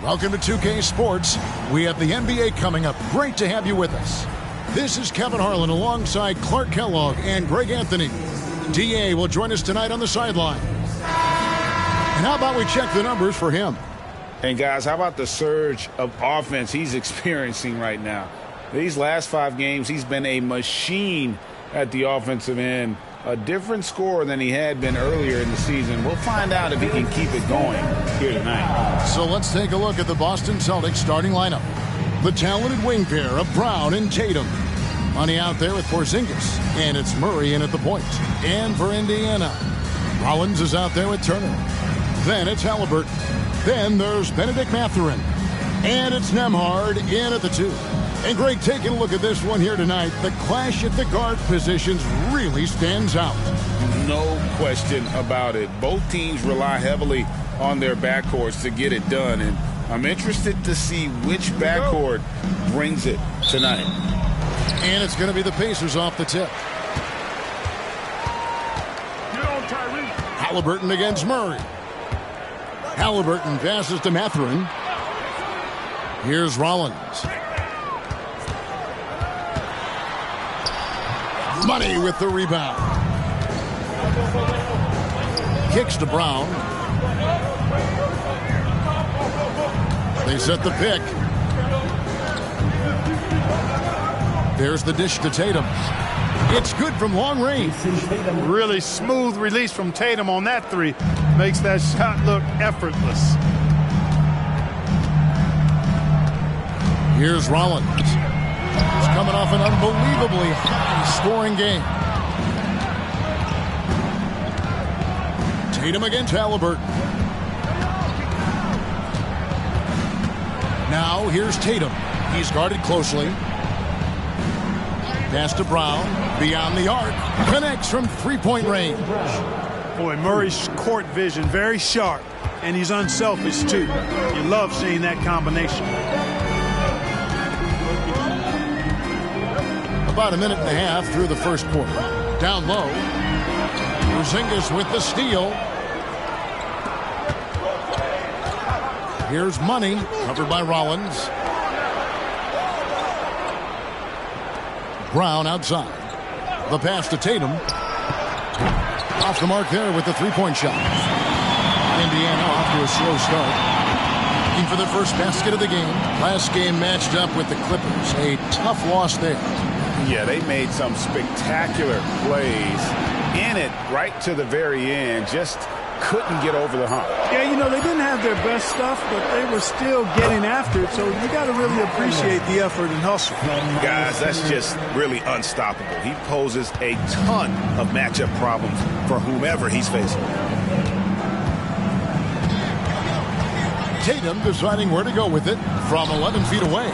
Welcome to 2K Sports. We have the NBA coming up. Great to have you with us. This is Kevin Harlan alongside Clark Kellogg and Greg Anthony. DA will join us tonight on the sideline. And how about we check the numbers for him? And guys, how about the surge of offense he's experiencing right now? These last 5 games, he's been a machine at the offensive end. A different scorer than he had been earlier in the season. We'll find out if he can keep it going here tonight. So let's take a look at the Boston Celtics starting lineup. The talented wing pair of Brown and Tatum. Money out there with Porzingis. And it's Murray in at the point. And for Indiana, Rollins is out there with Turner. Then it's Halliburton. Then there's Benedict Mathurin. And it's Nembhard in at the 2. And Greg, taking a look at this one here tonight, the clash at the guard positions really stands out. No question about it. Both teams rely heavily on their backcourts to get it done. And I'm interested to see which backcourt brings it tonight. And it's going to be the Pacers off the tip. Halliburton against Murray. Halliburton passes to Mathurin. Here's Rollins. Money with the rebound. Kicks to Brown. They set the pick. There's the dish to Tatum. It's good from long range. Really smooth release from Tatum on that 3. Makes that shot look effortless. Here's Rollins. He's coming off an unbelievably high-scoring game. Tatum against Halliburton. Now here's Tatum. He's guarded closely. Pass to Brown. Beyond the arc. Connects from three-point range. Boy, Murray's court vision very sharp. And he's unselfish, too. You love seeing that combination. About a minute and a half through the first quarter. Down low. Porzingis with the steal. Here's Money, covered by Rollins. Brown outside. The pass to Tatum. Off the mark there with the three-point shot. Indiana off to a slow start. Looking for their first basket of the game. Last game matched up with the Clippers. A tough loss there. Yeah, they made some spectacular plays in it right to the very end. Just couldn't get over the hump. Yeah, you know, they didn't have their best stuff, but they were still getting after it. So you got to really appreciate the effort and hustle. Guys, that's just really unstoppable. He poses a ton of matchup problems for whomever he's facing. Tatum deciding where to go with it from 11 feet away.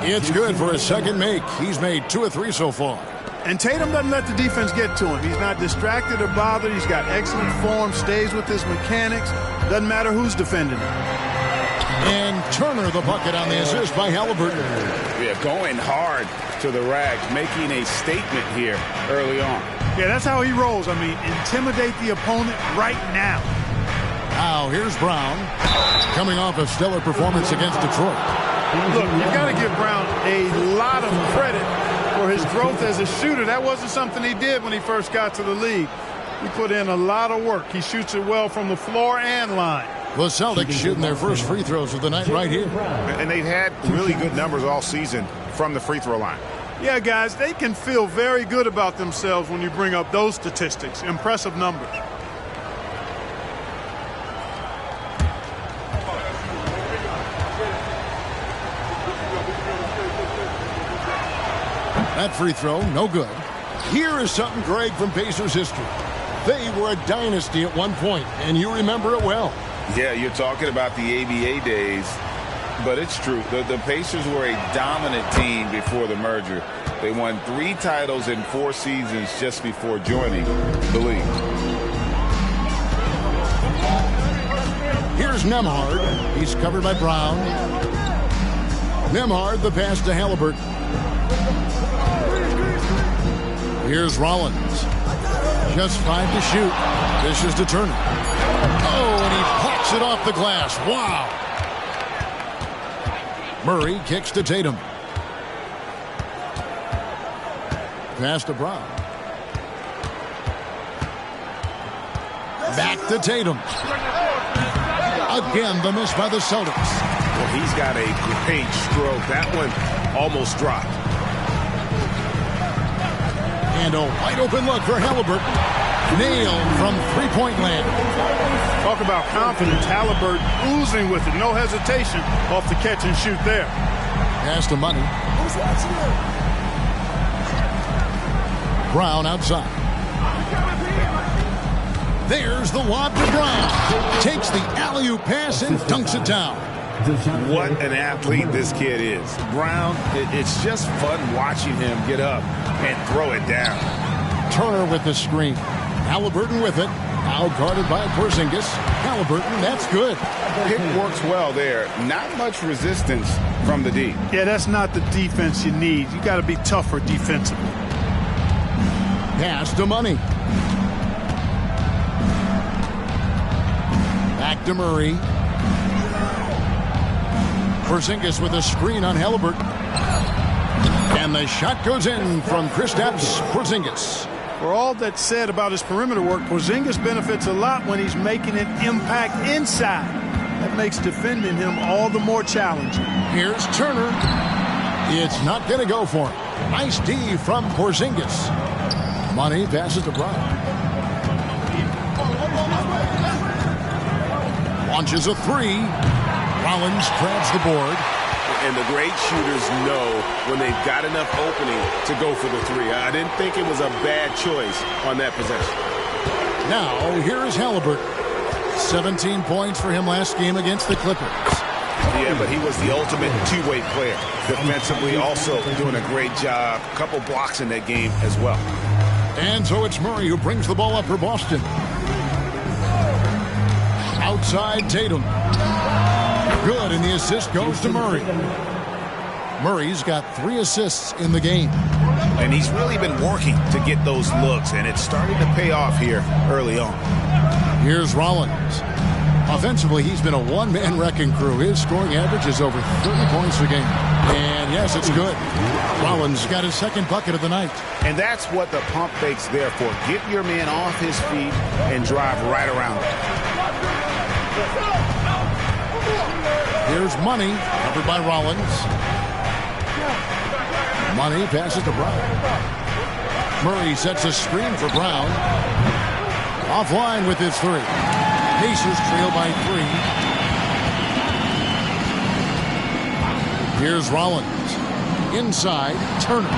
It's good for his second make. He's made 2 of 3 so far. And Tatum doesn't let the defense get to him. He's not distracted or bothered. He's got excellent form, stays with his mechanics. Doesn't matter who's defending him. And Turner the bucket on the assist by Halliburton. Yeah, going hard to the rack, making a statement here early on. Yeah, that's how he rolls. I mean, intimidate the opponent right now. Now, here's Brown. Coming off a stellar performance against Detroit. Look, you got to give Brown a lot of credit for his growth as a shooter. That wasn't something he did when he first got to the league. He put in a lot of work. He shoots it well from the floor and line. The Celtics shooting their first free throws of the night right here. And they've had really good numbers all season from the free throw line. Yeah, guys, they can feel very good about themselves when you bring up those statistics. Impressive numbers. That free throw, no good. Here is something, Greg, from Pacers history. They were a dynasty at one point, and you remember it well. Yeah, you're talking about the ABA days, but it's true. The Pacers were a dominant team before the merger. They won 3 titles in 4 seasons just before joining the league. Here's Nembhard. He's covered by Brown. Nembhard, the pass to Halliburton. Here's Rollins. Just 5 to shoot. This is to Turner. Oh, and he pops it off the glass. Wow. Murray kicks to Tatum. Pass to Brown. Back to Tatum. Again, the miss by the Celtics. Well, he's got a great stroke. That one almost dropped. And a wide open look for Halliburton. Nailed from three-point land. Talk about confidence. Halliburton oozing with it. No hesitation off the catch and shoot there. Pass to Money. Brown outside. There's the lob to Brown. Takes the alley-oop pass and dunks it down. What an athlete this kid is. Brown, it's just fun watching him get up and throw it down. Turner with the screen. Halliburton with it. Now guarded by Porzingis. Halliburton, that's good. Pick works well there. Not much resistance from the D. Yeah, that's not the defense you need. You got to be tougher defensively. Pass to Money. Back to Murray. Porzingis with a screen on Halliburton. And the shot goes in from Kristaps Porzingis. For all that's said about his perimeter work, Porzingis benefits a lot when he's making an impact inside. That makes defending him all the more challenging. Here's Turner. It's not going to go for him. Nice D from Porzingis. Money passes to Brown. Launches a three. Rollins grabs the board. And the great shooters know when they've got enough opening to go for the three. I didn't think it was a bad choice on that possession. Now, here is Halliburton. 17 points for him last game against the Clippers. Yeah, but he was the ultimate two-way player. Defensively, also doing a great job. A couple blocks in that game as well. And so it's Murray who brings the ball up for Boston. Outside Tatum. Good, and the assist goes to Murray. Murray's got 3 assists in the game. And he's really been working to get those looks, and it's starting to pay off here early on. Here's Rollins. Offensively, he's been a one-man wrecking crew. His scoring average is over 30 points a game. And yes, it's good. Rollins got his second bucket of the night. And that's what the pump fake's there for. Get your man off his feet and drive right around him. Here's Money, covered by Rollins. Money passes to Brown. Murray sets a screen for Brown. Offline with his three. Pacers trail by 3. Here's Rollins. Inside, Turner.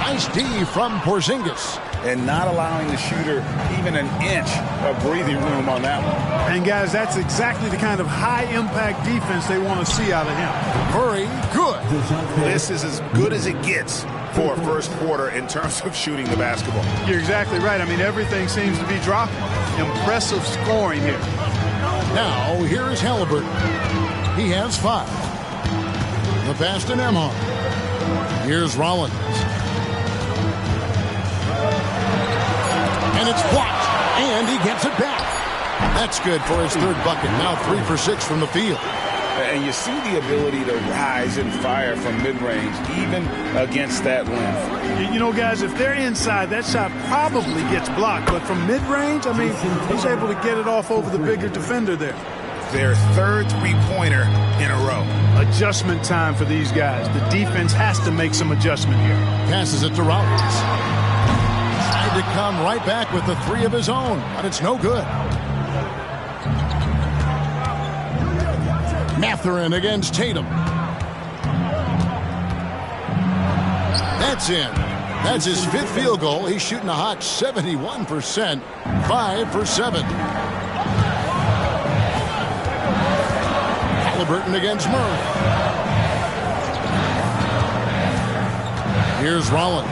Nice D from Porzingis. And not allowing the shooter even an inch of breathing room on that one. And, guys, that's exactly the kind of high-impact defense they want to see out of him. Murray, good. This is as good as it gets for a first quarter in terms of shooting the basketball. You're exactly right. I mean, everything seems to be dropping. Impressive scoring here. Now, here is Halliburton. He has 5. The pass to Nembhard. Here's Rollins. And it's blocked, and he gets it back. That's good for his 3rd bucket. Now 3 for 6 from the field. And you see the ability to rise and fire from mid-range, even against that length. You know, guys, if they're inside, that shot probably gets blocked. But from mid-range, I mean, he's able to get it off over the bigger defender there. Their 3rd three-pointer in a row. Adjustment time for these guys. The defense has to make some adjustment here. Passes it to Rollins. Tried to come right back with the 3 of his own, but it's no good. Mathurin against Tatum. That's in. That's his 5th field goal. He's shooting a hot 71%. 5 for 7. Halliburton against Murray. Here's Rollins.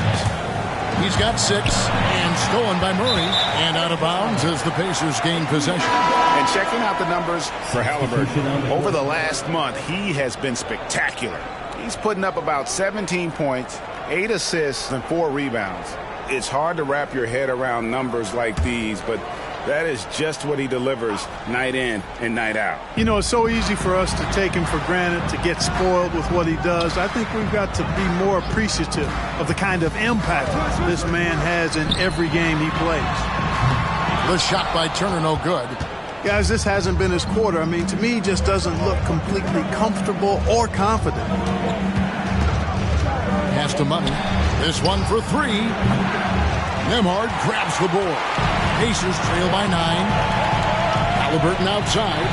He's got 6 and stolen by Murray. And out of bounds as the Pacers gain possession. And checking out the numbers for Halliburton. Over the last month, he has been spectacular. He's putting up about 17 points, 8 assists, and 4 rebounds. It's hard to wrap your head around numbers like these, but That is just what he delivers night in and night out. You know, it's so easy for us to take him for granted, to get spoiled with what he does. I think we've got to be more appreciative of the kind of impact this man has in every game he plays. The shot by Turner, no good. Guys, this hasn't been his quarter. I mean, to me, he just doesn't look completely comfortable or confident. Pass to Money. This one for three. Nembhard grabs the board. Pacers trail by 9. Halliburton outside.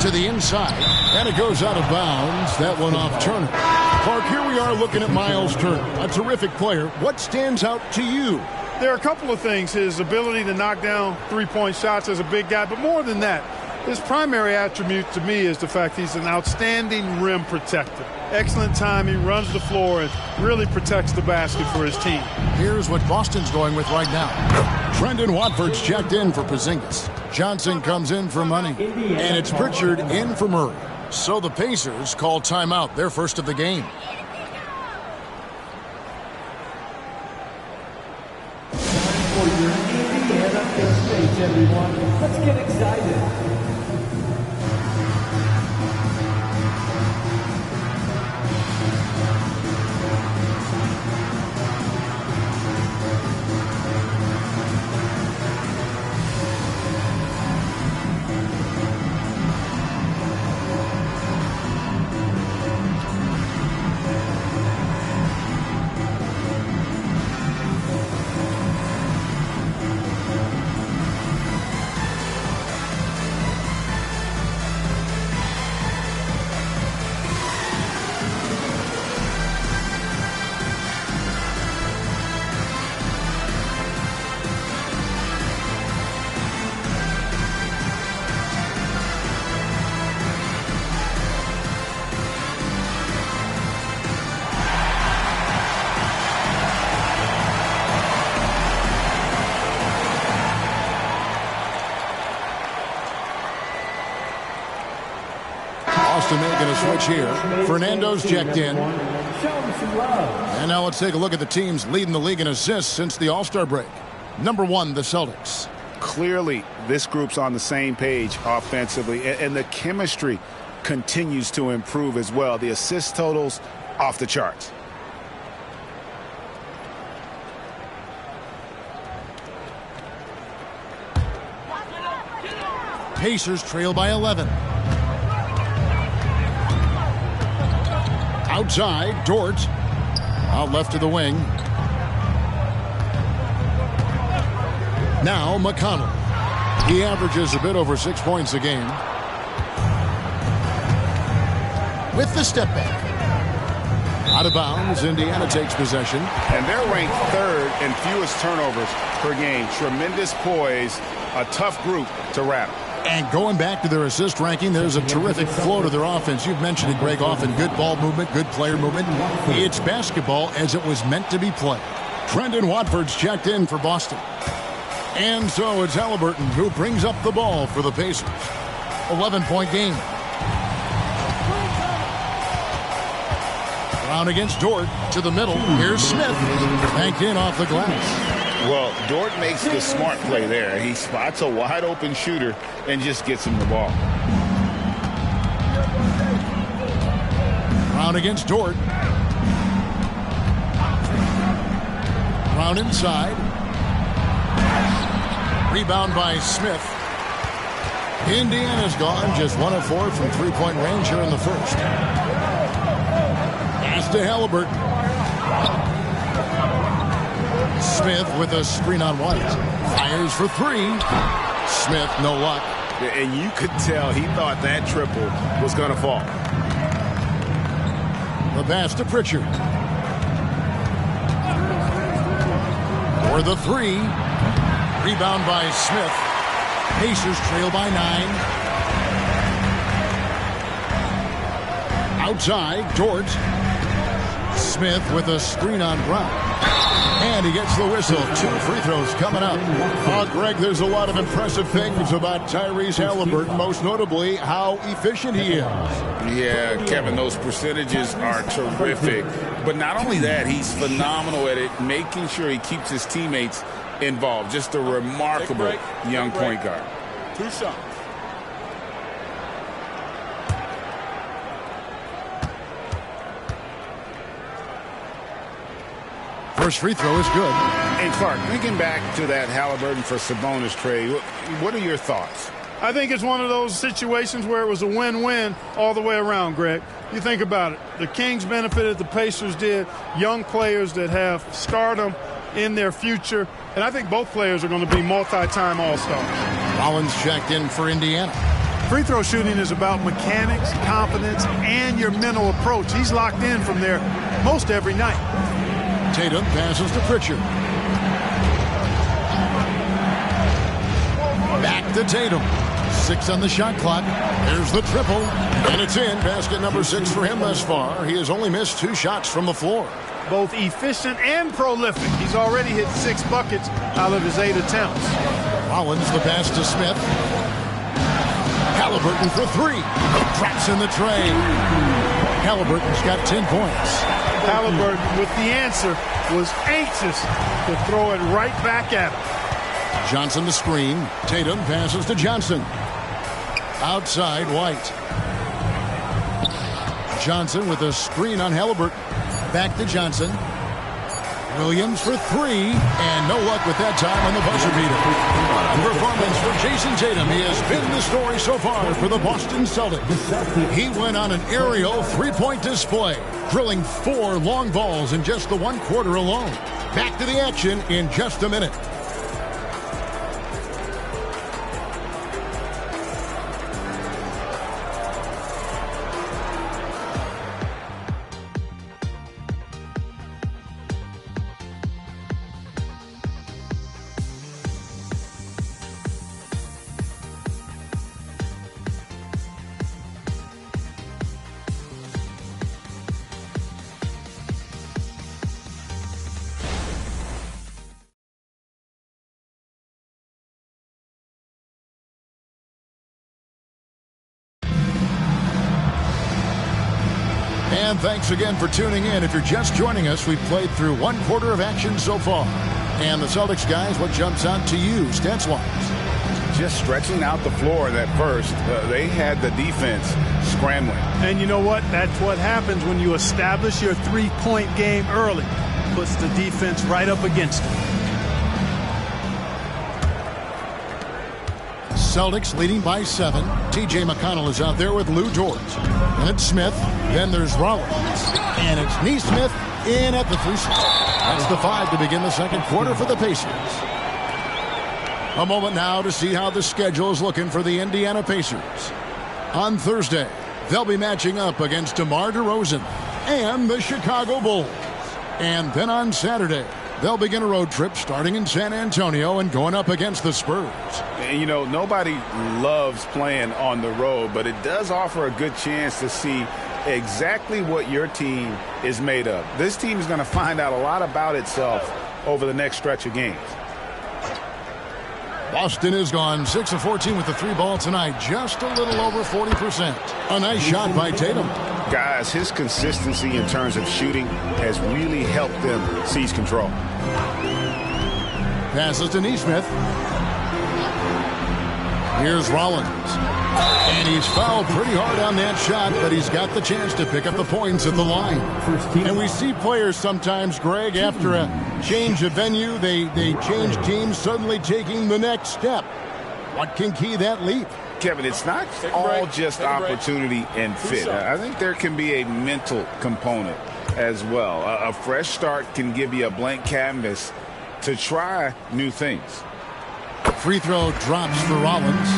To the inside. And it goes out of bounds. That one off Turner. Clark, here we are looking at Miles Turner. A terrific player. What stands out to you? There are a couple of things. His ability to knock down three-point shots as a big guy, but more than that, his primary attribute to me is the fact he's an outstanding rim protector. Excellent time. He runs the floor and really protects the basket for his team. Here's what Boston's going with right now. Trendon Watford's checked in for Porzingis. Johnson comes in for Money. And it's Pritchard in for Murray. So the Pacers call timeout, their first of the game. For your Indiana stage, everyone. Let's get excited. Making a switch here. Fernando's checked in. And now let's take a look at the teams leading the league in assists since the All-Star break. Number 1, the Celtics. Clearly, this group's on the same page offensively, and the chemistry continues to improve as well. The assist totals off the charts. Pacers trail by 11. Outside, Dort. Out left to the wing. Now McConnell. He averages a bit over 6 points a game. With the step back. Out of bounds, Indiana takes possession. And they're ranked 3rd in fewest turnovers per game. Tremendous poise, a tough group to rattle. And going back to their assist ranking, there's a terrific flow to their offense. You've mentioned it, Greg, often good ball movement, good player movement. It's basketball as it was meant to be played. Trendon Watford's checked in for Boston. And so it's Halliburton who brings up the ball for the Pacers. 11-point game. Brown against Dort to the middle. Here's Smith. Banked in off the glass. Well, Dort makes the smart play there. He spots a wide open shooter and just gets him the ball. Brown against Dort. Brown inside. Rebound by Smith. Indiana's gone just 1 of 4 from three-point range here in the first. Pass to Halliburton. Smith with a screen on White. Fires for 3. Smith, no luck. And you could tell he thought that triple was going to fall. The pass to Pritchard. For the 3. Rebound by Smith. Pacers trail by 9. Outside, Dort. Smith with a screen on Brown. And he gets the whistle. 2 free throws coming up. Greg, there's a lot of impressive things about Tyrese Halliburton, most notably how efficient he is. Yeah, Kevin, those percentages are terrific. But not only that, he's phenomenal at it, making sure he keeps his teammates involved. Just a remarkable young point guard. 2 shots. First free throw is good. And Clark, thinking back to that Halliburton for Sabonis trade, what are your thoughts? I think it's one of those situations where it was a win-win all the way around, Greg. You think about it. The Kings benefited, the Pacers did. Young players that have stardom in their future. And I think both players are going to be multi-time All-Stars. Rollins checked in for Indiana. Free throw shooting is about mechanics, confidence, and your mental approach. He's locked in from there most every night. Tatum passes to Pritchard. Back to Tatum. 6 on the shot clock. There's the triple. And it's in. Basket number 6 for him thus far. He has only missed 2 shots from the floor. Both efficient and prolific. He's already hit 6 buckets out of his 8 attempts. Rollins the pass to Smith. Halliburton for 3. Drops in the tray. Halliburton's got 10 points. Halliburton, with the answer, was anxious to throw it right back at him. Johnson the screen. Tatum passes to Johnson. Outside, White. Johnson with a screen on Halliburton. Back to Johnson. Williams for 3. And no luck with that time on the buzzer beater. A performance for Jason Tatum. He has been the story so far for the Boston Celtics. He went on an aerial 3-point display, drilling 4 long balls in just the 1 quarter alone. Back to the action in just a minute. And thanks again for tuning in. If you're just joining us, we've played through 1 quarter of action so far. And the Celtics, guys, what jumps out to you stats-wise? Just stretching out the floor at first. They had the defense scrambling. And you know what? That's what happens when you establish your 3-point game early. Puts the defense right up against it. Celtics leading by 7. T.J. McConnell is out there with Lou Dort. And it's Smith. Then there's Rollins. And it's Nesmith in at the 3 spot. That's the 5 to begin the second quarter for the Pacers. A moment now to see how the schedule is looking for the Indiana Pacers. On Thursday, they'll be matching up against DeMar DeRozan and the Chicago Bulls. And then on Saturday, they'll begin a road trip starting in San Antonio and going up against the Spurs. And, you know, nobody loves playing on the road, but it does offer a good chance to see exactly what your team is made of. This team is going to find out a lot about itself over the next stretch of games. Boston is gone 6 of 14 with the 3 ball tonight, just a little over 40%. A nice shot by Tatum. Guys, his consistency in terms of shooting has really helped them seize control. Passes to Nesmith. Here's Rollins. And he's fouled pretty hard on that shot, but he's got the chance to pick up the points at the line. And we see players sometimes, Greg, after a change of venue, they change teams, suddenly taking the next step. What can key that leap? Kevin, it's not all just opportunity and fit. I think there can be a mental component as well. A fresh start can give you a blank canvas to try new things. Free throw drops for Rollins.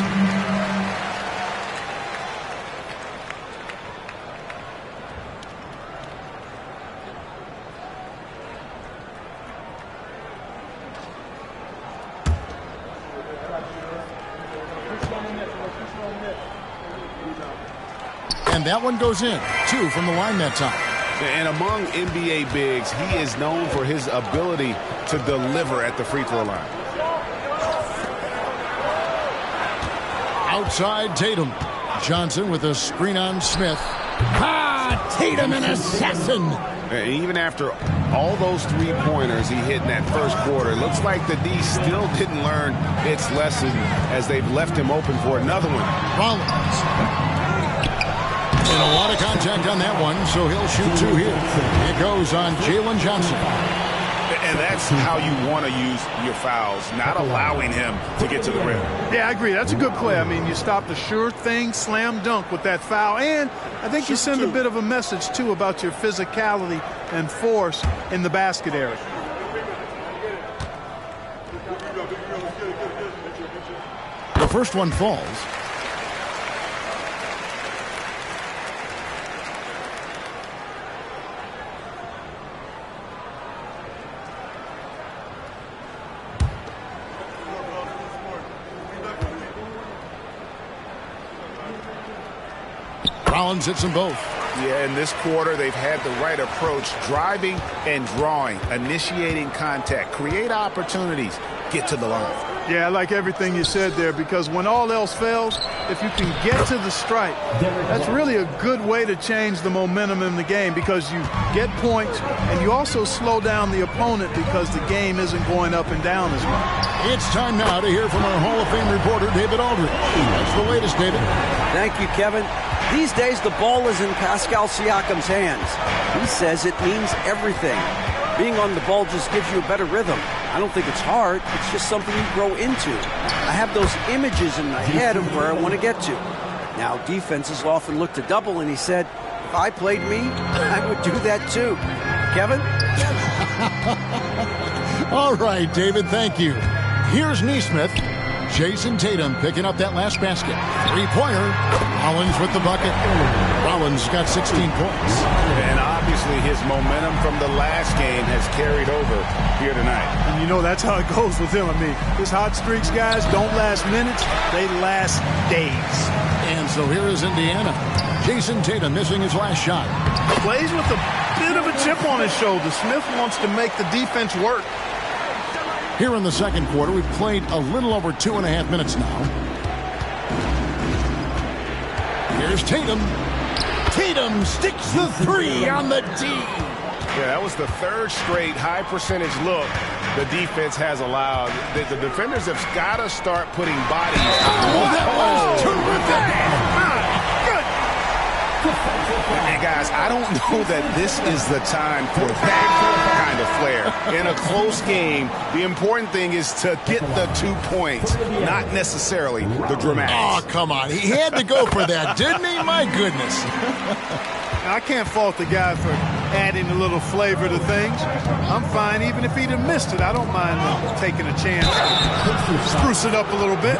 And that one goes in. 2 from the line that time. And among NBA bigs, he is known for his ability to deliver at the free throw line. Outside Tatum. Johnson with a screen on Smith. Tatum, an assassin. Even after all those three-pointers he hit in that first quarter, it looks like the D still didn't learn its lesson as they've left him open for another one. Rollins. And a lot of contact on that one, so he'll shoot two here. It goes on Jalen Johnson. And that's how you want to use your fouls, not allowing him to get to the rim. Yeah, I agree. That's a good play. I mean, you stopped a sure thing slam dunk with that foul. And I think you send a bit of a message, too, about your physicality and force in the basket area. The first one falls. Rollins hits them both. Yeah, in this quarter, they've had the right approach, driving and drawing, initiating contact, create opportunities, get to the line. Yeah, I like everything you said there, because when all else fails, if you can get to the stripe, that's really a good way to change the momentum in the game, because you get points and you also slow down the opponent because the game isn't going up and down as much. It's time now to hear from our Hall of Fame reporter, David Aldridge. That's the latest, David. Thank you, Kevin. These days, the ball is in Pascal Siakam's hands. He says it means everything. Being on the ball just gives you a better rhythm. I don't think it's hard. It's just something you grow into. I have those images in my head of where I want to get to. Now, defenses often look to double, and he said, if I played me, I would do that too. Kevin? All right, David, thank you. Here's Neesmith. Jason Tatum picking up that last basket. Three-pointer. Rollins with the bucket. Rollins got 16 points. And obviously his momentum from the last game has carried over here tonight. And you know that's how it goes with him. I mean, his hot streaks, guys, don't last minutes. They last days. And so here is Indiana. Jason Tatum missing his last shot. Plays with a bit of a chip on his shoulder. Smith wants to make the defense work. Here in the second quarter, we've played a little over 2.5 minutes now. Here's Tatum. Tatum sticks the three on the D. Yeah, that was the third straight high percentage look the defense has allowed. The defenders have got to start putting bodies. Oh, that was terrific. And guys, I don't know that this is the time for that kind of flair. In a close game, the important thing is to get the 2 points, not necessarily the dramatics. Oh, come on. He had to go for that, didn't he? My goodness. I can't fault the guy for adding a little flavor to things. I'm fine even if he'd have missed it. I don't mind taking a chance. Spruce it up a little bit.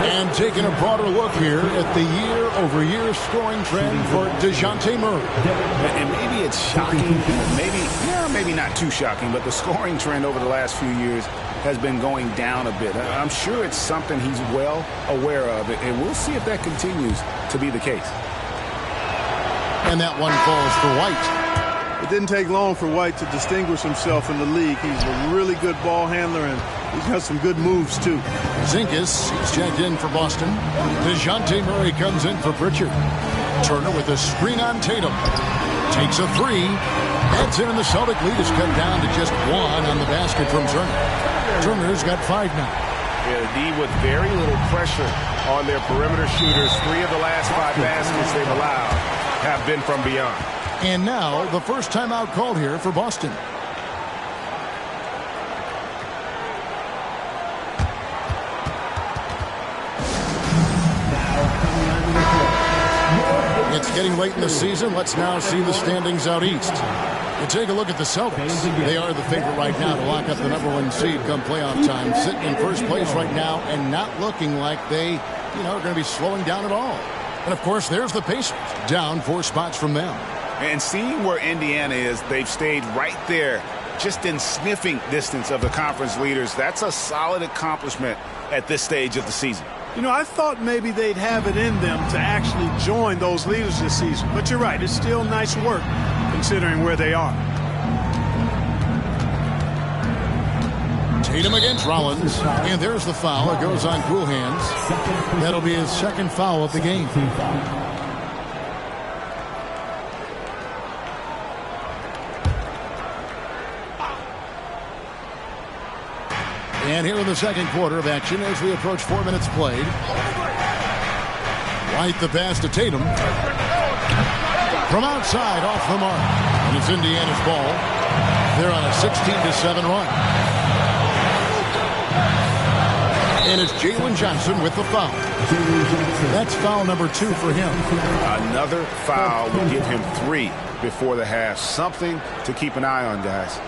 And taking a broader look here at the year-over-year scoring trend for DeJounte Murray. And maybe it's shocking, maybe not too shocking, but the scoring trend over the last few years has been going down a bit. I'm sure it's something he's well aware of, and we'll see if that continues to be the case. And that one falls for White. It didn't take long for White to distinguish himself in the league. He's a really good ball handler, and he's got some good moves, too. Zinkas is checked in for Boston. DeJounte Murray comes in for Pritchard. Turner with a screen on Tatum. Takes a three. That's in, and the Celtic lead is cut down to just one on the basket from Turner. Turner's got 5 now. Yeah, the D with very little pressure on their perimeter shooters. 3 of the last 5 baskets they've allowed have been from beyond. And now the first timeout called here for Boston. It's getting late in the season. Let's now see the standings out east. You take a look at the Celtics. They are the favorite right now to lock up the #1 seed come playoff time. Sitting in first place right now and not looking like they, are going to be slowing down at all. And, of course, there's the Pacers, down 4 spots from them. And seeing where Indiana is, they've stayed right there, just in sniffing distance of the conference leaders. That's a solid accomplishment at this stage of the season. I thought maybe they'd have it in them to actually join those leaders this season. But you're right, it's still nice work considering where they are. Tatum against Rollins. And there's the foul. It goes on cool hands. That'll be his second foul of the game. And here in the second quarter of action as we approach 4 minutes played. White the pass to Tatum. From outside off the mark. And it's Indiana's ball. They're on a 16-7 run. And it's Jalen Johnson with the foul. That's foul number 2 for him. Another foul will give him 3 before the half. Something to keep an eye on, guys.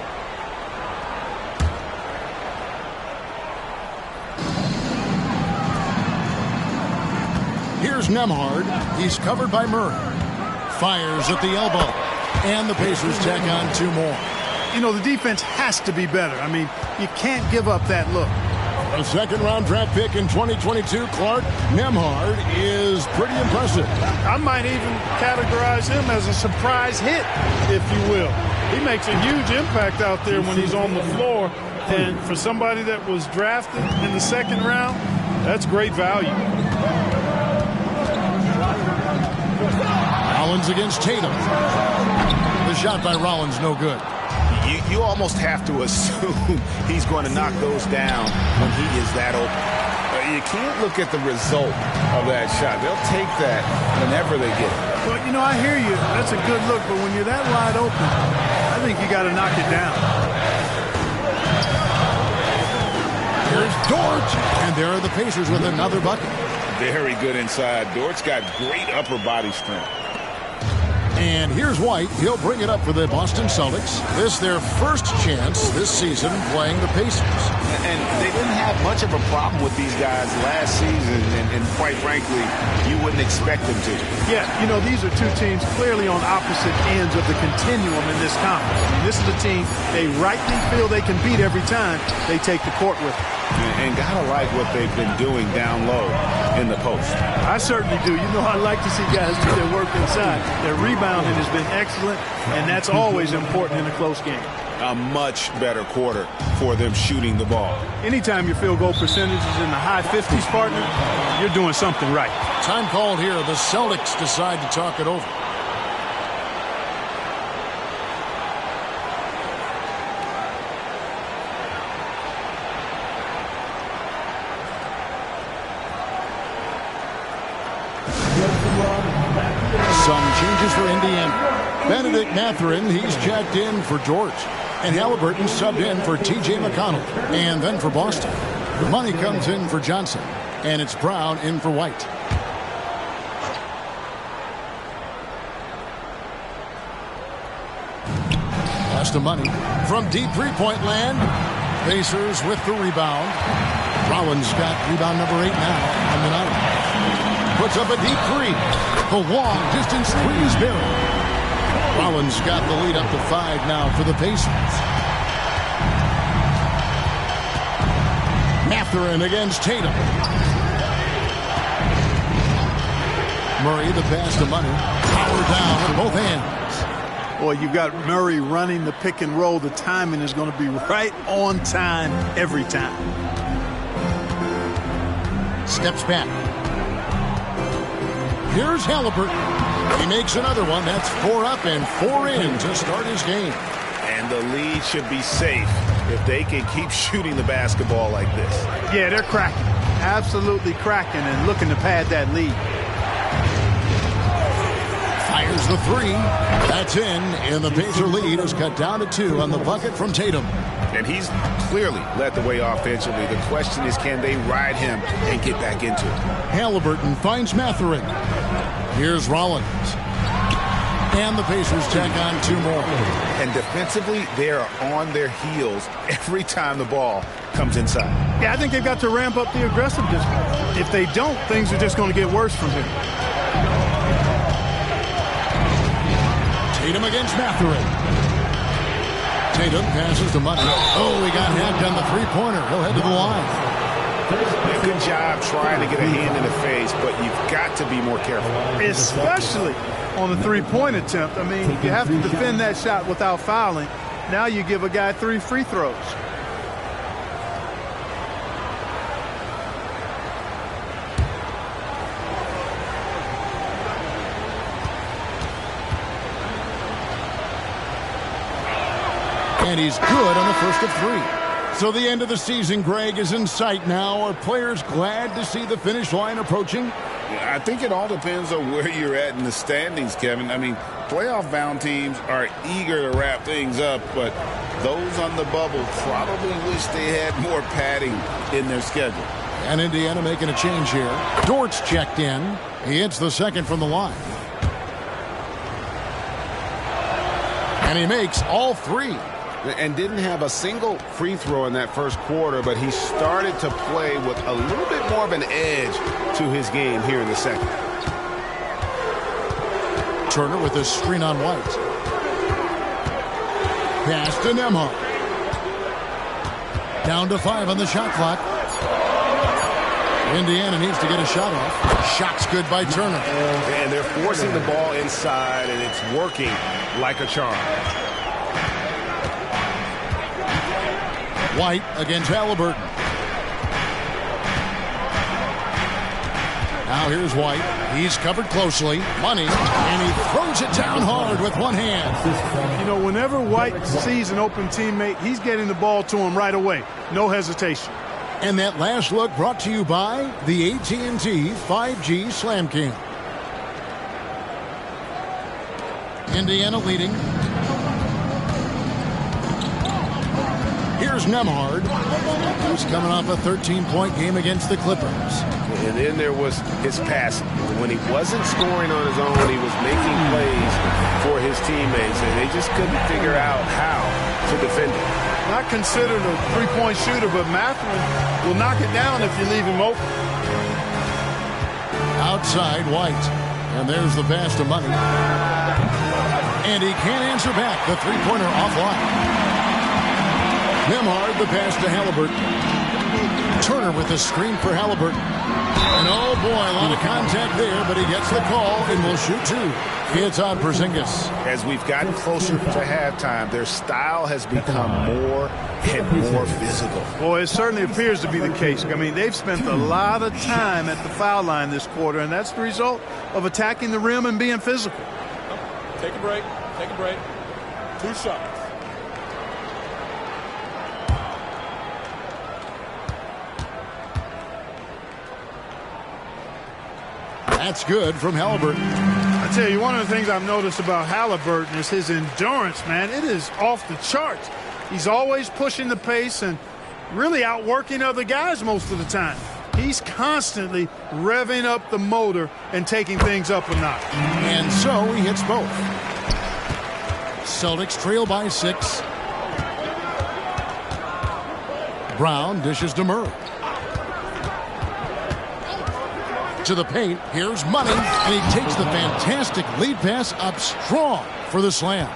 Here's Nembhard. He's covered by Murray. Fires at the elbow. And the Pacers tack on 2 more. You know, the defense has to be better. I mean, you can't give up that look. A second-round draft pick in 2022, Clark. Nembhard is pretty impressive. I might even categorize him as a surprise hit, if you will. He makes a huge impact out there when he's on the floor. And for somebody that was drafted in the second round, that's great value. Rollins against Tatum. The shot by Rollins, no good. You almost have to assume he's going to knock those down when he is that open. You can't look at the result of that shot. They'll take that whenever they get it. Well, you know, I hear you. That's a good look, but when you're that wide open, I think you got to knock it down. Here's Dort, and there are the Pacers with another bucket. Very good inside. Dort's got great upper body strength. And here's White. He'll bring it up for the Boston Celtics. This their first chance this season playing the Pacers. And they didn't have much of a problem with these guys last season, and quite frankly, you wouldn't expect them to. Yeah, you know, these are 2 teams clearly on opposite ends of the continuum in this conference. I mean, this is a team they rightly feel they can beat every time they take the court with them. And gotta like what they've been doing down low in the post. I certainly do. You know, I like to see guys do their work inside. Their rebounding has been excellent, and that's always important in a close game. A much better quarter for them shooting the ball. Anytime your field goal percentage is in the high 50s, partner, you're doing something right. Time called here. The Celtics decide to talk it over. Some changes for Indiana. Benedict Mathurin, he's checked in for George. And Halliburton subbed in for T.J. McConnell. And then for Boston, Money comes in for Johnson. And it's Brown in for White. Pass to Money from deep three-point land. Pacers with the rebound. Rollins got rebound number 8 now on the night. Puts up a deep 3. The long distance 3 is buried. Rollins got the lead up to 5 now for the Pacers. Mathurin against Tatum. Murray the pass to Money. Power down with both hands. Boy, you've got Murray running the pick and roll. The timing is going to be right on time every time. Steps back. Here's Halliburton. He makes another one. That's 4 up and 4 in to start his game. And the lead should be safe if they can keep shooting the basketball like this. Yeah, they're cracking. Absolutely cracking and looking to pad that lead. Fires the 3. That's in. And the Pacer lead is cut down to 2 on the bucket from Tatum. And he's clearly led the way offensively. The question is, can they ride him and get back into it? Halliburton finds Mathurin. Here's Rollins. And the Pacers tack on 2 more. And defensively, they are on their heels every time the ball comes inside. Yeah, I think they've got to ramp up the aggressiveness. If they don't, things are just going to get worse from here. Tatum against Mathurin. Tatum passes to Money. Oh, he got hacked on the three-pointer. He'll head to the line. Good job trying to get a hand in the face, but you've got to be more careful. Especially on the three-point attempt. I mean, you have to defend that shot without fouling. Now you give a guy 3 free throws. And he's good on the first of 3. So the end of the season, Greg, is in sight now. Are players glad to see the finish line approaching? I think it all depends on where you're at in the standings, Kevin. I mean, playoff-bound teams are eager to wrap things up, but those on the bubble probably wish they had more padding in their schedule. And Indiana making a change here. Dort's checked in. He hits the second from the line. And he makes all three. And didn't have a single free throw in that first quarter, but he started to play with a little bit more of an edge to his game here in the second. Turner with a screen on White. Pass to Nembhard. Down to 5 on the shot clock. Indiana needs to get a shot off. Shot's good by Turner. And they're forcing the ball inside, and it's working like a charm. White against Halliburton. Now here's White. He's covered closely. Money. And he throws it down hard with one hand. You know, whenever White sees an open teammate, he's getting the ball to him right away. No hesitation. And that last look brought to you by the AT&T 5G Slam Cam. Indiana leading. Here's Nembhard. He's coming off a 13-point game against the Clippers. And then there was his passing. When he wasn't scoring on his own, he was making plays for his teammates, and they just couldn't figure out how to defend him. Not considered a three-point shooter, but Matthew will knock it down if you leave him open. Outside White. And there's the pass to Money. And he can't answer back. The three-pointer offline. Nembhard, the pass to Halliburton. Turner with a screen for Halliburton. And oh boy, a lot of contact there, but he gets the call and will shoot two. It's on Porzingis. As we've gotten closer to halftime, their style has become more and more physical. Boy, it certainly appears to be the case. I mean, they've spent a lot of time at the foul line this quarter, and that's the result of attacking the rim and being physical. Take a break. Take a break. 2 shots. That's good from Halliburton. I tell you, one of the things I've noticed about Halliburton is his endurance, man. It is off the charts. He's always pushing the pace and really outworking other guys most of the time. He's constantly revving up the motor and taking things up a notch. And so he hits both. Celtics trail by 6. Brown dishes to Murray. To the paint, here's Money, and he takes the fantastic lead pass up strong for the slam.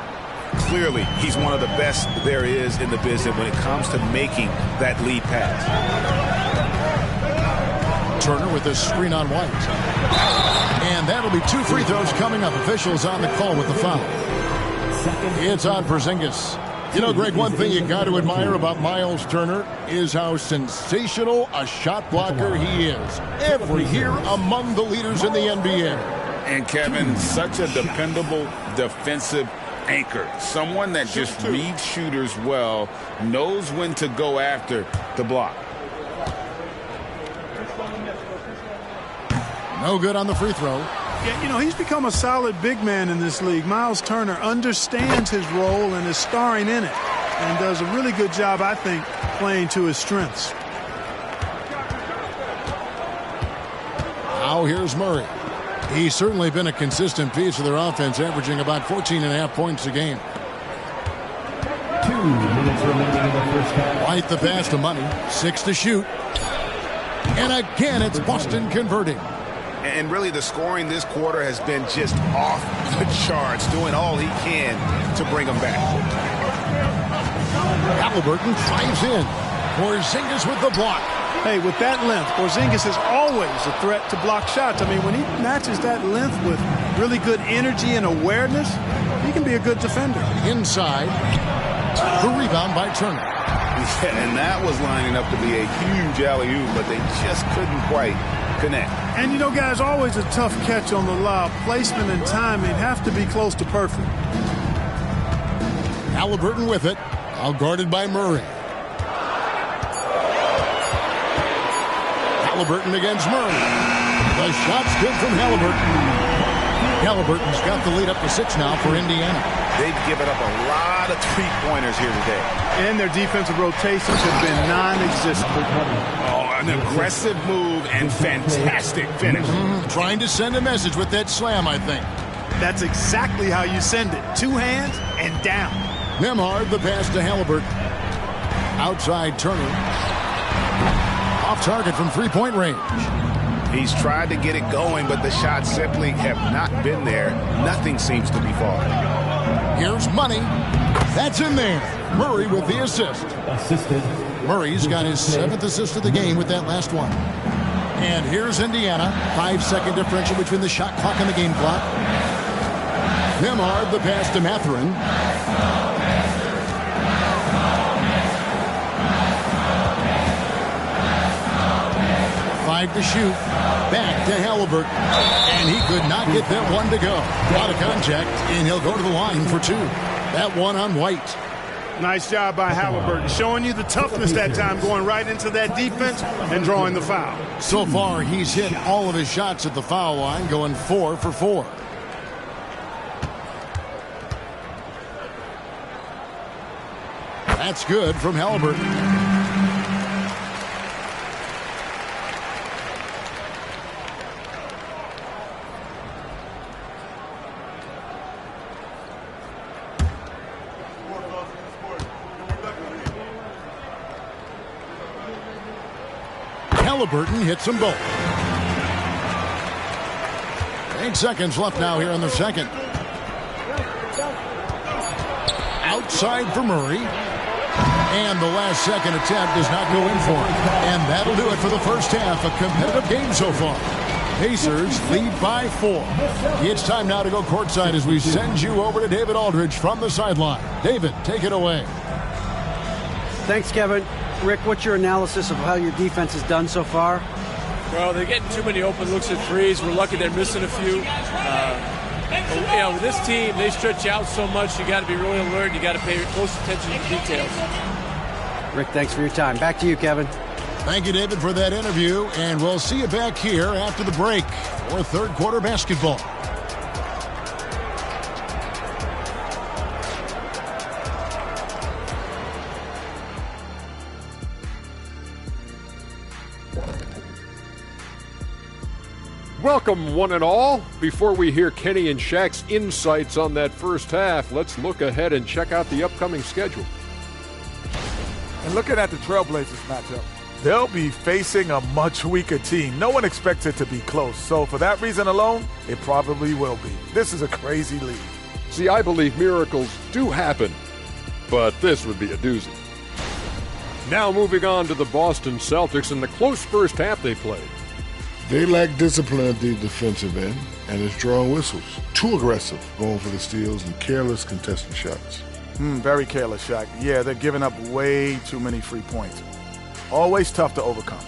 Clearly, he's one of the best there is in the business when it comes to making that lead pass. Turner with a screen on White. And that'll be 2 free throws coming up. Officials on the call with the foul. It's on Porzingis. You know, Greg, one thing you got to admire about Miles Turner is how sensational a shot blocker he is. Every year among the leaders in the NBA. And Kevin, such a dependable defensive anchor. Someone that just reads shooters well, knows when to go after the block. No good on the free throw. Yeah, you know, he's become a solid big man in this league. Miles Turner understands his role and is starring in it and does a really good job, I think, playing to his strengths. Now here's Murray. He's certainly been a consistent piece of their offense, averaging about 14.5 points a game. 2 minutes remaining in the first half. White the pass to Money. 6 to shoot. And again, it's Boston converting. And really, the scoring this quarter has been just off the charts, doing all he can to bring them back. Halliburton drives in. Porzingis with the block. Hey, with that length, Porzingis is always a threat to block shots. I mean, when he matches that length with really good energy and awareness, he can be a good defender. Inside. The rebound by Turner. Yeah, and that was lining up to be a huge alley-oop, but they just couldn't quite connect. And, you know, guys, always a tough catch on the lob. Placement and timing have to be close to perfect. Halliburton with it. All guarded by Murray. Halliburton against Murray. The shot's good from Halliburton. Halliburton's got the lead up to 6 now for Indiana. They've given up a lot of three-pointers here today. And their defensive rotations have been non-existent. Oh, an aggressive move and fantastic finish. Trying to send a message with that slam, I think. That's exactly how you send it. 2 hands and down. Nembhard, the pass to Halliburton. Outside Turner. Off target from three-point range. He's tried to get it going, but the shots simply have not been there. Nothing seems to be falling. Here's Money. That's in there. Murray with the assist. Assisted. Murray's got his 7th assist of the game with that last one. And here's Indiana. 5-second differential between the shot clock and the game clock. Nembhard, the pass to Mathurin. 5 to shoot. Back to Halliburton. And he could not get that one to go. A lot of contact, and he'll go to the line for 2. That one on White. Nice job by Halliburton, showing you the toughness that time, going right into that defense and drawing the foul. So far, he's hit all of his shots at the foul line, going 4 for 4. That's good from Halliburton. Halliburton hits them both. 8 seconds left now here in the second. Outside for Murray. And the last second attempt does not go in for him. And that'll do it for the first half. A competitive game so far. Pacers lead by 4. It's time now to go courtside as we send you over to David Aldridge from the sideline. David, take it away. Thanks, Kevin. Rick, what's your analysis of how your defense has done so far? Well, they're getting too many open looks at threes. We're lucky they're missing a few. But, with this team, they stretch out so much. You got to be really alert. You got to pay close attention to details. Rick, thanks for your time. Back to you, Kevin. Thank you, David, for that interview. And we'll see you back here after the break for third quarter basketball. Welcome, one and all. Before we hear Kenny and Shaq's insights on that first half, let's look ahead and check out the upcoming schedule. And looking at the Trailblazers matchup, they'll be facing a much weaker team. No one expects it to be close. So for that reason alone, it probably will be. This is a crazy league. See, I believe miracles do happen, but this would be a doozy. Now moving on to the Boston Celtics and the close first half they played. They lack discipline at the defensive end, and it's drawing whistles. Too aggressive, going for the steals, and careless contested shots. Very careless shot. Yeah, they're giving up way too many free points. Always tough to overcome.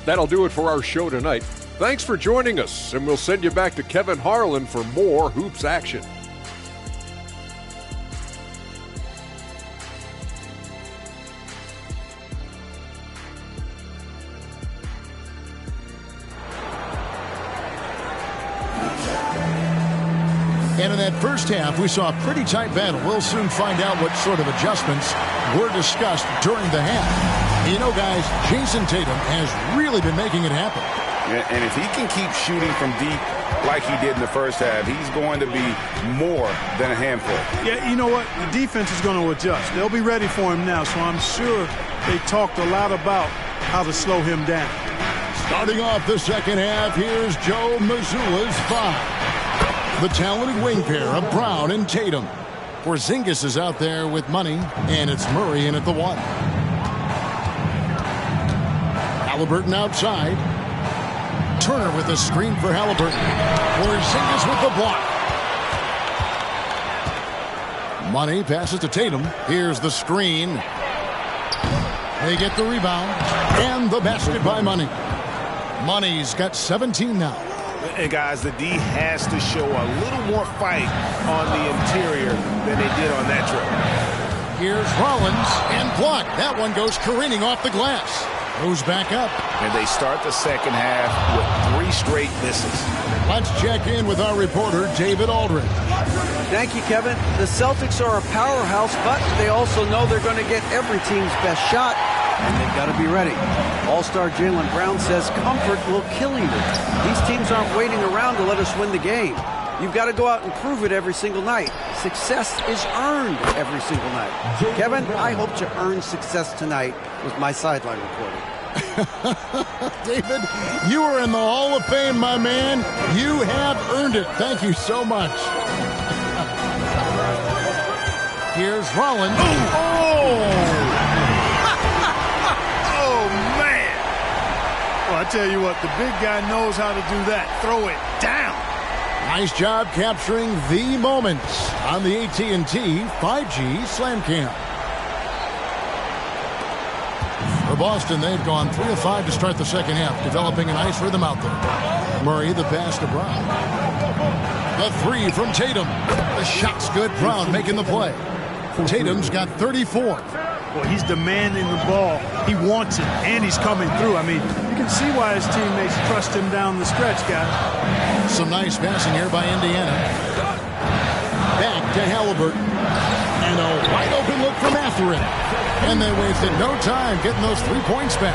That'll do it for our show tonight. Thanks for joining us, and we'll send you back to Kevin Harlan for more hoops action. And in that first half, we saw a pretty tight battle. We'll soon find out what sort of adjustments were discussed during the half. You know, guys, Jason Tatum has really been making it happen. And if he can keep shooting from deep like he did in the first half, he's going to be more than a handful. Yeah, you know what? The defense is going to adjust. They'll be ready for him now, so I'm sure they talked a lot about how to slow him down. Starting off the second half, here's Joe Mazzulla's 5. The talented wing pair of Brown and Tatum. Porzingis is out there with Money, and it's Murray in at the 1. Halliburton outside. Turner with a screen for Halliburton. Porzingis with the block. Money passes to Tatum. Here's the screen. They get the rebound. And the basket by Money. Money's got 17 now. And guys, the D has to show a little more fight on the interior than they did on that trip. Here's Rollins and blocked. That one goes careening off the glass. Moves back up. And they start the second half with 3 straight misses. Let's check in with our reporter, David Aldridge. Thank you, Kevin. The Celtics are a powerhouse, but they also know they're going to get every team's best shot, and they've got to be ready. All-star Jaylen Brown says comfort will kill you. These teams aren't waiting around to let us win the game. You've got to go out and prove it every single night. Success is earned every single night. Kevin, I hope to earn success tonight with my sideline reporting. David, you are in the Hall of Fame, my man. You have earned it. Thank you so much. Here's Rollins. Oh, man. Well, I tell you what, the big guy knows how to do that. Throw it down. Nice job capturing the moments on the AT&T 5G Slam Cam. For Boston, they've gone 3 of 5 to start the second half, developing a nice rhythm out there. Murray, the pass to Brown. The 3 from Tatum. The shot's good. Brown making the play. Tatum's got 34. Well, he's demanding the ball. He wants it, and he's coming through. I mean, you can see why his teammates trust him down the stretch, guys. Some nice passing here by Indiana. Back to Halliburton. And a wide-open look for Mathurin. And they wasted no time getting those 3 points back.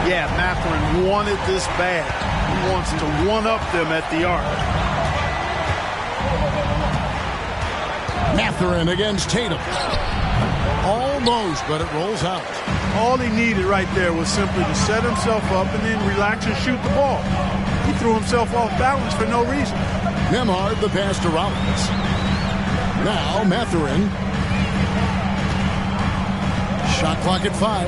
Yeah, Mathurin wanted this bad. He wants to one-up them at the arc. Mathurin against Tatum. Almost, but it rolls out. All he needed right there was simply to set himself up and then relax and shoot the ball. He threw himself off balance for no reason. Nembhard, the pass to Rollins. Now Mathurin. Shot clock at 5.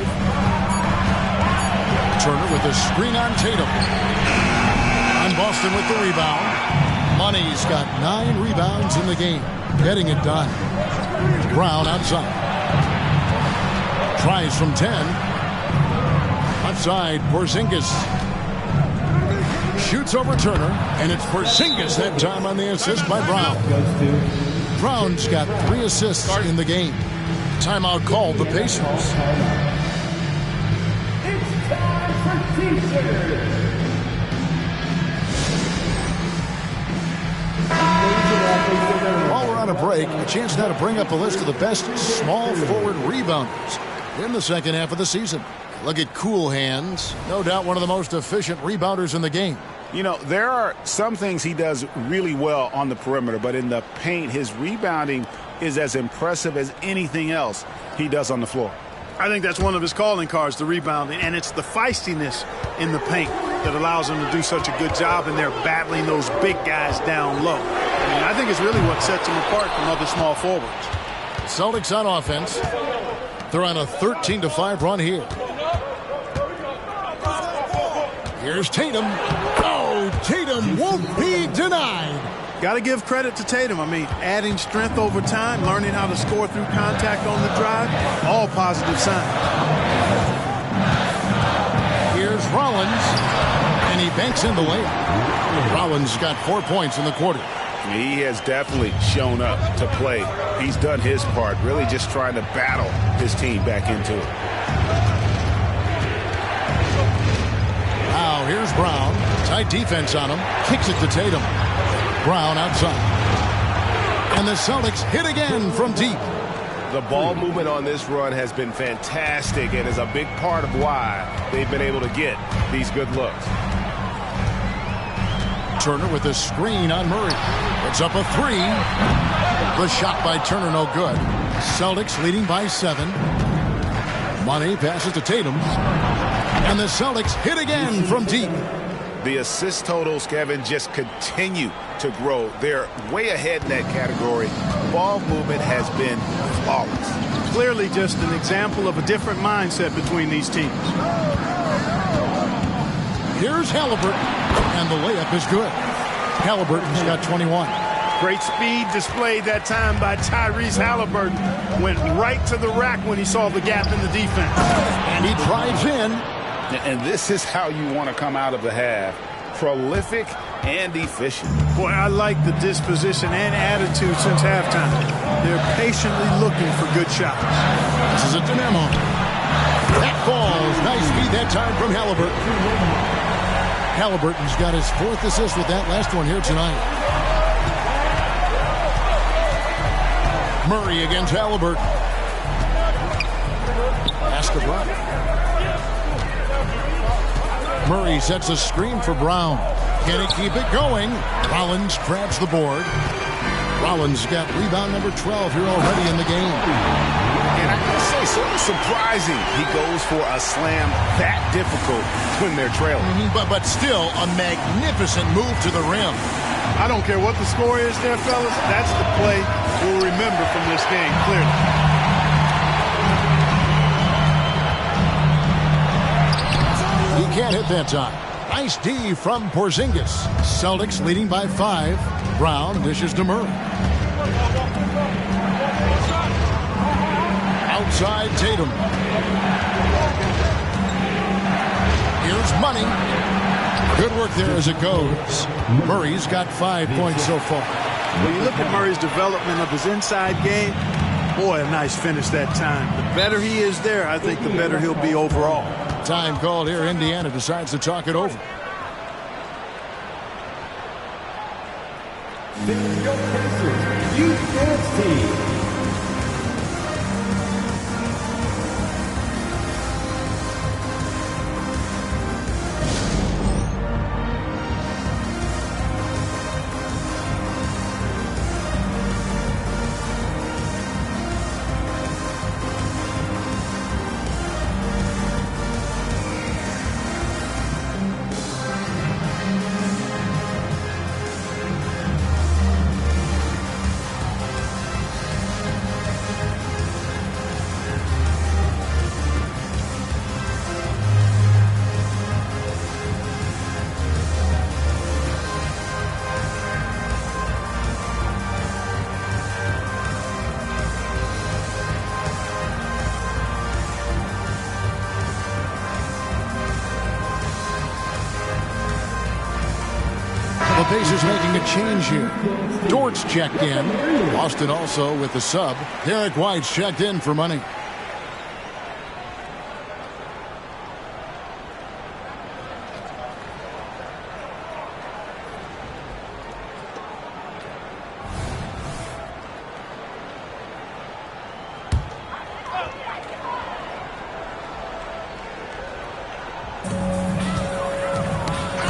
Turner with a screen on Tatum. And Boston with the rebound. Money's got 9 rebounds in the game. Getting it done. Brown outside. Tries from 10. Outside, Porzingis. Shoots over Turner, and it's Porzingis that time on the assist by Brown. Brown's got 3 assists in the game. Timeout called the Pacers. It's time for teachers. While we're on a break, a chance now to bring up a list of the best small forward rebounders in the second half of the season. Look at Cool Hands. No doubt one of the most efficient rebounders in the game. You know, there are some things he does really well on the perimeter, but in the paint, his rebounding is as impressive as anything else he does on the floor. I think that's one of his calling cards, the rebounding, and it's the feistiness in the paint that allows him to do such a good job, and they're battling those big guys down low. I mean, I think it's really what sets him apart from other small forwards. Celtics on offense. They're on a 13-5 run here. Here's Tatum. Oh, Tatum won't be denied. Got to give credit to Tatum. I mean, adding strength over time, learning how to score through contact on the drive, all positive signs. Here's Rollins, and he banks in the layup. Rollins got 4 points in the quarter. He has definitely shown up to play. He's done his part, really just trying to battle his team back into it. Now here's Brown. Tight defense on him. Kicks it to Tatum. Brown outside. And the Celtics hit again from deep. The ball movement on this run has been fantastic and is a big part of why they've been able to get these good looks. Turner with a screen on Murray. Puts up a 3. The shot by Turner no good. Celtics leading by 7. Money passes to Tatum. And the Celtics hit again from deep. The assist totals, Kevin, just continue to grow. They're way ahead in that category. Ball movement has been flawless. Clearly just an example of a different mindset between these teams. Here's Halliburton, and the layup is good. Halliburton's got 21. Great speed displayed that time by Tyrese Halliburton. Went right to the rack when he saw the gap in the defense. And he drives in. And this is how you want to come out of the half. Prolific and efficient. Boy, I like the disposition and attitude since halftime. They're patiently looking for good shots. This is a Dynamo. That falls. Nice feed that time from Halliburton. Halliburton's got his 4th assist with that last one here tonight. Murray against Halliburton. Pass to Brown. Murray sets a screen for Brown. Can he keep it going? Rollins grabs the board. Rollins got rebound number 12 here already in the game. And I gotta say, sort of surprising he goes for a slam that difficult when they're trailing. But still a magnificent move to the rim. I don't care what the score is there, fellas. That's the play we'll remember from this game, clearly. He can't hit that time. Nice D from Porzingis. Celtics leading by 5. Brown dishes to Murray. Outside Tatum. Here's Money. Good work there as it goes. Murray's got 5 points so far. When you look at Murray's development of his inside game, boy, a nice finish that time. The better he is there, I think the better he'll be overall. Time called here. Indiana decides to talk it over. Youth Dance Team. The Pacers making a change here. Dort's checked in. Boston also with the sub. Derek White's checked in for Money.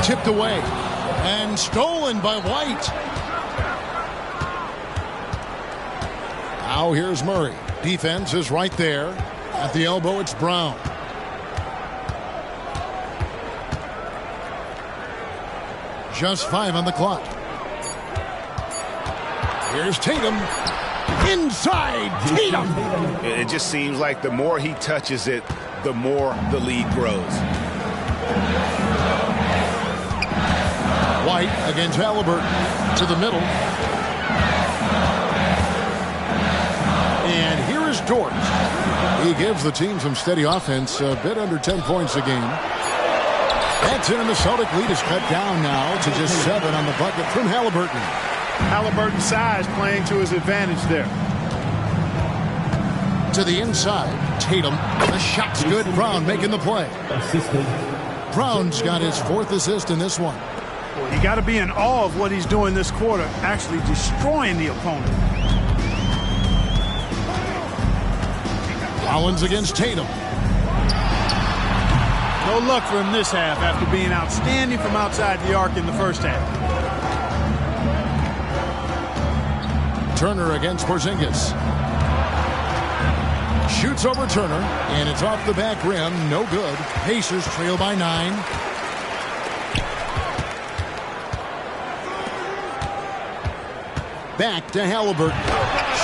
Tipped away. And stolen by White. Now here's Murray. Defense is right there. At the elbow, it's Brown. Just 5 on the clock. Here's Tatum. Inside Tatum. It just seems like the more he touches it, the more the lead grows. White against Halliburton to the middle. And here is Dort. He gives the team some steady offense, a bit under 10 points a game. That's it, and the Celtic lead is cut down now to just 7 on the bucket from Halliburton. Halliburton's size playing to his advantage there. To the inside, Tatum. The shot's good. Brown making the play. Brown's got his 4th assist in this one. You got to be in awe of what he's doing this quarter, actually destroying the opponent. Rollins against Tatum. No luck for him this half after being outstanding from outside the arc in the first half. Turner against Porzingis. Shoots over Turner, and it's off the back rim. No good. Pacers trail by 9. Back to Halliburton.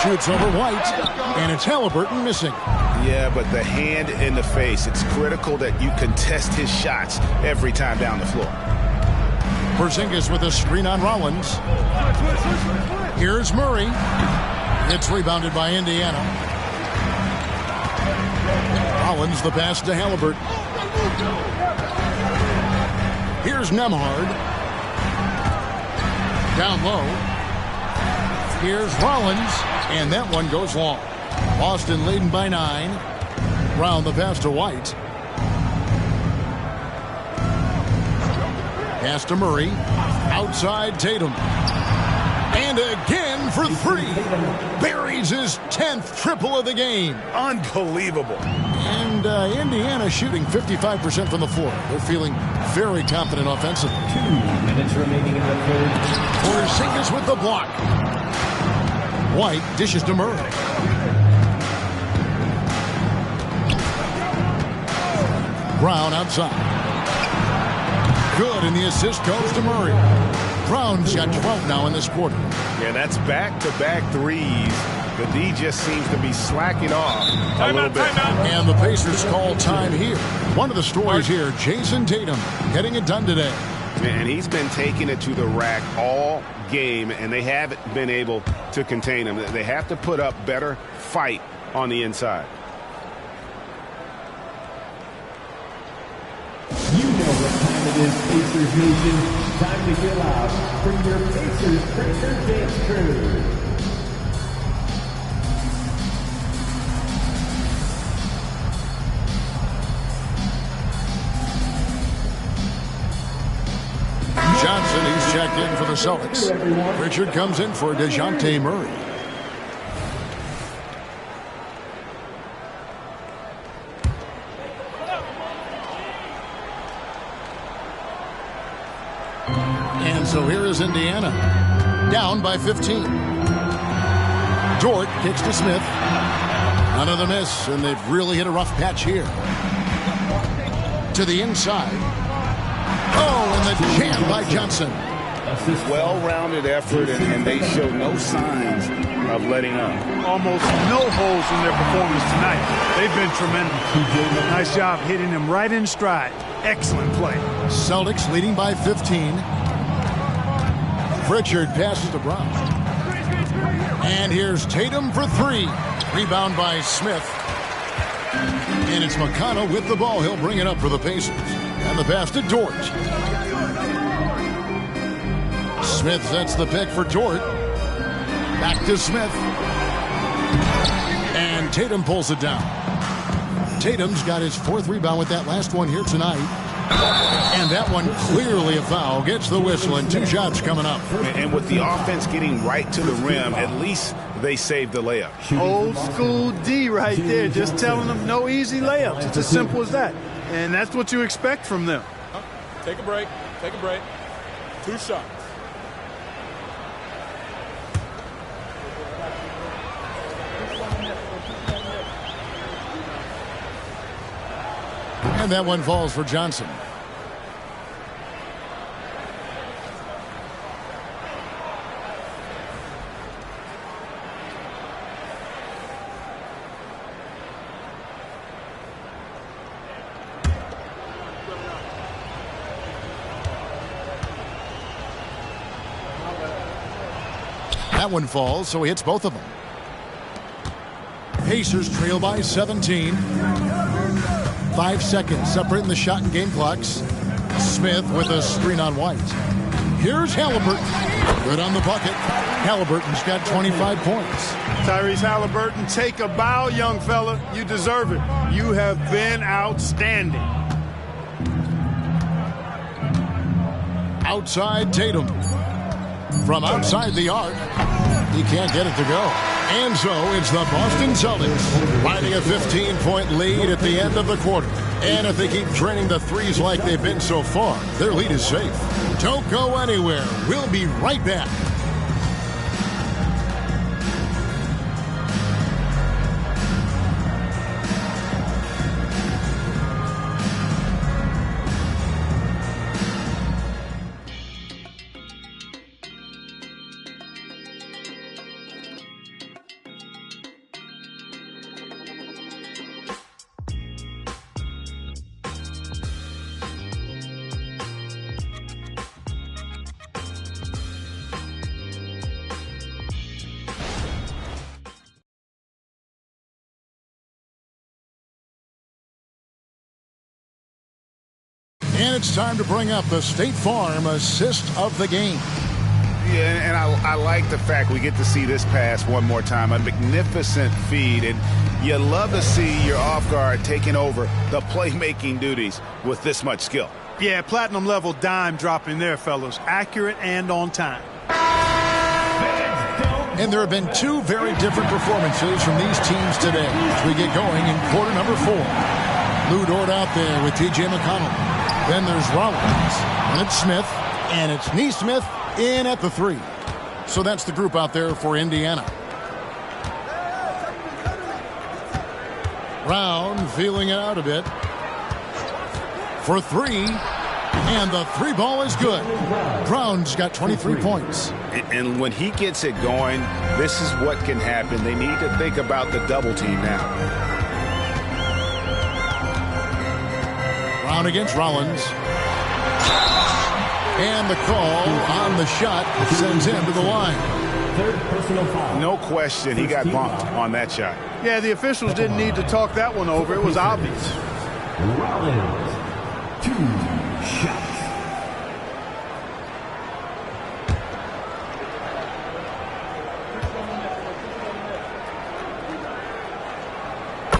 Shoots over White, and it's Halliburton missing. Yeah, but the hand in the face, it's critical that you contest his shots every time down the floor. Porzingis with a screen on Rollins. Here's Murray. It's rebounded by Indiana. Rollins the pass to Halliburton. Here's Nembhard. Down low. Here's Rollins, and that one goes long. Boston leading by 9. Brown the pass to White. Pass to Murray. Outside Tatum. And again for 3. Buries his 10th triple of the game. Unbelievable. And Indiana shooting 55% from the floor. They're feeling very confident offensively. 2 minutes remaining in the third. Porzingis with the block. White dishes to Murray. Brown outside. Good, and the assist goes to Murray. Brown's got 12 now in this quarter. Yeah, that's back-to-back threes. The D just seems to be slacking off a little bit. And the Pacers call time here. One of the stories here, Jason Tatum getting it done today. And he's been taking it to the rack all game, and they haven't been able to contain him. They have to put up better fight on the inside. You know what time it is, Pacers Nation. Time to get out. Bring your Pacers Tracer Dance Crew. Johnson, he's checked in for the Celtics. Richard comes in for DeJounte Murray. And so here is Indiana, down by 15. Dort kicks to Smith. Another miss, and they've really hit a rough patch here. To the inside. Oh, and the jam by Johnson. Well-rounded effort, and they show no signs of letting up. Almost no holes in their performance tonight. They've been tremendous. Nice job hitting them right in stride. Excellent play. Celtics leading by 15. Pritchard passes to Brown. And here's Tatum for 3. Rebound by Smith. And it's McConnell with the ball. He'll bring it up for the Pacers. And the pass to Dort. Smith sets the pick for Dort. Back to Smith. And Tatum pulls it down. Tatum's got his 4th rebound with that last one here tonight. And that one clearly a foul. Gets the whistle, and 2 shots coming up. And with the offense getting right to the rim, at least they saved the layup. Old school D right there. Just telling them no easy layups. It's as simple as that. And that's what you expect from them. Take a break. Take a break. 2 shots. And that one falls for Johnson. That one falls, so he hits both of them. Pacers trail by 17. 5 seconds separating the shot and game clocks. Smith with a screen on White. Here's Halliburton. Good on the bucket. Halliburton's got 25 points. Tyrese Halliburton, take a bow, young fella. You deserve it. You have been outstanding. Outside Tatum. From outside the arc. He can't get it to go. And so it's the Boston Celtics riding a 15-point lead at the end of the quarter. And if they keep draining the threes like they've been so far, their lead is safe. Don't go anywhere. We'll be right back. And it's time to bring up the State Farm assist of the game. Yeah, I like the fact we get to see this pass one more time. A magnificent feed, and you love to see your off guard taking over the playmaking duties with this much skill. Yeah, platinum level dime dropping there, fellas. Accurate and on time. And there have been two very different performances from these teams today as we get going in quarter number 4. Lou Dort out there with T.J. McConnell. Then there's Rollins, and it's Smith, and it's Neesmith in at the 3. So that's the group out there for Indiana. Brown feeling it out a bit for 3. And the 3 ball is good. Brown's got 23 points. And when he gets it going, this is what can happen. They need to think about the double team now. Brown against Rollins. And the call on the shot sends him to the line. Third personal foul. No question, he got bumped on that shot. Yeah, the officials didn't need to talk that one over. It was obvious. Rollins, 2 shots.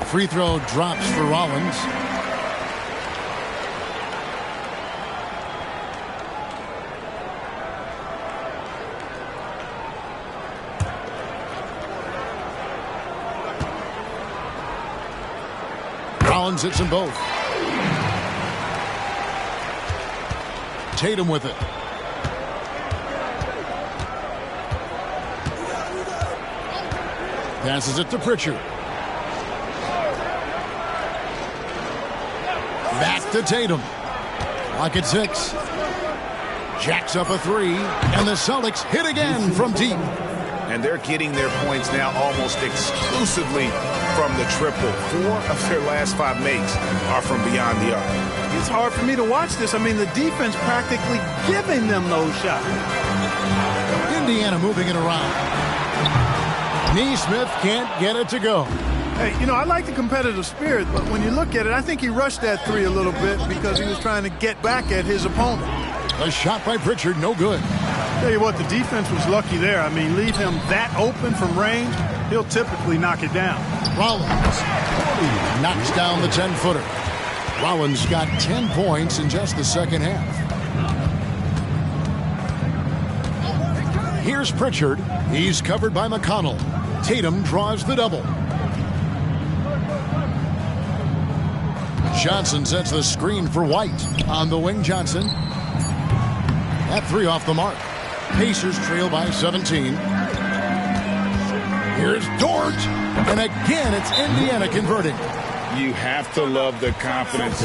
Free throw drops for Rollins. Rollins hits them both. Tatum with it. Passes it to Pritchard. Back to Tatum. Clock at 6. Jacks up a 3. And the Celtics hit again from deep. And they're getting their points now almost exclusively from the triple. 4 of their last 5 makes are from beyond the arc. It's hard for me to watch this. I mean, the defense practically giving them those shots. Indiana moving it around. Neesmith can't get it to go. Hey, you know, I like the competitive spirit, but when you look at it, I think he rushed that 3 a little bit because he was trying to get back at his opponent. A shot by Pritchard, no good. Tell you what, the defense was lucky there. I mean, leave him that open from range, he'll typically knock it down. Rollins knocks down the 10-footer. Rollins got 10 points in just the second half. Here's Pritchard. He's covered by McConnell. Tatum draws the double. Johnson sets the screen for White. On the wing, Johnson. That 3 off the mark. Pacers trail by 17. Here's Dort. And again, it's Indiana converting. You have to love the confidence.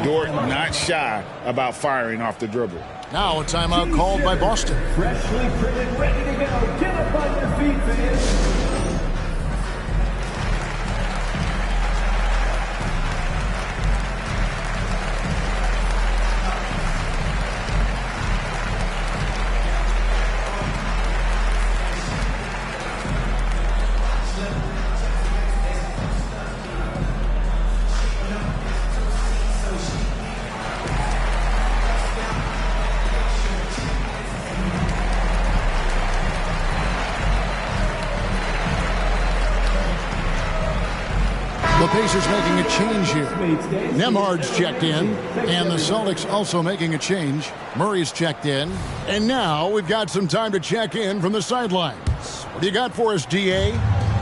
Dort not shy about firing off the dribble. Now a timeout called by Boston. Freshly printed, ready to go. Get up on your feet, fans. The Pacers making a change here. Nemhard's checked in, and the Celtics also making a change. Murray's checked in, and now we've got some time to check in from the sidelines. What do you got for us, DA?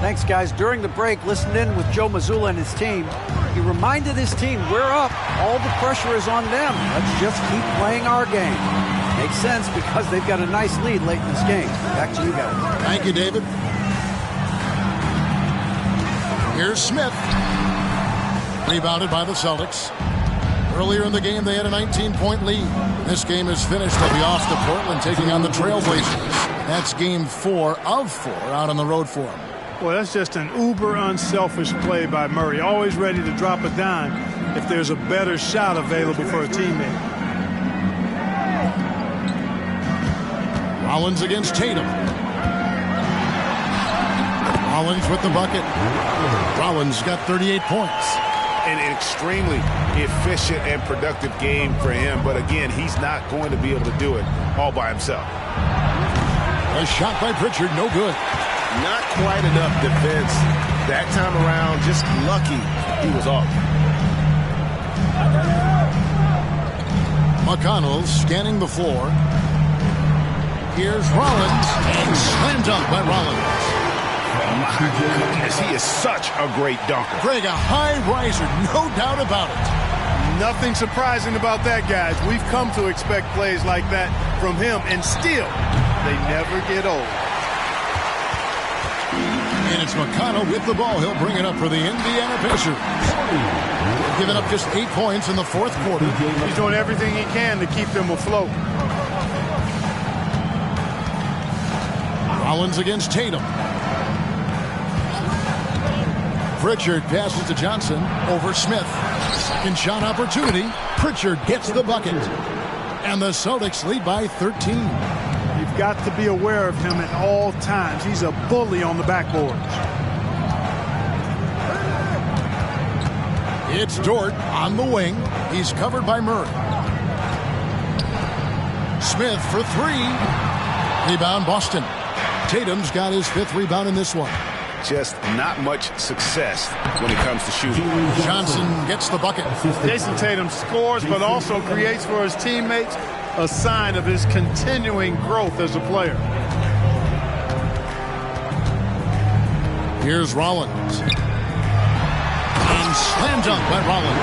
Thanks, guys. During the break, listened in with Joe Mazzulla and his team. He reminded his team, we're up. All the pressure is on them. Let's just keep playing our game. Makes sense because they've got a nice lead late in this game. Back to you guys. Thank you, David. Here's Smith. Rebounded by the Celtics. Earlier in the game, they had a 19-point lead. This game is finished. They'll be off to Portland, taking on the Trailblazers. That's game 4 of 4 out on the road for them. Well, that's just an uber unselfish play by Murray. Always ready to drop a dime if there's a better shot available for a teammate. Rollins against Tatum. Rollins with the bucket. Rollins got 38 points. An extremely efficient and productive game for him. But again, he's not going to be able to do it all by himself. A shot by Pritchard, no good. Not quite enough defense that time around. Just lucky he was off. McConnell scanning the floor. Here's Rollins, and slam dunk by Rollins. My goodness, he is such a great dunker. Greg, a high riser, no doubt about it. Nothing surprising about that, guys. We've come to expect plays like that from him, and still, they never get old. And it's McConnell with the ball. He'll bring it up for the Indiana Pacers. Giving up just 8 points in the fourth quarter. He's doing everything he can to keep them afloat. Rollins against Tatum. Pritchard passes to Johnson over Smith. Second shot opportunity. Pritchard gets the bucket. And the Celtics lead by 13. You've got to be aware of him at all times. He's a bully on the backboard. It's Dort on the wing. He's covered by Murray. Smith for three. Rebound Boston. Tatum's got his 5th rebound in this one. Just not much success when it comes to shooting. Johnson gets the bucket. Jason Tatum scores, but also creates for his teammates a sign of his continuing growth as a player. Here's Rollins. And slam dunk by Rollins.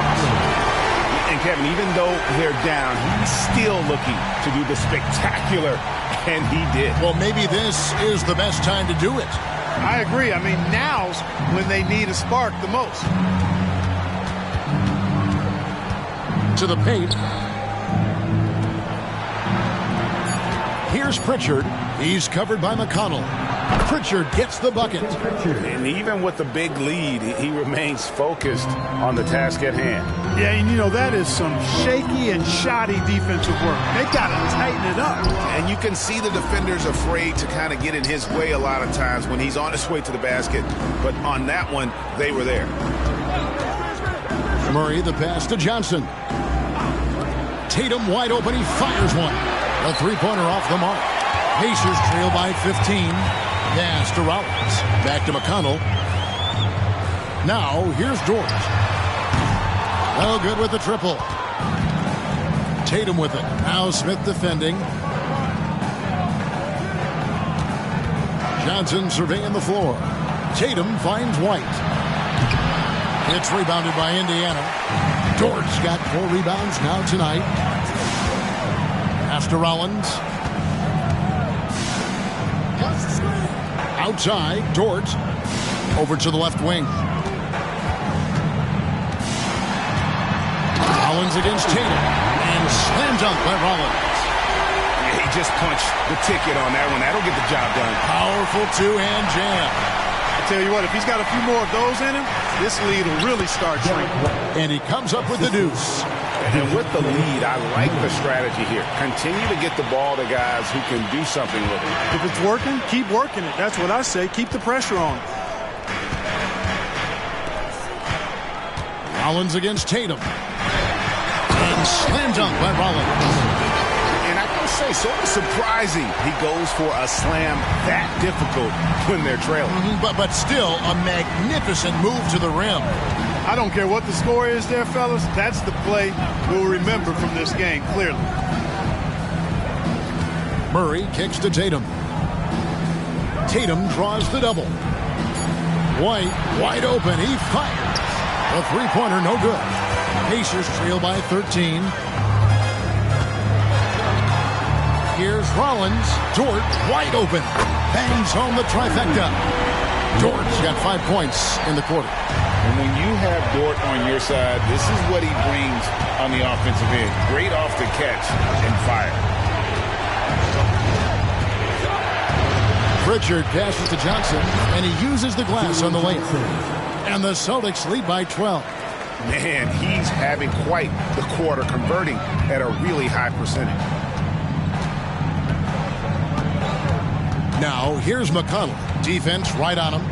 And Kevin, even though they're down, he's still looking to do the spectacular, and he did. Well, maybe this is the best time to do it. I agree. I mean, now's when they need a spark the most. To the paint. Here's Pritchard. He's covered by McConnell. Pritchard gets the bucket. And even with the big lead, he remains focused on the task at hand. Yeah, and you know, that is some shaky and shoddy defensive work. They got to tighten it up. And you can see the defenders afraid to kind of get in his way a lot of times when he's on his way to the basket. But on that one, they were there. Murray, the pass to Johnson. Tatum wide open. He fires one. A three-pointer off the mark. Pacers trail by 15. Pass to Rollins. Back to McConnell. Now, here's Dort. No good with the triple. Tatum with it. Now Smith defending. Johnson surveying the floor. Tatum finds White. It's rebounded by Indiana. Dort's got 4 rebounds now tonight. Pass to Rollins. Outside, Dort. Over to the left wing. Rollins against Tatum. And slam dunk by Rollins. Yeah, he just punched the ticket on that one. That'll get the job done. Powerful two-hand jam. I tell you what, if he's got a few more of those in him, this lead will really start shrinking. And he comes up with the deuce. And with the lead, I like the strategy here. Continue to get the ball to guys who can do something with it. If it's working, keep working it. That's what I say. Keep the pressure on. Rollins against Tatum. And slam dunk by Rollins. And I gotta say, sort of surprising he goes for a slam that difficult when they're trailing. But still a magnificent move to the rim. I don't care what the score is there, fellas. That's the play we'll remember from this game, clearly. Murray kicks to Tatum. Tatum draws the double. White wide open. He fires. A three-pointer, no good. Pacers trail by 13. Here's Rollins. Dort wide open. Bangs home the trifecta. Dort's got 5 points in the quarter. And when you have Dort on your side, this is what he brings on the offensive end. Great off the catch and fire. Pritchard passes to Johnson, and he uses the glass on the layup. And the Celtics lead by 12. Man, he's having quite the quarter, converting at a really high percentage. Now, here's McConnell. Defense right on him.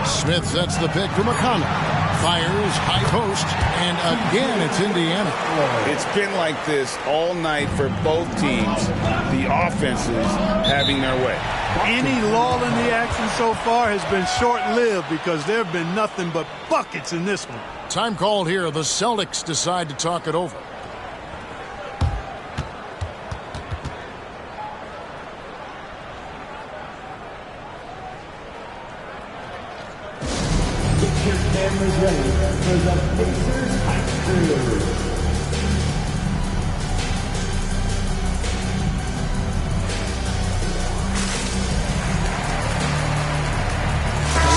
Smith sets the pick for McConnell. Fires high post, and again it's Indiana. It's been like this all night for both teams. The offenses having their way. Any lull in the action so far has been short-lived because there have been nothing but buckets in this one. Time called here. The Celtics decide to talk it over. Get your cameras ready for the Pacers Hype Crew.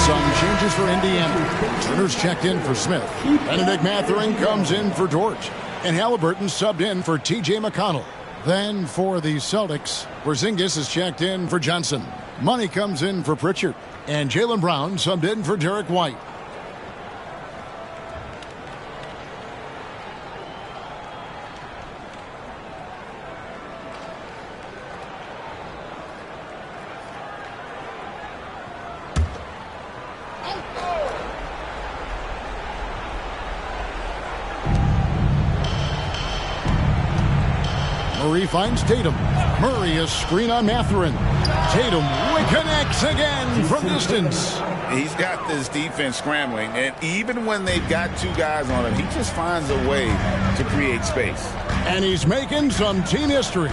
Some changes for Indiana. Turner's checked in for Smith. Benedict Mathurin comes in for George. And Halliburton subbed in for T.J. McConnell. Then for the Celtics, Porzingis is checked in for Johnson. Money comes in for Pritchard. And Jaylen Brown subbed in for Derek White. Murray finds Tatum. Murray a screen on Mathurin. Tatum connects again from distance. He's got this defense scrambling, and even when they've got two guys on him, he just finds a way to create space. And he's making some team history.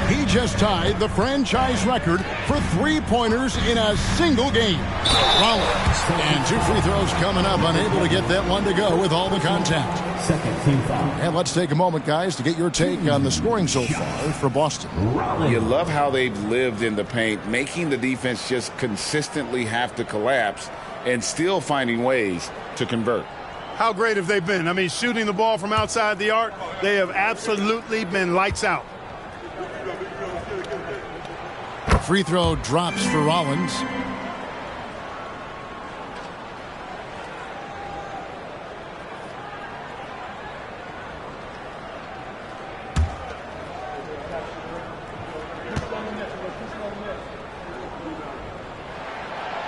He just tied the franchise record for three-pointers in a single game. Rollins. And two free throws coming up, unable to get that one to go with all the contact. Second team foul. And let's take a moment, guys, to get your take on the scoring so far for Boston. You love how they've lived in the paint, making the defense just consistently have to collapse and still finding ways to convert. How great have they been? I mean, shooting the ball from outside the arc, they have absolutely been lights out. Free throw drops for Rollins.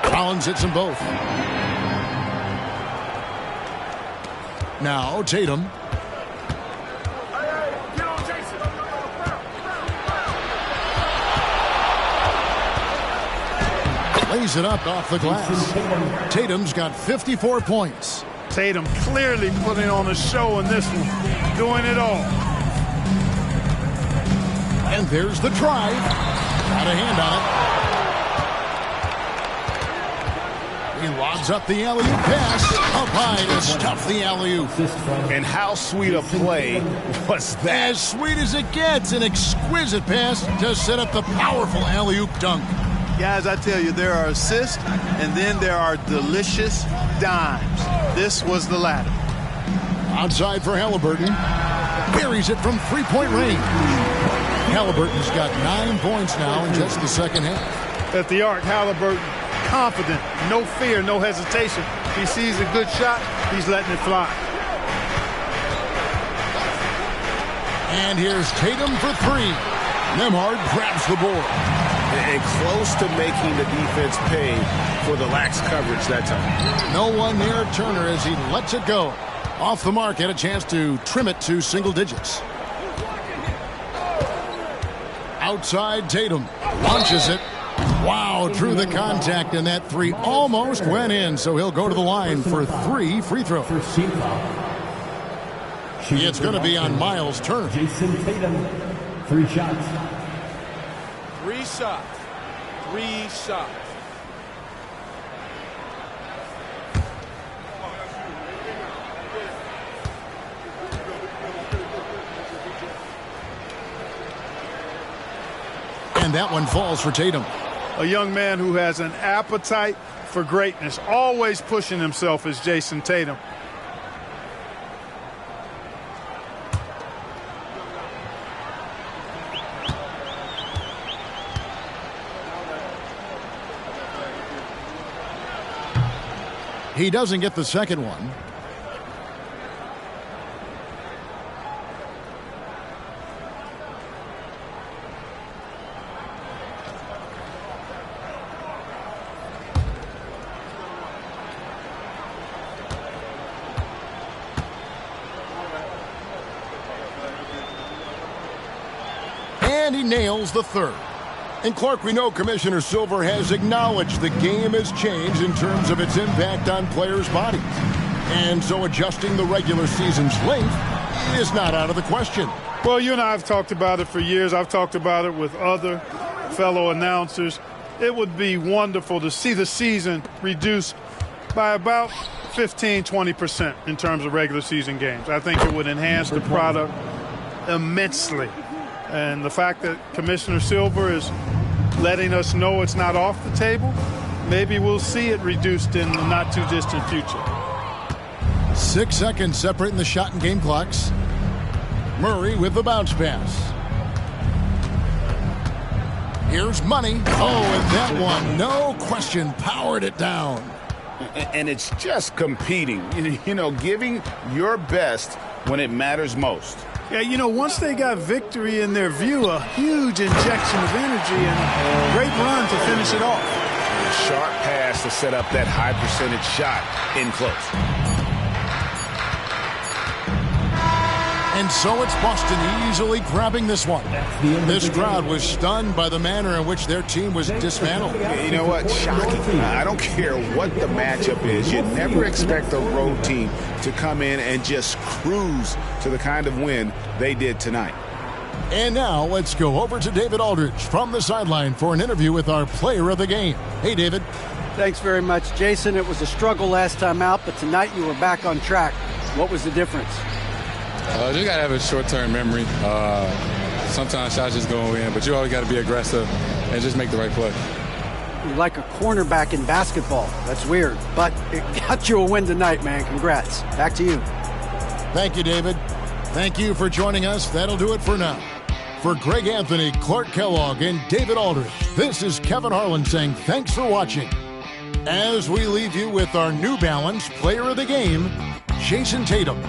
Rollins hits them both. Now Tatum. Lays it up off the glass. Tatum's got 54 points. Tatum clearly putting on a show in this one, doing it all. And there's the drive. Got a hand on it. He lobs up the alley-oop pass. Up high to stuff the alley-oop. And how sweet a play was that? As sweet as it gets. An exquisite pass to set up the powerful alley-oop dunk. Guys, I tell you, there are assists, and then there are delicious dimes. This was the latter. Outside for Halliburton. Buries it from three-point range. Halliburton's got 9 points now in just the second half. At the arc, Halliburton, confident, no fear, no hesitation. He sees a good shot, he's letting it fly. And here's Tatum for three. Nembhard grabs the board. And close to making the defense pay for the lax coverage that time. No one near Turner as he lets it go. Off the mark, had a chance to trim it to single digits. Outside Tatum. Launches it. Wow, drew the contact, and that three almost went in, so he'll go to the line for 3 free throws. It's going to be on Miles Turner. Jason Tatum, 3 shots. 3 shots. 3 shots. And that one falls for Tatum. A young man who has an appetite for greatness, always pushing himself, is Jason Tatum. He doesn't get the second one. And he nails the third. And Clark, we know Commissioner Silver has acknowledged the game has changed in terms of its impact on players' bodies. And so adjusting the regular season's length is not out of the question. Well, you and I have talked about it for years. I've talked about it with other fellow announcers. It would be wonderful to see the season reduced by about 15-20% in terms of regular season games. I think it would enhance the product immensely. And the fact that Commissioner Silver is letting us know it's not off the table, maybe we'll see it reduced in the not-too-distant future. 6 seconds separating the shot and game clocks. Murray with the bounce pass. Here's Money. Oh, and that one, no question, powered it down. And it's just competing, giving your best when it matters most. Yeah, once they got victory in their view, a huge injection of energy and a great run to finish it off. A sharp pass to set up that high percentage shot in close. And so it's Boston easily grabbing this one. This crowd was stunned by the manner in which their team was dismantled. You know what? Shocking. I don't care what the matchup is. You never expect a road team to come in and just cruise to the kind of win they did tonight. And now let's go over to David Aldridge from the sideline for an interview with our player of the game. Hey, David. Thanks very much, Jason. It was a struggle last time out, but tonight you were back on track. What was the difference? Just got to have a short-term memory. Sometimes shots just go in, but you always got to be aggressive and just make the right play. You're like a cornerback in basketball. That's weird, but it got you a win tonight, man. Congrats. Back to you. Thank you, David. Thank you for joining us. That'll do it for now. For Greg Anthony, Clark Kellogg, and David Aldridge, this is Kevin Harlan saying thanks for watching. As we leave you with our New Balance player of the game, Jason Tatum.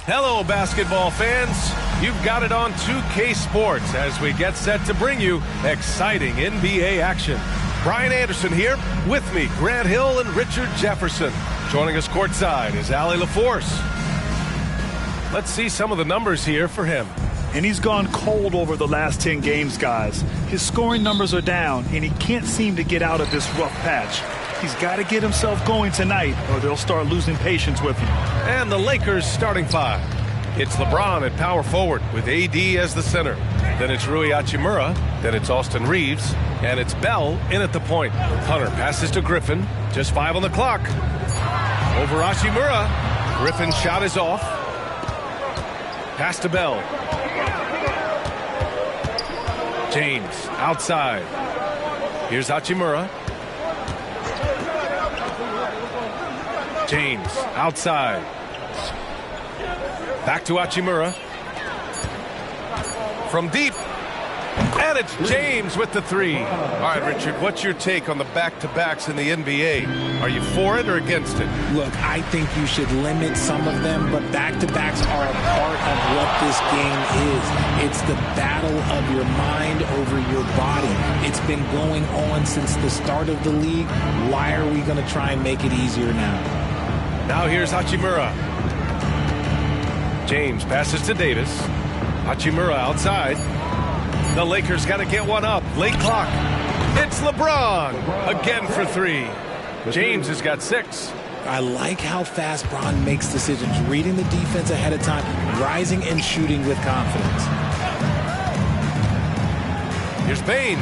Hello, basketball fans. You've got it on 2K Sports as we get set to bring you exciting NBA action. Brian Anderson here. With me, Grant Hill and Richard Jefferson. Joining us courtside is Allie LaForce. Let's see some of the numbers here for him. And he's gone cold over the last 10 games, guys. His scoring numbers are down, and he can't seem to get out of this rough patch. He's got to get himself going tonight, or they'll start losing patience with him. And the Lakers starting five. It's LeBron at power forward with AD as the center. Then it's Rui Hachimura. Then it's Austin Reeves. And it's Bell in at the point. Hunter passes to Griffin. Just 5 on the clock. Over Hachimura. Griffin's shot is off. Pass to Bell. James outside. Here's Hachimura. James outside. Back to Hachimura. From deep. And it's James with the three. All right, Richard, what's your take on the back-to-backs in the NBA? Are you for it or against it? Look, I think you should limit some of them, but back-to-backs are a part of what this game is. It's the battle of your mind over your body. It's been going on since the start of the league. Why are we going to try and make it easier now? Now here's Hachimura. James passes to Davis. Hachimura outside. The Lakers got to get one up. Late clock. It's LeBron again for three. James has got 6. I like how fast Bron makes decisions, reading the defense ahead of time, rising and shooting with confidence. Here's Bane.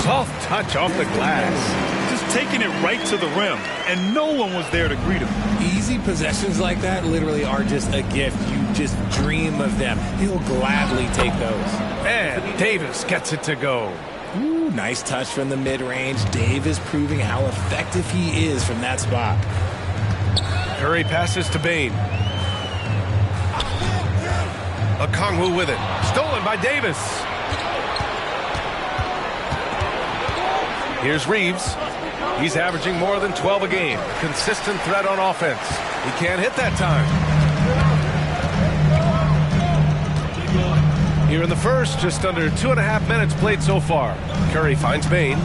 Soft touch off the glass. Just taking it right to the rim, and no one was there to greet him. Easy possessions like that literally are just a gift. You just dream of them. He'll gladly take those. And Davis gets it to go. Ooh, nice touch from the mid-range. Davis proving how effective he is from that spot. Curry passes to Bane. Okongwu with it. Stolen by Davis. Here's Reeves. He's averaging more than 12 a game. Consistent threat on offense. He can't hit that time. Here in the first, just under 2.5 minutes played so far. Curry finds Bane.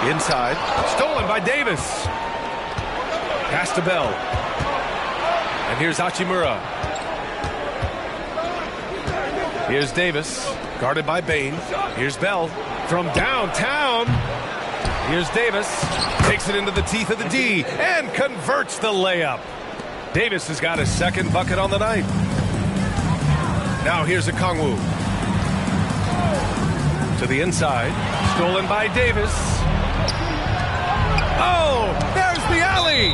Inside. Stolen by Davis. Pass to Bell. And here's Hachimura. Here's Davis. Guarded by Bane. Here's Bell. From downtown. Here's Davis. Takes it into the teeth of the D. And converts the layup. Davis has got his second bucket on the night. Now here's Okongwu. To the inside. Stolen by Davis. Oh, there's the alley.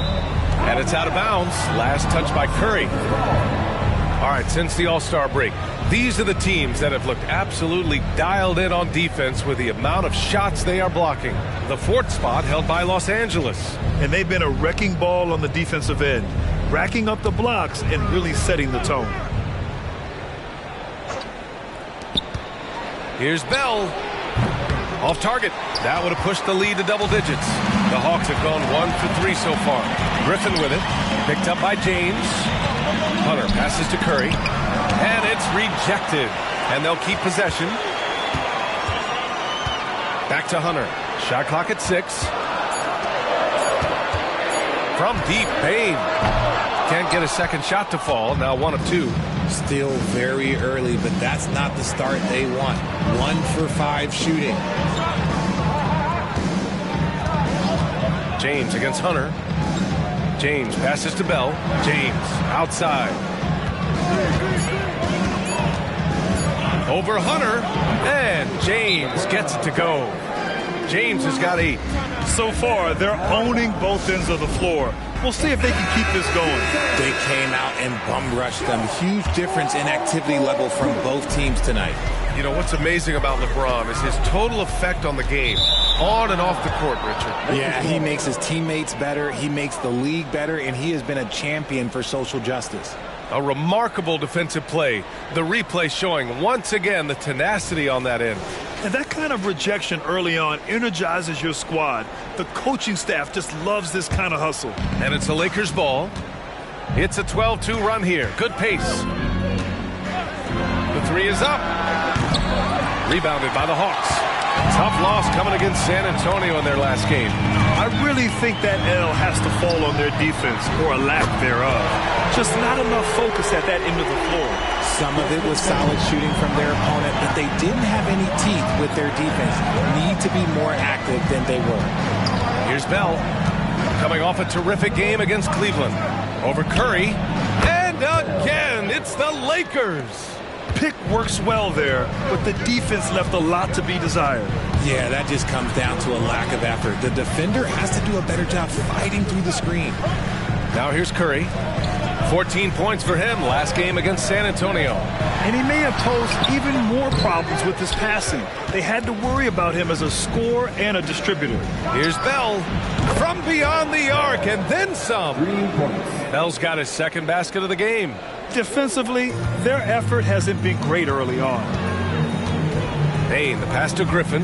And it's out of bounds. Last touch by Curry. All right, since the All-Star break, these are the teams that have looked absolutely dialed in on defense with the amount of shots they are blocking. The 4th spot held by Los Angeles. And they've been a wrecking ball on the defensive end, racking up the blocks and really setting the tone. Here's Bell. Off target. That would have pushed the lead to double digits. The Hawks have gone 1 for 3 so far. Griffin with it. Picked up by James. Hunter passes to Curry. And it's rejected. And they'll keep possession. Back to Hunter. Shot clock at 6. From deep, Bane. Can't get a second shot to fall. Now 1 of 2. Still very early, but that's not the start they want. 1 for 5 shooting. James against Hunter. James passes to Bell. James outside. Over Hunter. And James gets it to go. James has got 8. So far, they're owning both ends of the floor. We'll see if they can keep this going. They came out and bum rushed them. Huge difference in activity level from both teams tonight. You know, what's amazing about LeBron is his total effect on the game, on and off the court, Richard. Yeah, he makes his teammates better, he makes the league better, and he has been a champion for social justice. A remarkable defensive play. The replay showing once again the tenacity on that end. And that kind of rejection early on energizes your squad. The coaching staff just loves this kind of hustle. And it's the Lakers ball. It's a 12-2 run here. Good pace. The three is up. Rebounded by the Hawks. Tough loss coming against San Antonio in their last game. I really think that L has to fall on their defense, or a lack thereof. Just not enough focus at that end of the floor. Some of it was solid shooting from their opponent, but they didn't have any teeth with their defense. Need to be more active than they were. Here's Bell, coming off a terrific game against Cleveland. Over Curry, and again, it's the Lakers. Pick works well there, but the defense left a lot to be desired. Yeah, that just comes down to a lack of effort. The defender has to do a better job fighting through the screen. Now here's Curry. 14 points for him last game against San Antonio. And he may have posed even more problems with his passing. They had to worry about him as a scorer and a distributor. Here's Bell from beyond the arc and then some. Bell's got his second basket of the game. Defensively, their effort hasn't been great early on. Payne, the pass to Griffin.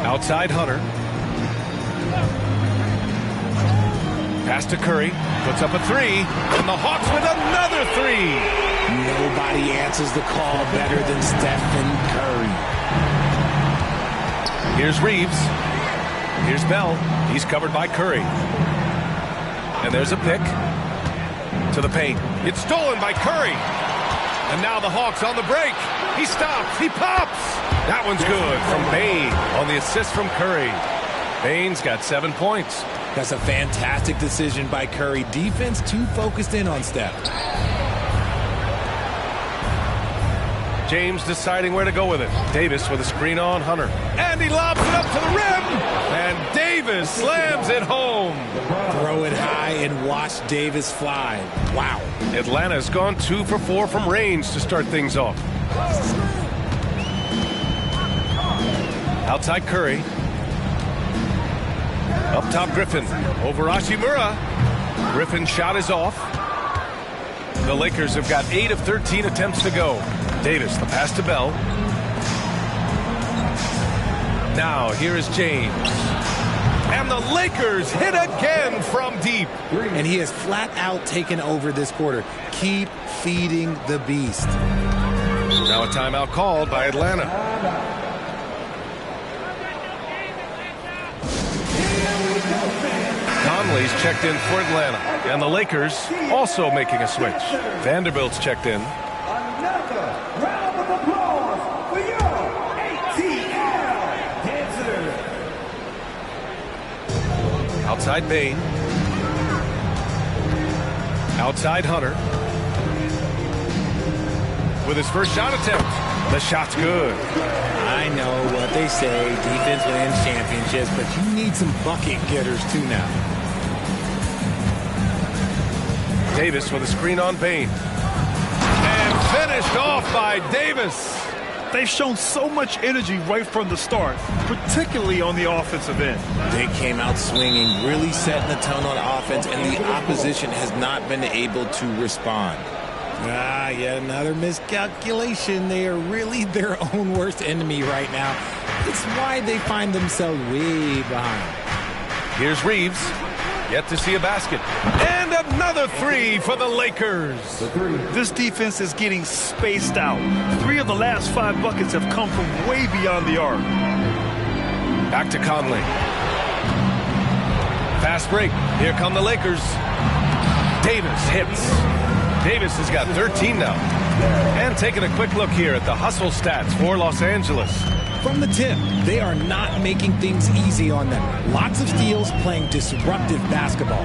Outside Hunter. Pass to Curry. Puts up a three. And the Hawks with another three. Nobody answers the call better than Stephen Curry. Here's Reeves. Here's Bell. He's covered by Curry. And there's a pick. To the paint. It's stolen by Curry. And now the Hawks on the break. He stops. He pops. That one's good from Payne on the assist from Curry. Payne's got 7 points. That's a fantastic decision by Curry. Defense too focused in on Steph. James deciding where to go with it. Davis with a screen on Hunter. And he lobs it up to the rim. And Davis slams it home. Throw it high and watch Davis fly. Wow. Atlanta's gone 2 for 4 from range to start things off. Outside Curry. Up top Griffin. Over Hachimura. Griffin's shot is off. The Lakers have got 8 of 13 attempts to go. Davis, the pass to Bell. Now, here is James. And the Lakers hit again from deep. And he has flat out taken over this quarter. Keep feeding the beast. Now a timeout called by Atlanta. Conley's checked in for Atlanta. And the Lakers also making a switch. Vanderbilt's checked in. Round of applause for your ATL dancers. Outside Payne. Outside Hunter. With his first shot attempt. The shot's good. I know what they say. Defense wins championships, but you need some bucket getters too now. Davis with a screen on Payne. And finished off by Davis. They've shown so much energy right from the start, particularly on the offensive end. They came out swinging, really setting the tone on offense, and the opposition has not been able to respond. Yet another miscalculation. They are really their own worst enemy right now. It's why they find themselves way behind. Here's Reeves. Yet to see a basket. And another three for the Lakers. This defense is getting spaced out. 3 of the last 5 buckets have come from way beyond the arc. Back to Conley. Fast break. Here come the Lakers. Davis hits. Davis has got 13 now. And taking a quick look here at the hustle stats for Los Angeles. From the tip, they are not making things easy on them. Lots of steals, playing disruptive basketball.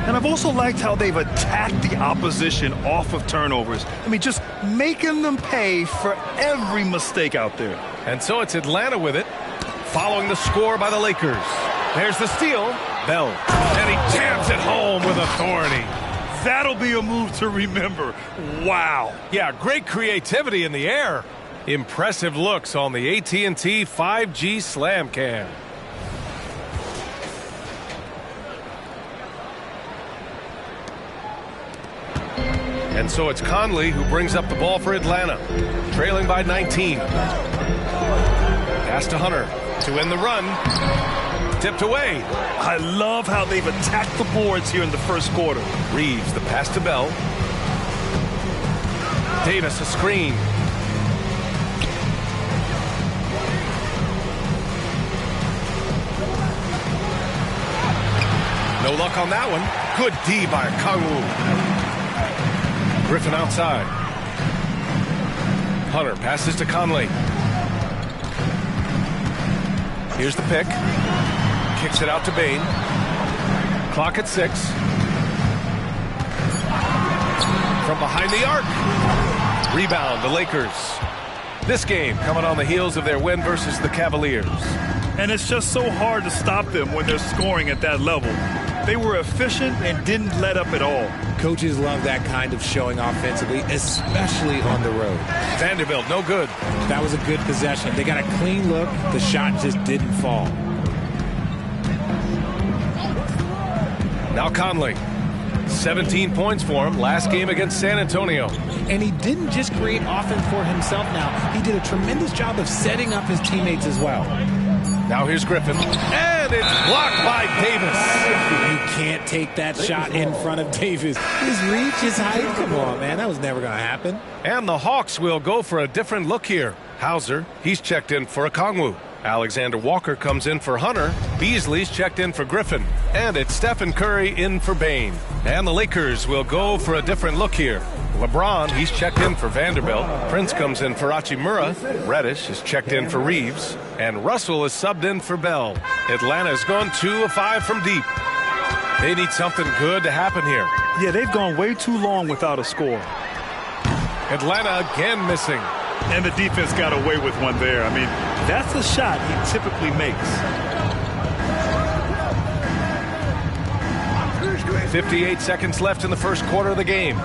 And I've also liked how they've attacked the opposition off of turnovers. I mean, just making them pay for every mistake out there. And so it's Atlanta with it, following the score by the Lakers. There's the steal. Bell. And he jams it home with authority. That'll be a move to remember. Wow. Yeah, great creativity in the air. Impressive looks on the AT&T 5G Slam Cam. And so it's Conley who brings up the ball for Atlanta, trailing by 19. Pass to Hunter to win the run. Tipped away. I love how they've attacked the boards here in the first quarter. Reeves, the pass to Bell. Davis, a screen. No luck on that one. Good D by Kangwoo. Griffin outside. Hunter passes to Conley. Here's the pick. Kicks it out to Bain. Clock at 6. From behind the arc. Rebound, the Lakers. This game coming on the heels of their win versus the Cavaliers. And it's just so hard to stop them when they're scoring at that level. They were efficient and didn't let up at all. Coaches love that kind of showing offensively, especially on the road. Vanderbilt, no good. That was a good possession. They got a clean look. The shot just didn't fall. Now Conley. 17 points for him last game against San Antonio. And he didn't just create offense for himself now. He did a tremendous job of setting up his teammates as well. Now here's Griffin. And it's blocked by Davis. You can't take that shot in front of Davis. His reach, his height. Come on, man. That was never going to happen. And the Hawks will go for a different look here. Hauser, he's checked in for Okongwu. Alexander Walker comes in for Hunter. Beasley's checked in for Griffin. And it's Stephen Curry in for Bain. And the Lakers will go for a different look here. LeBron, he's checked in for Vanderbilt. Prince comes in for Hachimura. Reddish is checked in for Reeves. And Russell is subbed in for Bell. Atlanta's gone 2 of 5 from deep. They need something good to happen here. Yeah, they've gone way too long without a score. Atlanta again missing. And the defense got away with one there. I mean, that's a shot he typically makes. 58 seconds left in the first quarter of the game.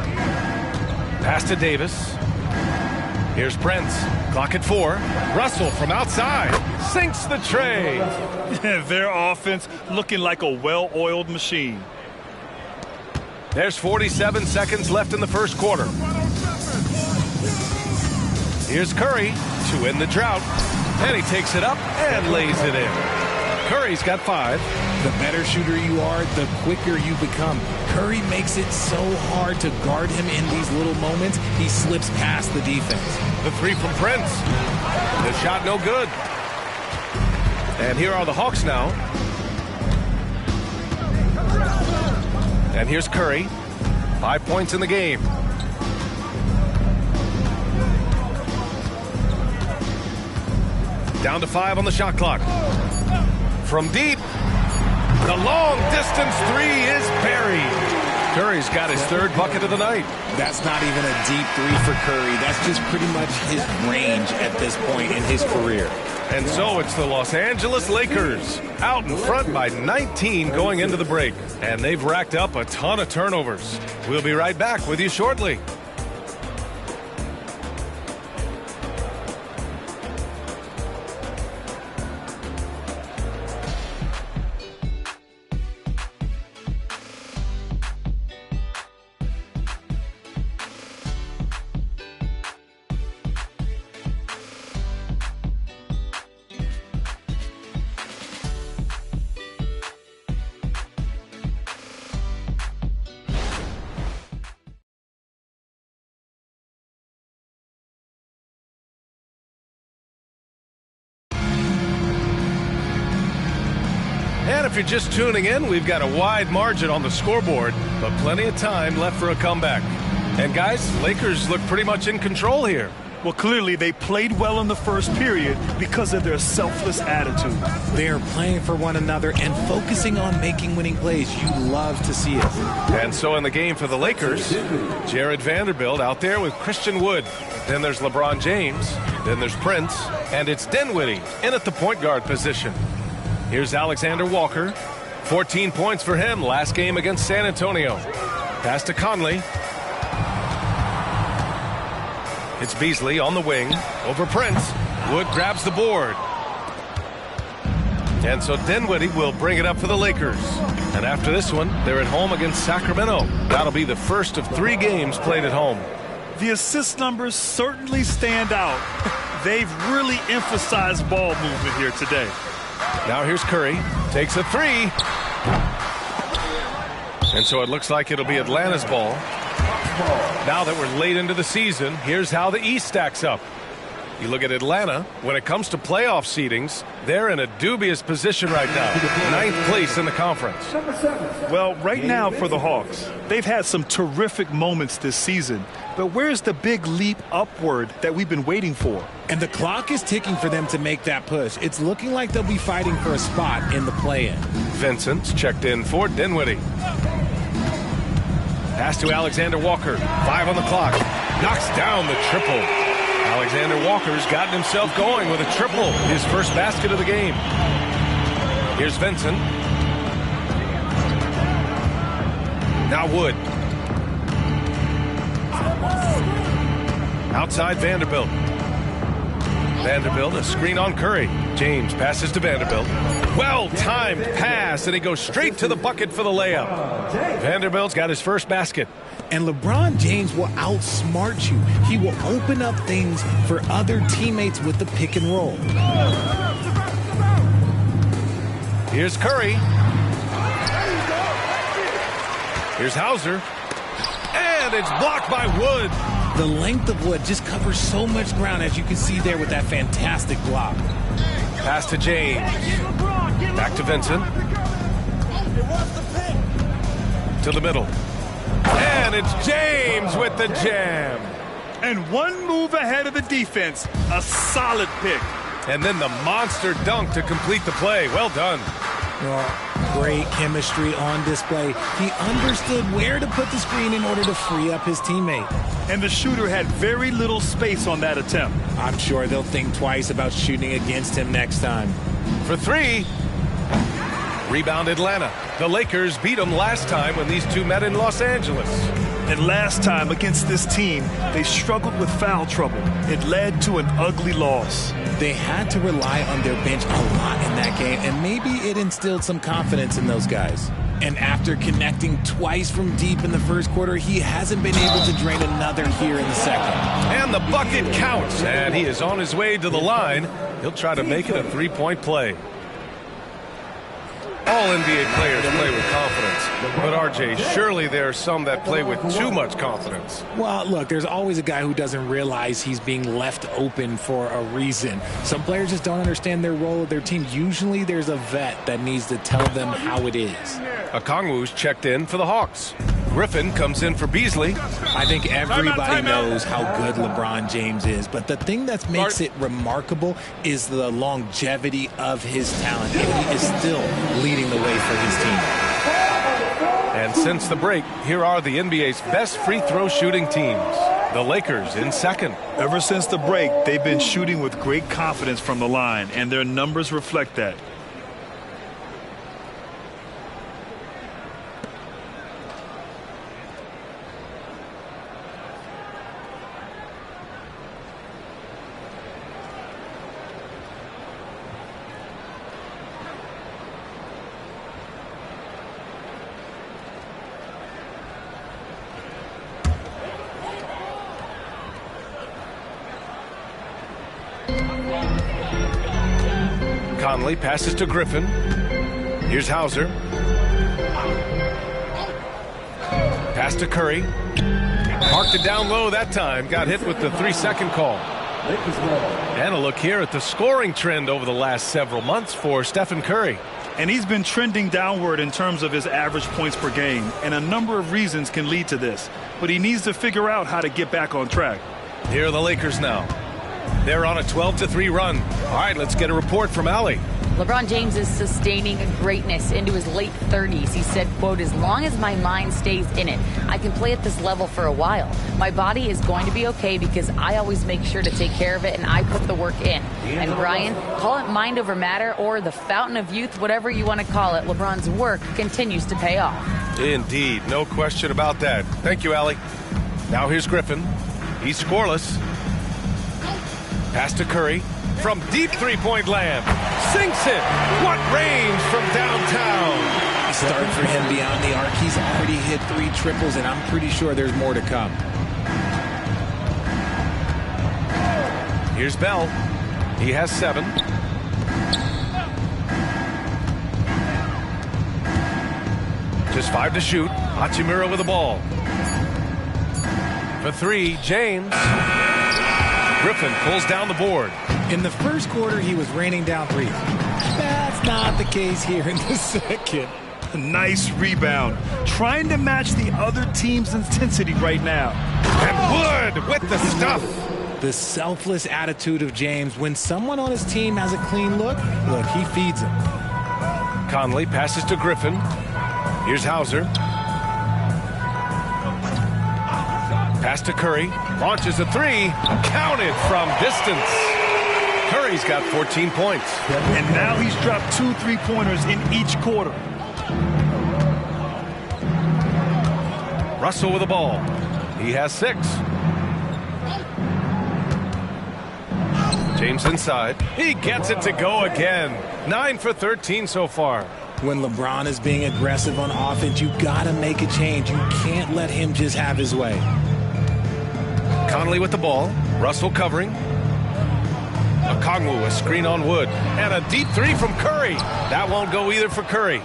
Pass to Davis. Here's Prince. Clock at 4. Russell from outside sinks the tray. Their offense looking like a well-oiled machine. There's 47 seconds left in the first quarter. Here's Curry to end the drought. And he takes it up and lays it in. Curry's got 5. The better shooter you are, the quicker you become. Curry makes it so hard to guard him in these little moments. He slips past the defense. The 3 from Prince. The shot no good. And here are the Hawks now. And here's Curry. 5 points in the game. Down to 5 on the shot clock. From deep, the long distance 3 is buried. Curry's got his 3rd bucket of the night. That's not even a deep 3 for Curry. That's just pretty much his range at this point in his career. And so it's the Los Angeles Lakers out in front by 19 going into the break. And they've racked up a ton of turnovers. We'll be right back with you shortly. And if you're just tuning in, we've got a wide margin on the scoreboard, but plenty of time left for a comeback. And guys, Lakers look pretty much in control here. Well, clearly they played well in the first period because of their selfless attitude. They are playing for one another and focusing on making winning plays. You love to see it. And so in the game for the Lakers, Jared Vanderbilt out there with Christian Wood. Then there's LeBron James. Then there's Prince. And it's Dinwiddie in at the point guard position. Here's Alexander Walker. 14 points for him last game against San Antonio. Pass to Conley. It's Beasley on the wing over Prince. Wood grabs the board. And so Dinwiddie will bring it up for the Lakers. And after this one, they're at home against Sacramento. That'll be the first of 3 games played at home. The assist numbers certainly stand out. They've really emphasized ball movement here today. Now here's Curry. Takes a three. And so it looks like it'll be Atlanta's ball. Now that we're late into the season, here's how the East stacks up. You look at Atlanta, when it comes to playoff seedings, they're in a dubious position right now. 9th place in the conference. Well, right now for the Hawks, they've had some terrific moments this season. But where's the big leap upward that we've been waiting for? And the clock is ticking for them to make that push. It's looking like they'll be fighting for a spot in the play-in. Vincent's checked in for Dinwiddie. Pass to Alexander Walker. 5 on the clock. Knocks down the triple. Alexander Walker's gotten himself going with a triple. His first basket of the game. Here's Vincent. Now Wood. Outside Vanderbilt. Vanderbilt, a screen on Curry. James passes to Vanderbilt. Well-timed pass, and he goes straight to the bucket for the layup. Vanderbilt's got his first basket. And LeBron James will outsmart you. He will open up things for other teammates with the pick and roll. Here's Curry. Here's Hauser. And it's blocked by Wood. The length of Wood just covers so much ground, as you can see there with that fantastic block. Pass to James. Back to Vincent. To the middle. And it's James with the jam. And one move ahead of the defense. A solid pick. And then the monster dunk to complete the play. Well done. Well, great chemistry on display. He understood where to put the screen in order to free up his teammate. And the shooter had very little space on that attempt. I'm sure they'll think twice about shooting against him next time. For three. Rebound Atlanta. The Lakers beat them last time when these two met in Los Angeles. And last time against this team, they struggled with foul trouble. It led to an ugly loss. They had to rely on their bench a lot in that game, and maybe it instilled some confidence in those guys. And after connecting twice from deep in the first quarter, he hasn't been able to drain another here in the second. And the bucket counts, and he is on his way to the line. He'll try to make it a three-point play. All NBA players play with confidence. But, RJ, surely there are some that play with too much confidence. Well, look, there's always a guy who doesn't realize he's being left open for a reason. Some players just don't understand their role of their team. Usually there's a vet that needs to tell them how it is. Okongwu's checked in for the Hawks. Griffin comes in for Beasley. I think everybody knows how good LeBron James is, but the thing that makes it remarkable is the longevity of his talent, and he is still leading the way for his team. And since the break, here are the NBA's best free throw shooting teams. The Lakers in second. Ever since the break, they've been shooting with great confidence from the line, and their numbers reflect that. Conley passes to Griffin. Here's Hauser. Pass to Curry. Marked it down low that time. Got hit with the 3-second call. And a look here at the scoring trend over the last several months for Stephen Curry. And he's been trending downward in terms of his average points per game. And a number of reasons can lead to this. But he needs to figure out how to get back on track. Here are the Lakers now. They're on a 12-3 run. All right, let's get a report from Allie. LeBron James is sustaining greatness into his late 30s. He said, quote, "As long as my mind stays in it, I can play at this level for a while. My body is going to be okay because I always make sure to take care of it and I put the work in." And Brian, call it mind over matter or the fountain of youth, whatever you want to call it, LeBron's work continues to pay off. Indeed, no question about that. Thank you, Allie. Now here's Griffin. He's scoreless. Pass to Curry. From deep three-point land. Sinks it. What range from downtown. Start for him beyond the arc. He's already hit 3 triples, and I'm pretty sure there's more to come. Here's Bell. He has 7. Just 5 to shoot. Hachimura with the ball. For 3, James. Griffin pulls down the board. In the first quarter, he was raining down threes. That's not the case here in the second. A nice rebound. Trying to match the other team's intensity right now. And Wood with the stuff. The selfless attitude of James. When someone on his team has a clean look, he feeds him. Conley passes to Griffin. Here's Hauser. Pass to Curry. Launches a 3. Counted from distance. Curry's got 14 points. And now he's dropped 2 3-pointers in each quarter. Russell with the ball. He has 6. James inside. He gets it to go again. 9 for 13 so far. When LeBron is being aggressive on offense, you gotta make a change. You can't let him just have his way. Conley with the ball. Russell covering. Okongwu, a screen on Wood. And a deep 3 from Curry. That won't go either for Curry.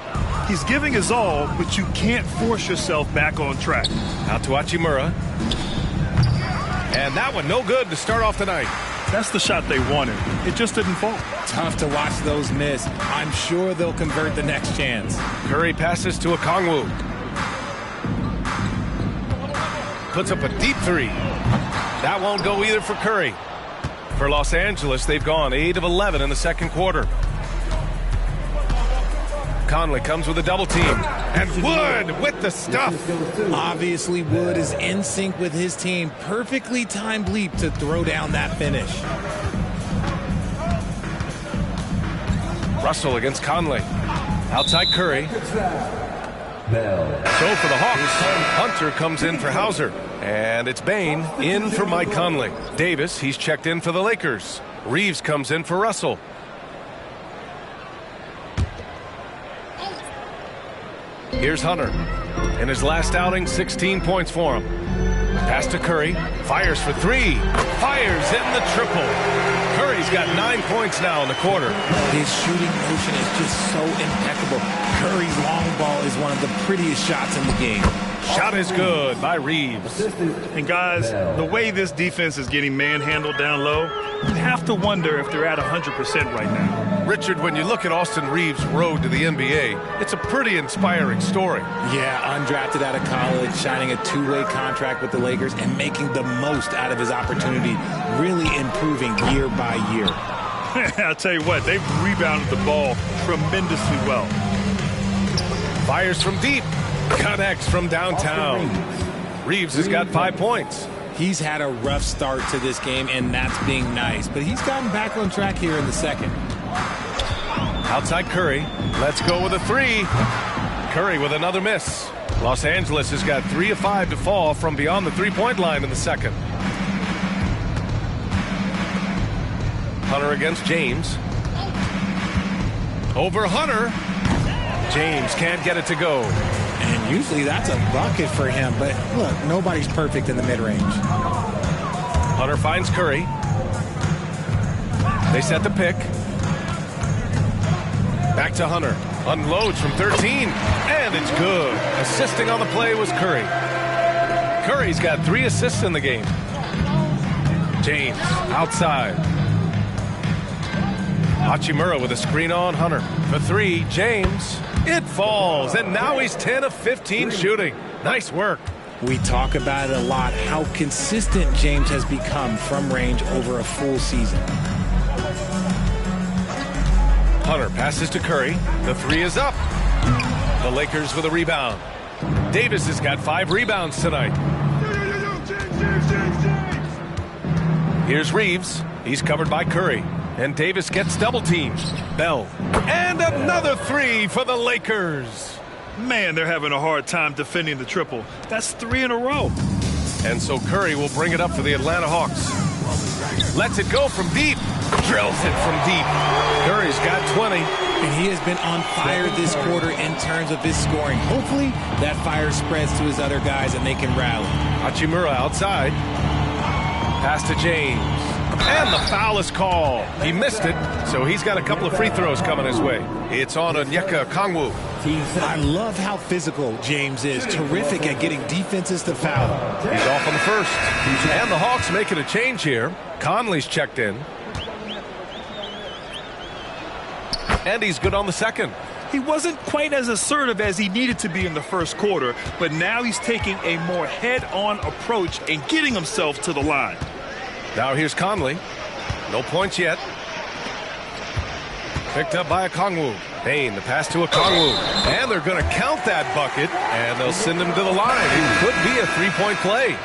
He's giving his all, but you can't force yourself back on track. Out to Hachimura. And that one no good to start off the night. That's the shot they wanted. It just didn't fall. Tough to watch those miss. I'm sure they'll convert the next chance. Curry passes to Okongwu. Puts up a deep 3. That won't go either for Curry. For Los Angeles, they've gone 8 of 11 in the second quarter. Conley comes with a double team. And Wood with the stuff. Obviously, Wood is in sync with his team. Perfectly timed leap to throw down that finish. Russell against Conley. Outside Curry. So for the Hawks, Hunter comes in for Hauser. And it's Bain in for Mike Conley. Davis, he's checked in for the Lakers. Reeves comes in for Russell. Here's Hunter. In his last outing, 16 points for him. Pass to Curry. Fires for 3. Fires in the triple. Curry's got 9 points now in the quarter. His shooting motion is just so impeccable. Curry's long ball is one of the prettiest shots in the game. Shot is good by Reeves. And guys, the way this defense is getting manhandled down low, you have to wonder if they're at 100% right now. Richard, when you look at Austin Reeves' road to the NBA, it's a pretty inspiring story. Yeah, undrafted out of college, signing a 2-way contract with the Lakers and making the most out of his opportunity, really improving year by year. I'll tell you what, they've rebounded the ball tremendously well. Fires from deep. Connects from downtown. Reeves has got 5 points. He's had a rough start to this game, and that's being nice. But he's gotten back on track here in the second. Outside Curry. Let's go with a 3. Curry with another miss. Los Angeles has got 3 of 5 to fall from beyond the 3-point line in the second. Hunter against James. Over Hunter. James can't get it to go. And usually that's a bucket for him. But look, nobody's perfect in the mid-range. Hunter finds Curry. They set the pick. Back to Hunter. Unloads from 13. And it's good. Assisting on the play was Curry. Curry's got 3 assists in the game. James outside. Hachimura with a screen on Hunter. For 3, James. It falls, and now he's 10 of 15 shooting. Nice work. We talk about it a lot, how consistent James has become from range over a full season. Hunter passes to Curry. The 3 is up. The Lakers with a rebound. Davis has got 5 rebounds tonight. Here's Reeves. He's covered by Curry. And Davis gets double teamed. Bell. And another 3 for the Lakers. Man, they're having a hard time defending the triple. That's 3 in a row. And so Curry will bring it up for the Atlanta Hawks. Lets it go from deep. Drills it from deep. Curry's got 20. And he has been on fire this quarter in terms of his scoring. Hopefully that fire spreads to his other guys and they can rally. Hachimura outside. Pass to James. And the foul is called. He missed it, so he's got a couple of free throws coming his way. It's on Onyeka Okongwu. I love how physical James is. Terrific at getting defenses to foul. He's off on the first. And the Hawks making a change here. Conley's checked in. And he's good on the second. He wasn't quite as assertive as he needed to be in the first quarter, but now he's taking a more head-on approach and getting himself to the line. Now here's Conley. No points yet. Picked up by Okongwu. Payne, the pass to Okongwu. And they're going to count that bucket, and they'll send him to the line. It could be a three-point play.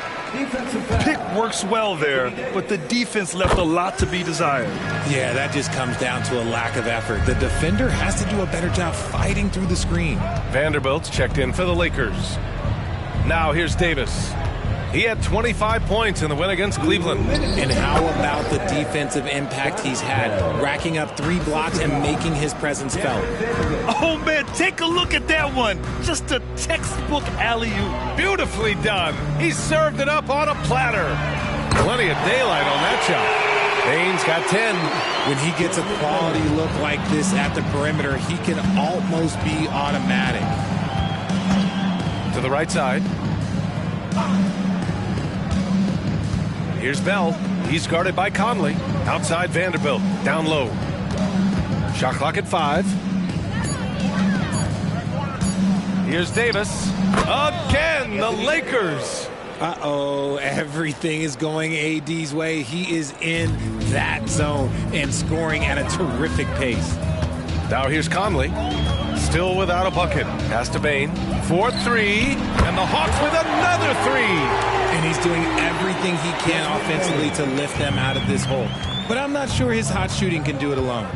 Pick works well there, but the defense left a lot to be desired. Yeah, that just comes down to a lack of effort. The defender has to do a better job fighting through the screen. Vanderbilt's checked in for the Lakers. Now here's Davis. He had 25 points in the win against Cleveland. And how about the defensive impact he's had, racking up 3 blocks and making his presence felt? Oh, man, take a look at that one. Just a textbook alley-oop. Beautifully done. He served it up on a platter. Plenty of daylight on that shot. Payne's got 10. When he gets a quality look like this at the perimeter, he can almost be automatic. To the right side. Here's Bell. He's guarded by Conley. Outside Vanderbilt. Down low. Shot clock at 5. Here's Davis. Again, the Lakers. Uh-oh, everything is going AD's way. He is in that zone and scoring at a terrific pace. Now here's Conley. Still without a bucket. Pass to Bane. 4-3. And the Hawks with another 3. And he's doing everything he can offensively to lift them out of this hole. But I'm not sure his hot shooting can do it alone.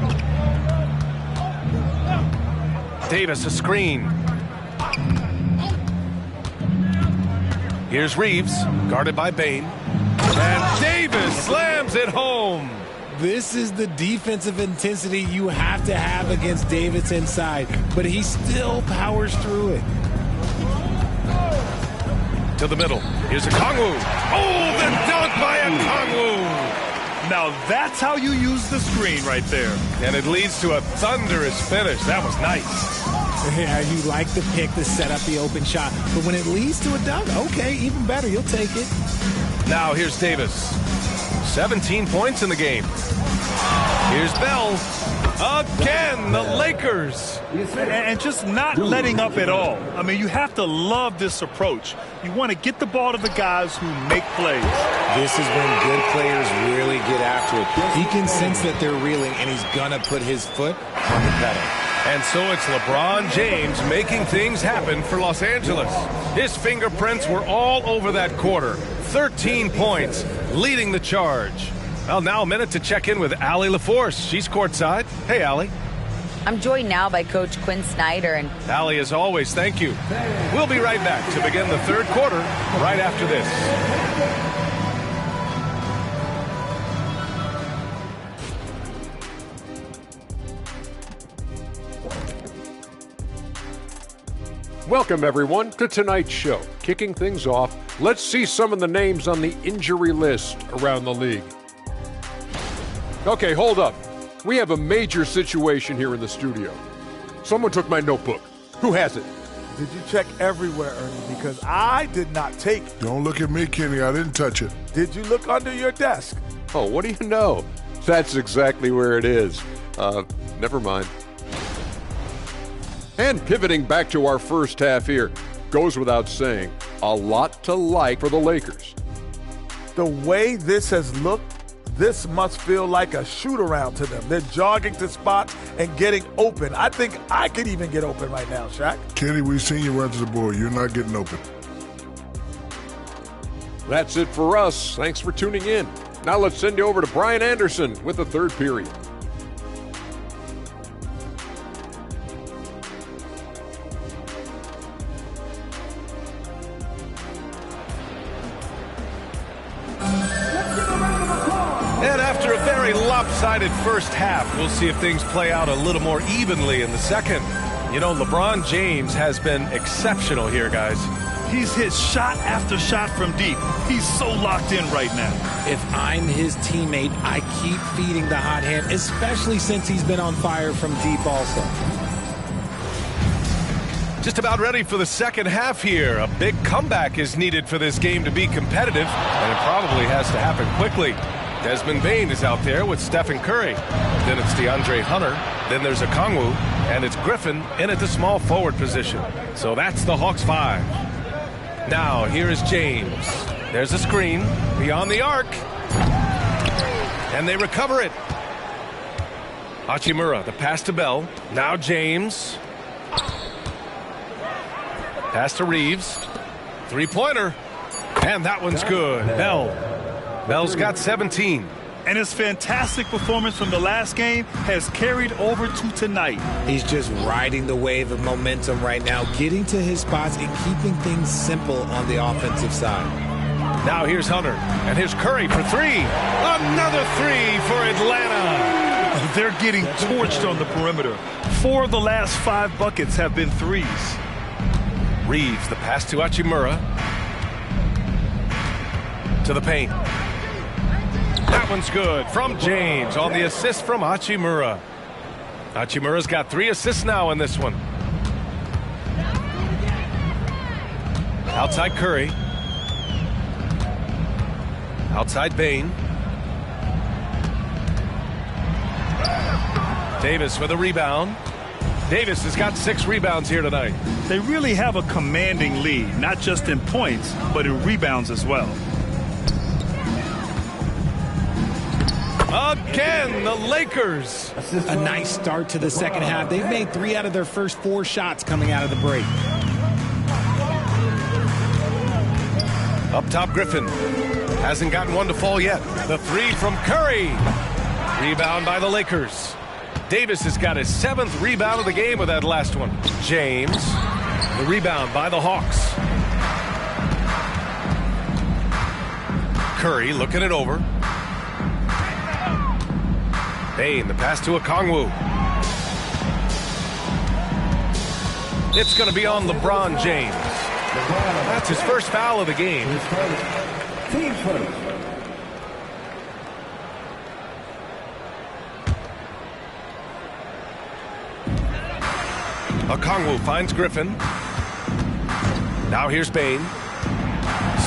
Davis, a screen. Here's Reeves, guarded by Bane. And Davis slams it home. This is the defensive intensity you have to have against Davis inside, but he still powers through it. To the middle. Here's Okongwu. Oh, the dunk by Okongwu. Now that's how you use the screen right there. And it leads to a thunderous finish. That was nice. Yeah, you like the pick to set up the open shot, but when it leads to a dunk, okay, even better, you'll take it. Now here's Davis. 17 points in the game. Here's Bell. Again, the Lakers. And just not letting up at all. I mean, you have to love this approach. You want to get the ball to the guys who make plays. This is when good players really get after it. He can sense that they're reeling, and he's going to put his foot on the pedal. And so it's LeBron James making things happen for Los Angeles. His fingerprints were all over that quarter. 13 points, leading the charge. Well, now a minute to check in with Allie LaForce. She's courtside. Hey, Allie. I'm joined now by Coach Quinn Snyder. And Allie, as always, thank you. We'll be right back to begin the third quarter right after this. Welcome, everyone, to tonight's show. Kicking things off, let's see some of the names on the injury list around the league. Okay, hold up. We have a major situation here in the studio. Someone took my notebook. Who has it? Did you check everywhere, Ernie? Because I did not take it. Don't look at me, Kenny. I didn't touch it. Did you look under your desk? Oh, what do you know? That's exactly where it is. Never mind. And pivoting back to our first half here, goes without saying, a lot to like for the Lakers. The way this has looked, this must feel like a shoot-around to them. They're jogging to spots and getting open. I think I could even get open right now, Shaq. Kenny, we've seen you run to the board. You're not getting open. That's it for us. Thanks for tuning in. Now let's send you over to Brian Anderson with the third period. And after a very lopsided first half, we'll see if things play out a little more evenly in the second. You know, LeBron James has been exceptional here, guys. He's hit shot after shot from deep. He's so locked in right now. If I'm his teammate, I keep feeding the hot hand, especially since he's been on fire from deep also. Just about ready for the second half here. A big comeback is needed for this game to be competitive, and it probably has to happen quickly. Desmond Bain is out there with Stephen Curry. Then it's DeAndre Hunter. Then there's Okongwu, and it's Griffin in at the small forward position. So that's the Hawks 5. Now here is James. There's a screen beyond the arc, and they recover it. Hachimura, the pass to Bell. Now James. Pass to Reeves. Three-pointer. And that one's good. Bell's got 17. And his fantastic performance from the last game has carried over to tonight. He's just riding the wave of momentum right now, getting to his spots and keeping things simple on the offensive side. Now here's Hunter. And here's Curry for three. Another three for Atlanta. They're getting torched on the perimeter. 4 of the last 5 buckets have been threes. Reeves, the pass to Hachimura. To the paint. That one's good from James on the assist from Hachimura. Hachimura's got 3 assists now in this one. Outside Curry. Outside Bain. Davis with a rebound. Davis has got 6 rebounds here tonight. They really have a commanding lead, not just in points, but in rebounds as well. Again, the Lakers. A nice start to the second half. They've made 3 out of their first 4 shots coming out of the break. Up top, Griffin. Hasn't gotten one to fall yet. The 3 from Curry. Rebound by the Lakers. Davis has got his 7th rebound of the game with that last one. James. The rebound by the Hawks. Curry looking it over. Bain, the pass to Okongwu. It's going to be on LeBron James. That's his first foul of the game. Team first. Okongwu finds Griffin. Now here's Bain.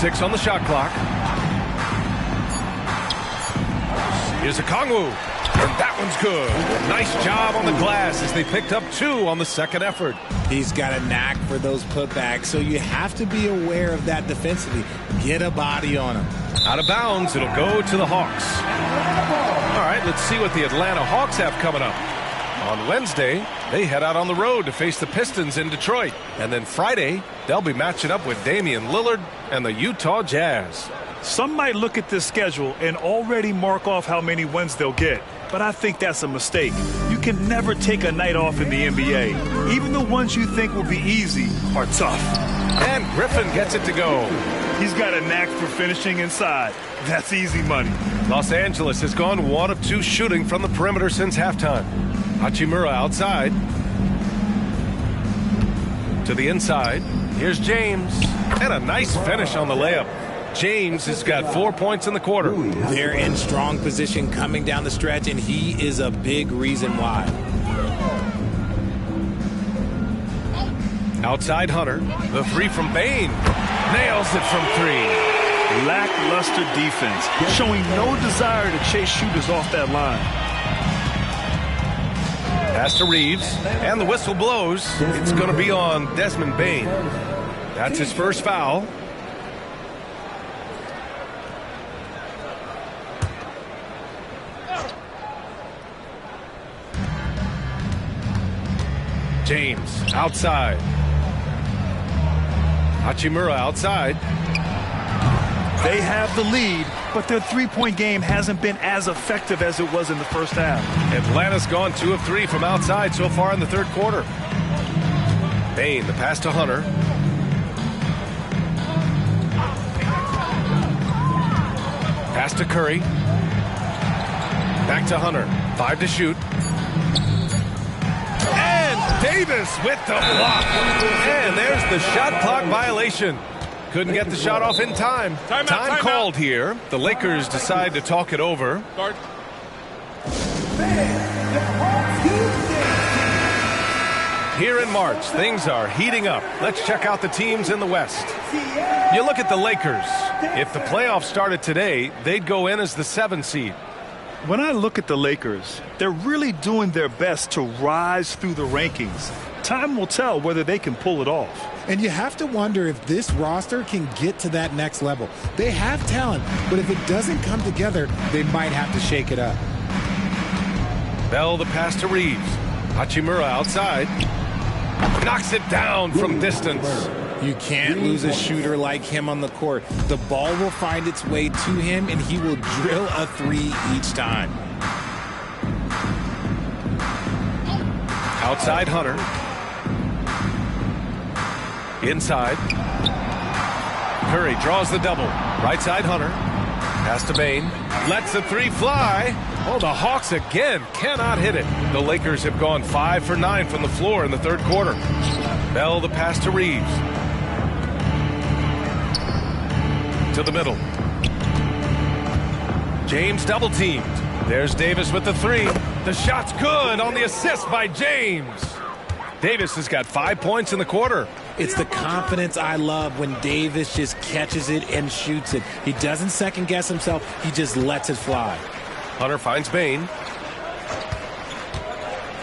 6 on the shot clock. Here's Okongwu. And that one's good. Nice job on the glass as they picked up 2 on the second effort. He's got a knack for those putbacks, so you have to be aware of that defensively. Get a body on him. Out of bounds, it'll go to the Hawks. All right, let's see what the Atlanta Hawks have coming up. On Wednesday, they head out on the road to face the Pistons in Detroit. And then Friday, they'll be matching up with Damian Lillard and the Utah Jazz. Some might look at this schedule and already mark off how many wins they'll get. But I think that's a mistake. You can never take a night off in the NBA. Even the ones you think will be easy are tough. And Griffin gets it to go. He's got a knack for finishing inside. That's easy money. Los Angeles has gone 1 of 2 shooting from the perimeter since halftime. Hachimura outside. To the inside. Here's James. And a nice finish on the layup. James has got 4 points in the quarter. They're in strong position coming down the stretch, and he is a big reason why. Outside Hunter. The 3 from Bain. Nails it from 3. Lackluster defense, showing no desire to chase shooters off that line. Pass to Reeves, and the whistle blows. It's going to be on Desmond Bain. That's his first foul. James outside. Hachimura outside. They have the lead, but their three-point game hasn't been as effective as it was in the first half. Atlanta's gone 2 of 3 from outside so far in the third quarter. Bain, the pass to Hunter. Pass to Curry. Back to Hunter. 5 to shoot. And Davis with the block. And there's the shot clock violation. Couldn't get the shot off in time. Time called here. The Lakers decide to talk it over. Here in March, things are heating up. Let's check out the teams in the West. You look at the Lakers. If the playoffs started today, they'd go in as the 7 seed. When I look at the Lakers, they're really doing their best to rise through the rankings. Time will tell whether they can pull it off. And you have to wonder if this roster can get to that next level. They have talent, but if it doesn't come together, they might have to shake it up. Bell the pass to Reeves. Hachimura outside. Knocks it down from distance. You can't lose a shooter like him on the court. The ball will find its way to him, and he will drill a 3 each time. Outside Hunter. Inside. Curry draws the double. Right side Hunter. Pass to Bane. Lets the 3 fly. Oh, the Hawks again cannot hit it. The Lakers have gone 5 for 9 from the floor in the third quarter. Bell the pass to Reeves. To the middle. James double teamed. There's Davis with the 3. The shot's good on the assist by James. Davis has got 5 points in the quarter. It's the confidence I love when Davis just catches it and shoots it. He doesn't second guess himself. He just lets it fly. Hunter finds Bane.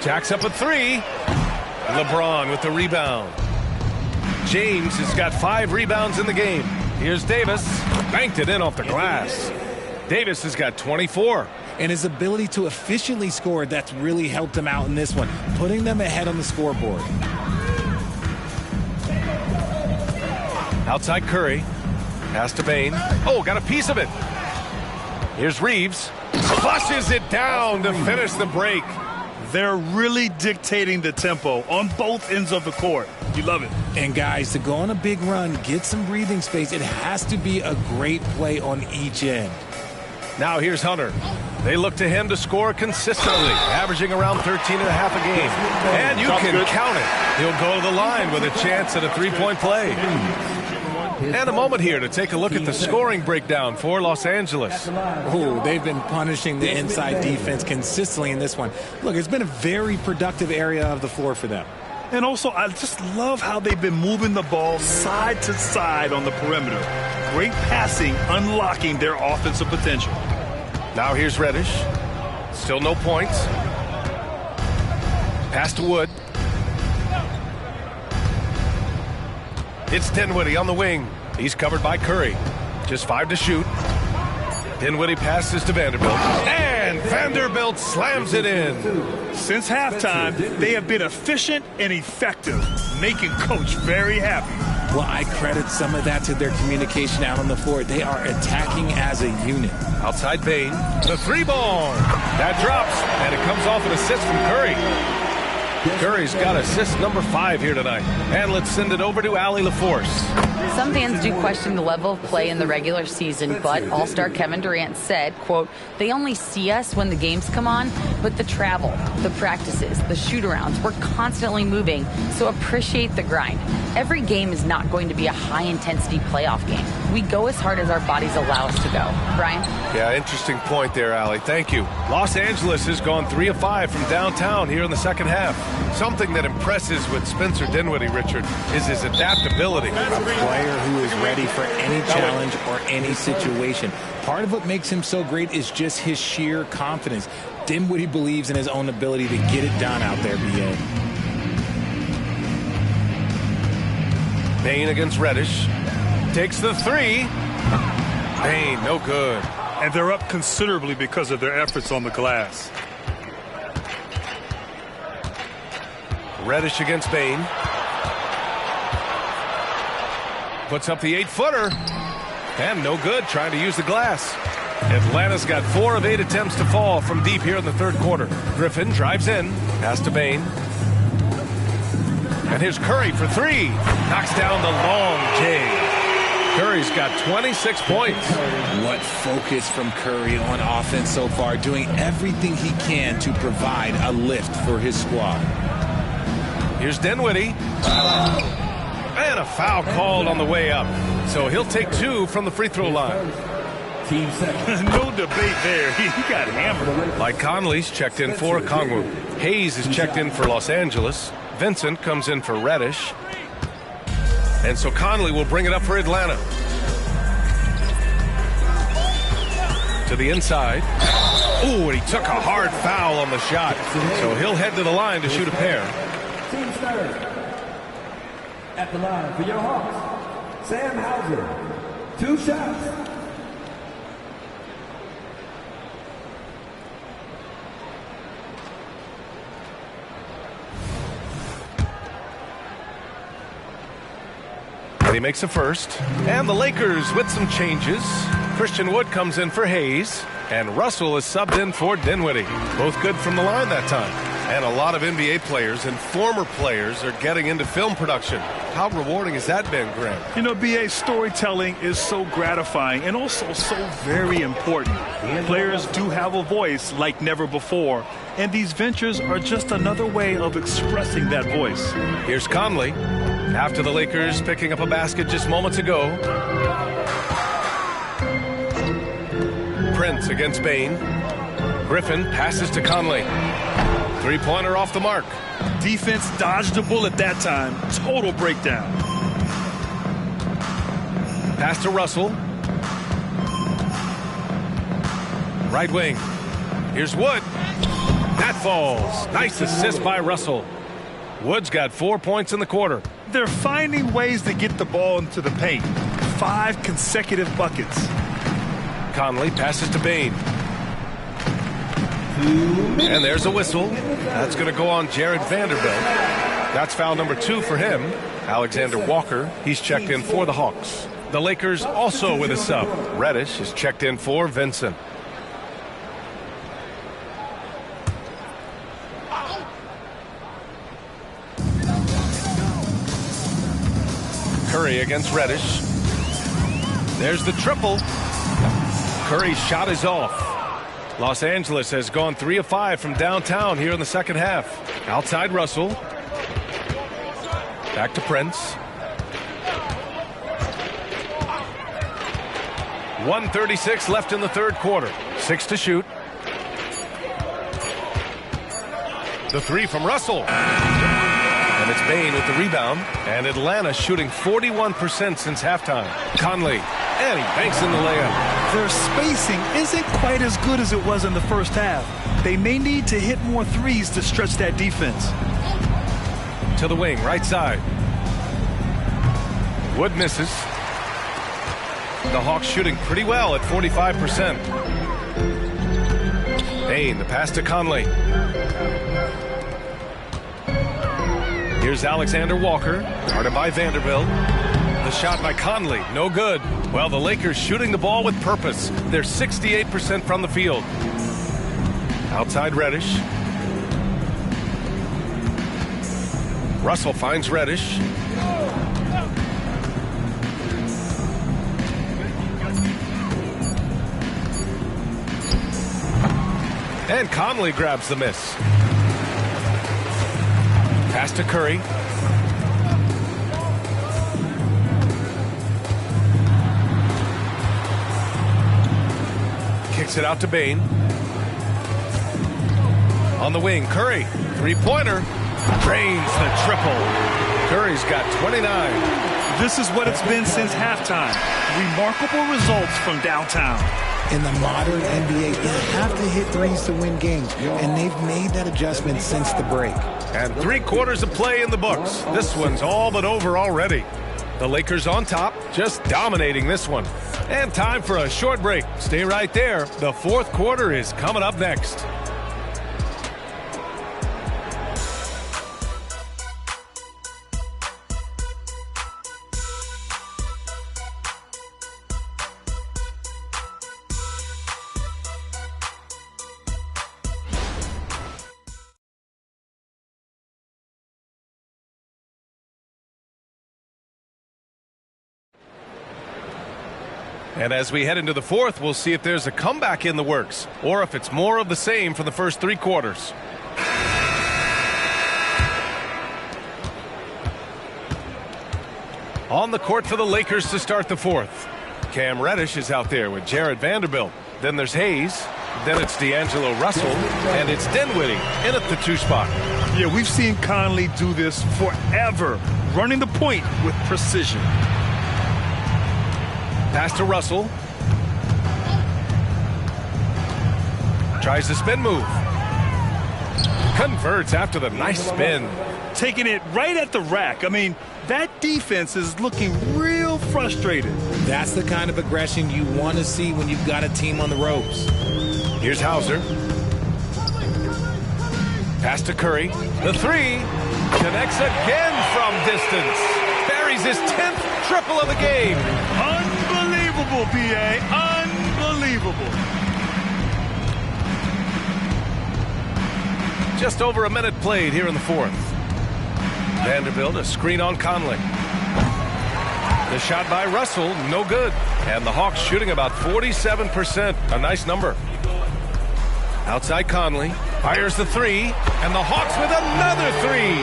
Jacks up a 3. LeBron with the rebound. James has got 5 rebounds in the game. Here's Davis. Banked it in off the glass. Davis has got 24. And his ability to efficiently score, that's really helped him out in this one, putting them ahead on the scoreboard. Outside Curry. Pass to Bane. Oh, got a piece of it. Here's Reeves. Flushes it down to finish the break. They're really dictating the tempo on both ends of the court. You love it. And guys, to go on a big run, get some breathing space, it has to be a great play on each end. Now here's Hunter. They look to him to score consistently, averaging around 13 and a half a game. And you can count it. He'll go to the line with a chance at a 3-point play. And a moment here to take a look at the scoring breakdown for Los Angeles. Oh, they've been punishing the inside defense consistently in this one. Look, it's been a very productive area of the floor for them. And also, I just love how they've been moving the ball side to side on the perimeter. Great passing, unlocking their offensive potential. Now here's Reddish. Still no points. Pass to Wood. It's Dinwiddie on the wing. He's covered by Curry. Just 5 to shoot. Dinwiddie passes to Vanderbilt. And Vanderbilt slams it in. Since halftime, they have been efficient and effective, making Coach very happy. Well, I credit some of that to their communication out on the floor. They are attacking as a unit. Outside Bane. The 3-ball. That drops, and it comes off an assist from Curry. Curry's got assist number 5 here tonight. And let's send it over to Allie LaForce. Some fans do question the level of play in the regular season, but All-Star Kevin Durant said, quote, they only see us when the games come on, but the travel, the practices, the shoot-arounds, we're constantly moving, so appreciate the grind. Every game is not going to be a high-intensity playoff game. We go as hard as our bodies allow us to go. Brian? Yeah, interesting point there, Allie. Thank you. Los Angeles has gone 3 of 5 from downtown here in the second half. Something that impresses with Spencer Dinwiddie, Richard, is his adaptability. A player who is ready for any challenge or any situation. Part of what makes him so great is just his sheer confidence. Dinwiddie believes in his own ability to get it done out there, B.A. Bane against Reddish. Takes the 3. Bane, no good. And they're up considerably because of their efforts on the glass. Reddish against Bane. Puts up the 8-footer. And no good, trying to use the glass. Atlanta's got 4 of 8 attempts to fall from deep here in the third quarter. Griffin drives in. Pass to Bane. And here's Curry for 3. Knocks down the long J. Curry's got 26 points. What focus from Curry on offense so far, doing everything he can to provide a lift for his squad. Here's Dinwiddie. And a foul called on the way up. So he'll take 2 from the free throw line. No debate there. He got hammered. Mike Conley's checked in for Kongwu. Hayes is checked in for Los Angeles. Vincent comes in for Reddish. And so Conley will bring it up for Atlanta. To the inside. Ooh, and he took a hard foul on the shot. So he'll head to the line to shoot a pair. Team third. At the line for your Hawks, Sam Hauser. 2 shots. And he makes a first. And the Lakers with some changes. Christian Wood comes in for Hayes. And Russell is subbed in for Dinwiddie. Both good from the line that time. And a lot of NBA players and former players are getting into film production. How rewarding has that been, Graham? You know, BA, storytelling is so gratifying and also so very important. Players do have a voice like never before, and these ventures are just another way of expressing that voice. Here's Conley. After the Lakers picking up a basket just moments ago. Prince against Bain. Griffin passes to Conley. Three-pointer off the mark. Defense dodged a bullet that time. Total breakdown. Pass to Russell. Right wing. Here's Wood. That falls. Nice assist by Russell. Wood's got 4 points in the quarter. They're finding ways to get the ball into the paint. 5 consecutive buckets. Conley passes to Bain. And there's a whistle. That's going to go on Jared Vanderbilt. That's foul number 2 for him. Alexander Walker, he's checked in for the Hawks. The Lakers also with a sub. Reddish is checked in for Vincent. Curry against Reddish. There's the triple. Curry's shot is off. Los Angeles has gone 3 of 5 from downtown here in the second half. Outside Russell. Back to Prince. 1:36 left in the third quarter. 6 to shoot. The 3 from Russell. And it's Bain with the rebound. And Atlanta shooting 41% since halftime. Conley. And he banks in the layup. Their spacing isn't quite as good as it was in the first half. They may need to hit more threes to stretch that defense. To the wing, right side. Wood misses. The Hawks shooting pretty well at 45%. Bain, the pass to Conley. Here's Alexander Walker, guarded by Vanderbilt. The shot by Conley, no good. Well, the Lakers shooting the ball with purpose. They're 68% from the field. Outside Reddish. Russell finds Reddish. And Conley grabs the miss. Pass to Curry. Kicks it out to Bain. On the wing, Curry. Three-pointer. Drains the triple. Curry's got 29. This is what it's been since halftime. Remarkable results from downtown. In the modern NBA, you have to hit threes to win games, and they've made that adjustment since the break. And 3 quarters of play in the books. This one's all but over already. The Lakers on top, just dominating this one. And time for a short break. Stay right there. The fourth quarter is coming up next. And as we head into the fourth, we'll see if there's a comeback in the works or if it's more of the same for the first 3 quarters. On the court for the Lakers to start the fourth. Cam Reddish is out there with Jared Vanderbilt. Then there's Hayes. Then it's D'Angelo Russell. And it's Dinwiddie in at the 2 spot. Yeah, we've seen Conley do this forever, running the point with precision. Pass to Russell. Tries the spin move. Converts after the nice spin. Taking it right at the rack. I mean, that defense is looking real frustrated. That's the kind of aggression you want to see when you've got a team on the ropes. Here's Hauser. Pass to Curry. The 3. Connects again from distance. Buries his 10th triple of the game. Unbelievable, B.A. Unbelievable. Just over a minute played here in the fourth. Vanderbilt, a screen on Conley. The shot by Russell, no good. And the Hawks shooting about 47%, a nice number. Outside Conley, fires the 3, and the Hawks with another 3.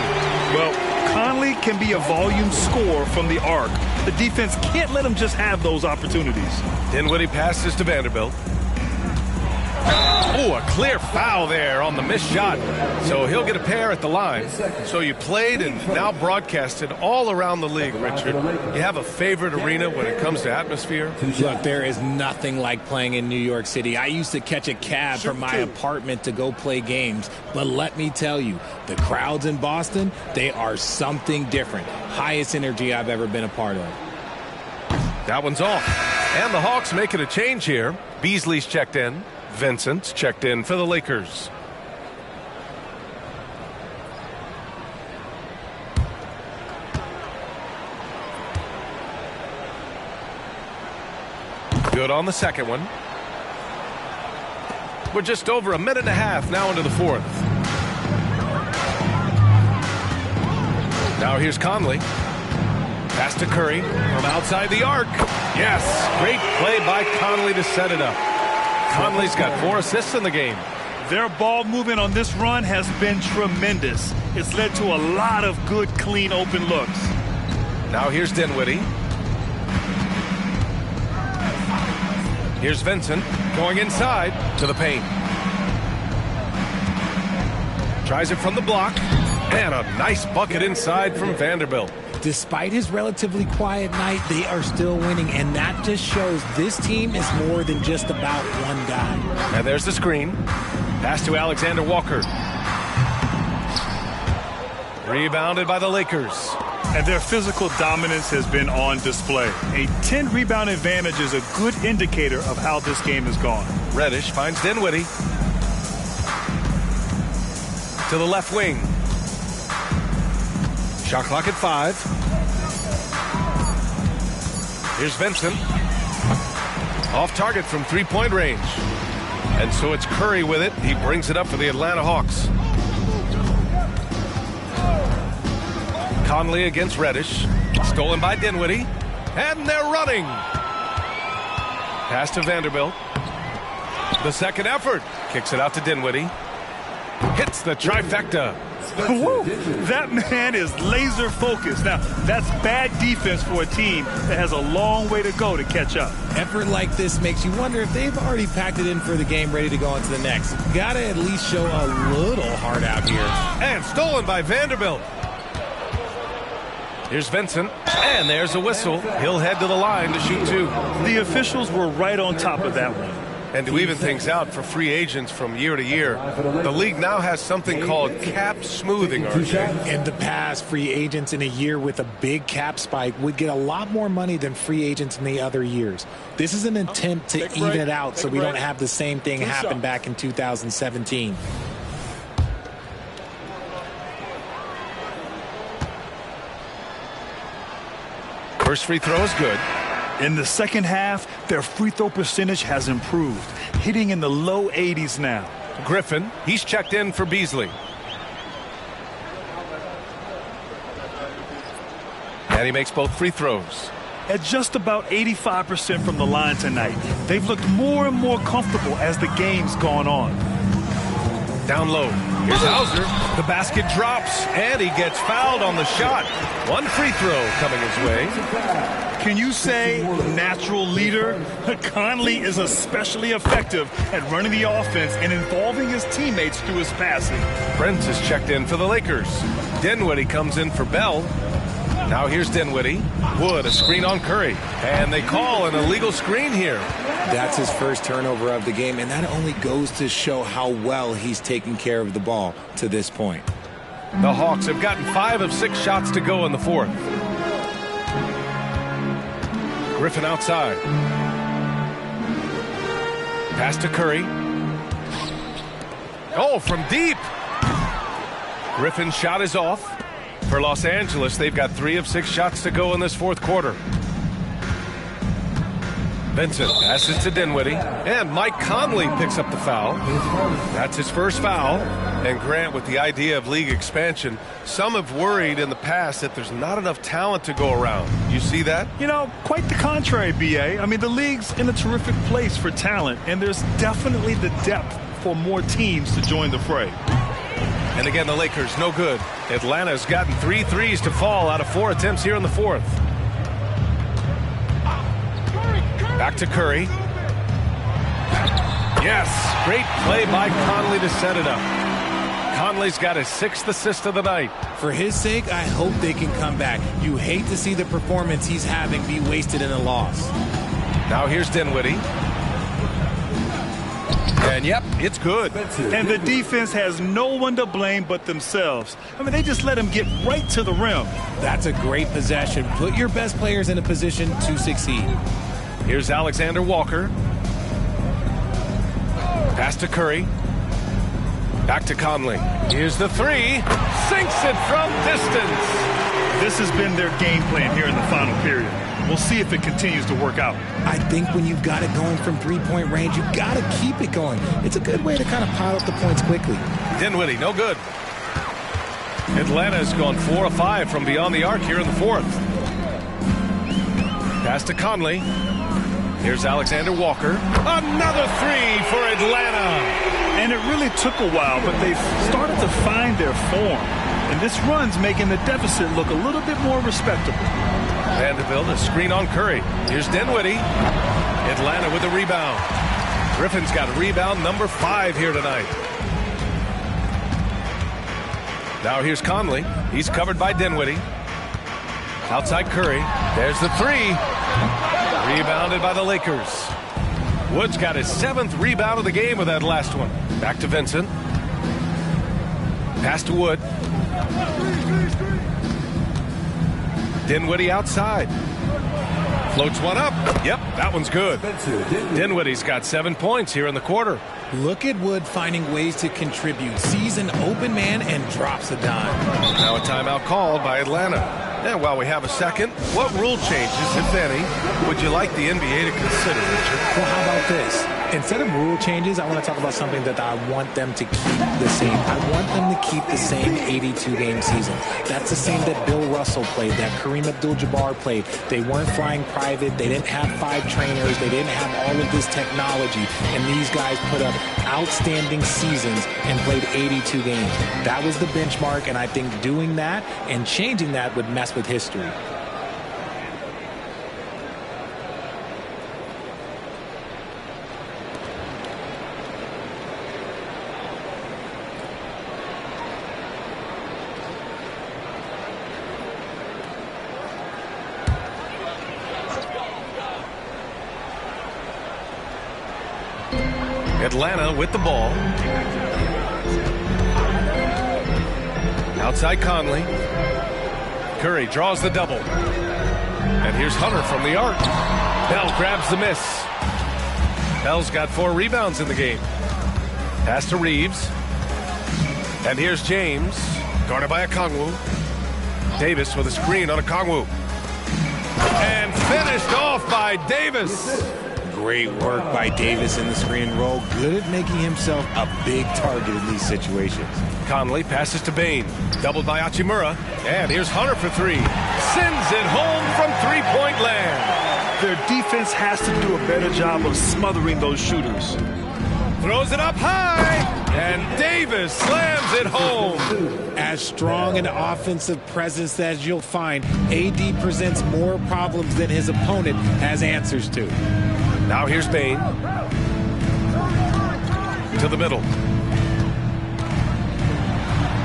Well, Conley can be a volume scorer from the arc. The defense can't let him just have those opportunities. Dinwiddie passes to Vanderbilt. Oh, a clear foul there on the missed shot. So he'll get a pair at the line. So you played and now broadcasted all around the league, Richard. You have a favorite arena when it comes to atmosphere? Look, there is nothing like playing in New York City. I used to catch a cab from my apartment to go play games. But let me tell you, the crowds in Boston, they are something different. Highest energy I've ever been a part of. That one's off. And the Hawks making a change here. Beasley's checked in. Vincent's checked in for the Lakers. Good on the second one. We're just over a minute and a half now into the fourth. Now here's Conley. Pass to Curry from outside the arc. Yes, great play by Conley to set it up. Conley's got 4 assists in the game. Their ball movement on this run has been tremendous. It's led to a lot of good, clean, open looks. Now here's Dinwiddie. Here's Vincent going inside to the paint. Tries it from the block. And a nice bucket inside from Vanderbilt. Despite his relatively quiet night, they are still winning, and that just shows this team is more than just about one guy. And there's the screen. Pass to Alexander Walker. Rebounded by the Lakers. And their physical dominance has been on display. A 10-rebound advantage is a good indicator of how this game has gone. Reddish finds Dinwiddie. To the left wing. Shot clock at 5. Here's Vincent. Off target from 3-point range. And so it's Curry with it. He brings it up for the Atlanta Hawks. Conley against Reddish. Stolen by Dinwiddie. And they're running. Pass to Vanderbilt. The second effort. Kicks it out to Dinwiddie. Hits the trifecta. Woo, that man is laser focused. Now, that's bad defense for a team that has a long way to go to catch up. Effort like this makes you wonder if they've already packed it in for the game, ready to go on to the next. Gotta at least show a little heart out here. And stolen by Vanderbilt. Here's Vincent, and there's a whistle. He'll head to the line to shoot 2. The officials were right on top of that one. And to even things out for free agents from year to year, the league now has something called cap smoothing, RJ. In the past, free agents in a year with a big cap spike would get a lot more money than free agents in the other years. This is an attempt to even it out so we don't have the same thing happen back in 2017. First free throw is good. In the second half, their free throw percentage has improved, hitting in the low 80s now. Griffin, he's checked in for Beasley. And he makes both free throws. At just about 85% from the line tonight, they've looked more and more comfortable as the game's gone on. Down low. Here's Hauser. The basket drops, and he gets fouled on the shot. One free throw coming his way. Can you say natural leader? Conley is especially effective at running the offense and involving his teammates through his passing. Prince is checked in for the Lakers. Dinwiddie comes in for Bell. Now here's Dinwiddie. Wood, a screen on Curry. And they call an illegal screen here. That's his first turnover of the game, and that only goes to show how well he's taking care of the ball to this point. The Hawks have gotten 5 of 6 shots to go in the fourth. Griffin outside. Pass to Curry. Oh, from deep. Griffin's shot is off. For Los Angeles, they've got 3 of 6 shots to go in this fourth quarter. Vincent passes to Dinwiddie, and Mike Conley picks up the foul. That's his first foul. And Grant, with the idea of league expansion, some have worried in the past that there's not enough talent to go around. You see that? You know, quite the contrary, B.A. I mean, the league's in a terrific place for talent, and there's definitely the depth for more teams to join the fray. And again, the Lakers, no good. Atlanta's gotten 3 threes to fall out of 4 attempts here in the fourth. Back to Curry. Yes, great play by Conley to set it up. Conley's got his 6th assist of the night. For his sake, I hope they can come back. You hate to see the performance he's having be wasted in a loss. Now here's Dinwiddie. And yep, it's good. And the defense has no one to blame but themselves. I mean, they just let him get right to the rim. That's a great possession. Put your best players in a position to succeed. Here's Alexander Walker. Pass to Curry. Back to Conley. Here's the 3. Sinks it from distance. This has been their game plan here in the final period. We'll see if it continues to work out. I think when you've got it going from three-point range, you've got to keep it going. It's a good way to kind of pile up the points quickly. Dinwiddie, no good. Atlanta's gone 4 of 5 from beyond the arc here in the fourth. Pass to Conley. Here's Alexander Walker. Another 3 for Atlanta. And it really took a while, but they've started to find their form. And this run's making the deficit look a little bit more respectable. Vanderbilt, a screen on Curry. Here's Dinwiddie. Atlanta with a rebound. Griffin's got rebound number 5 here tonight. Now here's Conley. He's covered by Dinwiddie. Outside Curry. There's the 3. Rebounded by the Lakers. Wood's got his 7th rebound of the game with that last one. Back to Vincent. Pass to Wood. Dinwiddie outside. Floats one up. Yep, that one's good. Dinwiddie's got 7 points here in the quarter. Look at Wood finding ways to contribute. Sees an open man and drops a dime. Now a timeout called by Atlanta. And while we have a second, what rule changes, if any, would you like the NBA to consider, Richard? Well, how about this? Instead of rule changes, I want to talk about something that I want them to keep the same. I want them to keep the same 82-game season. That's the same that Bill Russell played, that Kareem Abdul-Jabbar played. They weren't flying private. They didn't have 5 trainers. They didn't have all of this technology. And these guys put up outstanding seasons and played 82 games. That was the benchmark, and I think doing that and changing that would mess with history. Atlanta with the ball. Outside Conley. Curry draws the double. And here's Hunter from the arc. Bell grabs the miss. Bell's got 4 rebounds in the game. Pass to Reeves. And here's James. Guarded by Okongwu. Davis with a screen on Okongwu. And finished off by Davis. Great work by Davis in the screen and roll. Good at making himself a big target in these situations. Conley passes to Bain. Doubled by Hachimura. And here's Hunter for 3. Sends it home from 3-point land. Their defense has to do a better job of smothering those shooters. Throws it up high. And Davis Davis slams it home. As strong an offensive presence as you'll find, AD presents more problems than his opponent has answers to. Now here's Bain. To the middle.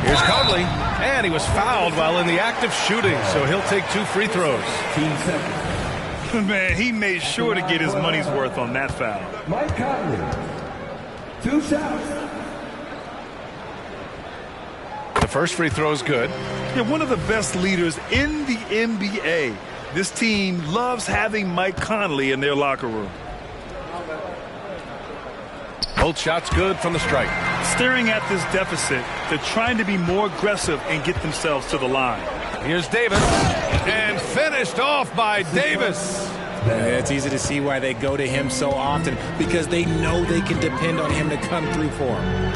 Here's Conley. And he was fouled while in the act of shooting, so he'll take 2 free throws. Man, he made sure to get his money's worth on that foul. Mike Conley, 2 shots. The first free throw is good. Yeah, one of the best leaders in the NBA. This team loves having Mike Conley in their locker room. Both shots good from the strike. Staring at this deficit, they're trying to be more aggressive and get themselves to the line. Here's Davis. And finished off by Davis. It's easy to see why they go to him so often, because they know they can depend on him to come through for them.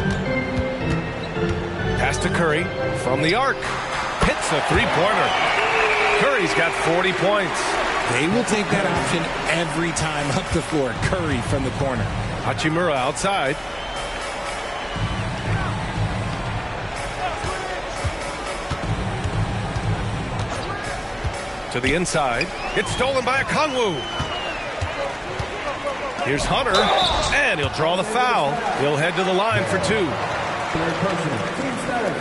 Pass to Curry from the arc. Hits a three-pointer. Curry's got 40 points. They will take that option every time up the floor. Curry from the corner. Hachimura outside. To the inside. It's stolen by Okongwu. Here's Hunter. And he'll draw the foul. He'll head to the line for 2. Third person, team starter.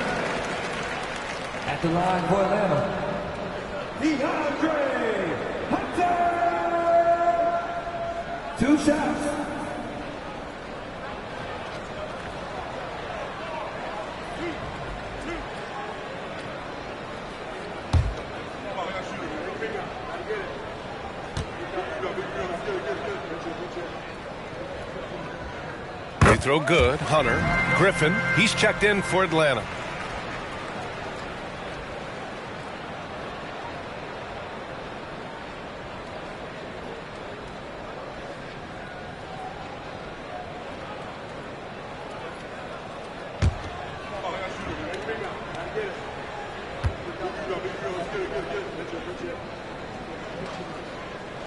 At the line for Atlanta, DeAndre Hunter. 2 shots. Free throw good. Hunter. Griffin. He's checked in for Atlanta.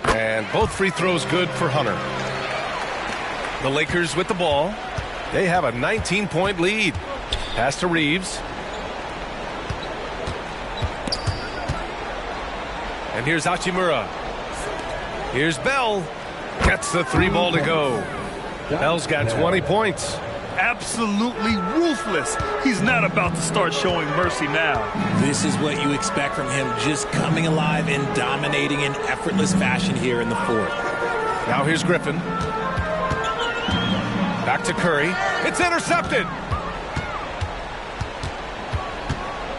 And both free throws good for Hunter. The Lakers with the ball. They have a 19-point lead. Pass to Reeves. And here's Hachimura. Here's Bell. Gets the 3 ball to go. Bell's got 20 points. Absolutely ruthless. He's not about to start showing mercy now. This is what you expect from him, just coming alive and dominating in effortless fashion here in the 4th. Now here's Griffin. Back to Curry. It's intercepted.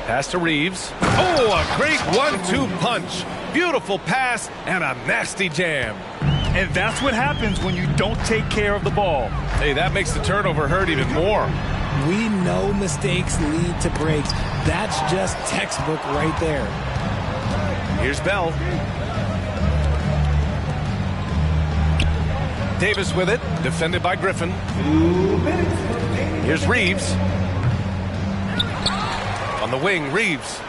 Pass to Reeves. Oh, a great 1-2 punch. Beautiful pass and a nasty jam. And that's what happens when you don't take care of the ball. Hey, that makes the turnover hurt even more. We know mistakes lead to breaks. That's just textbook right there. Here's Bell. Davis with it, defended by Griffin. Here's Reeves. On the wing, Reeves.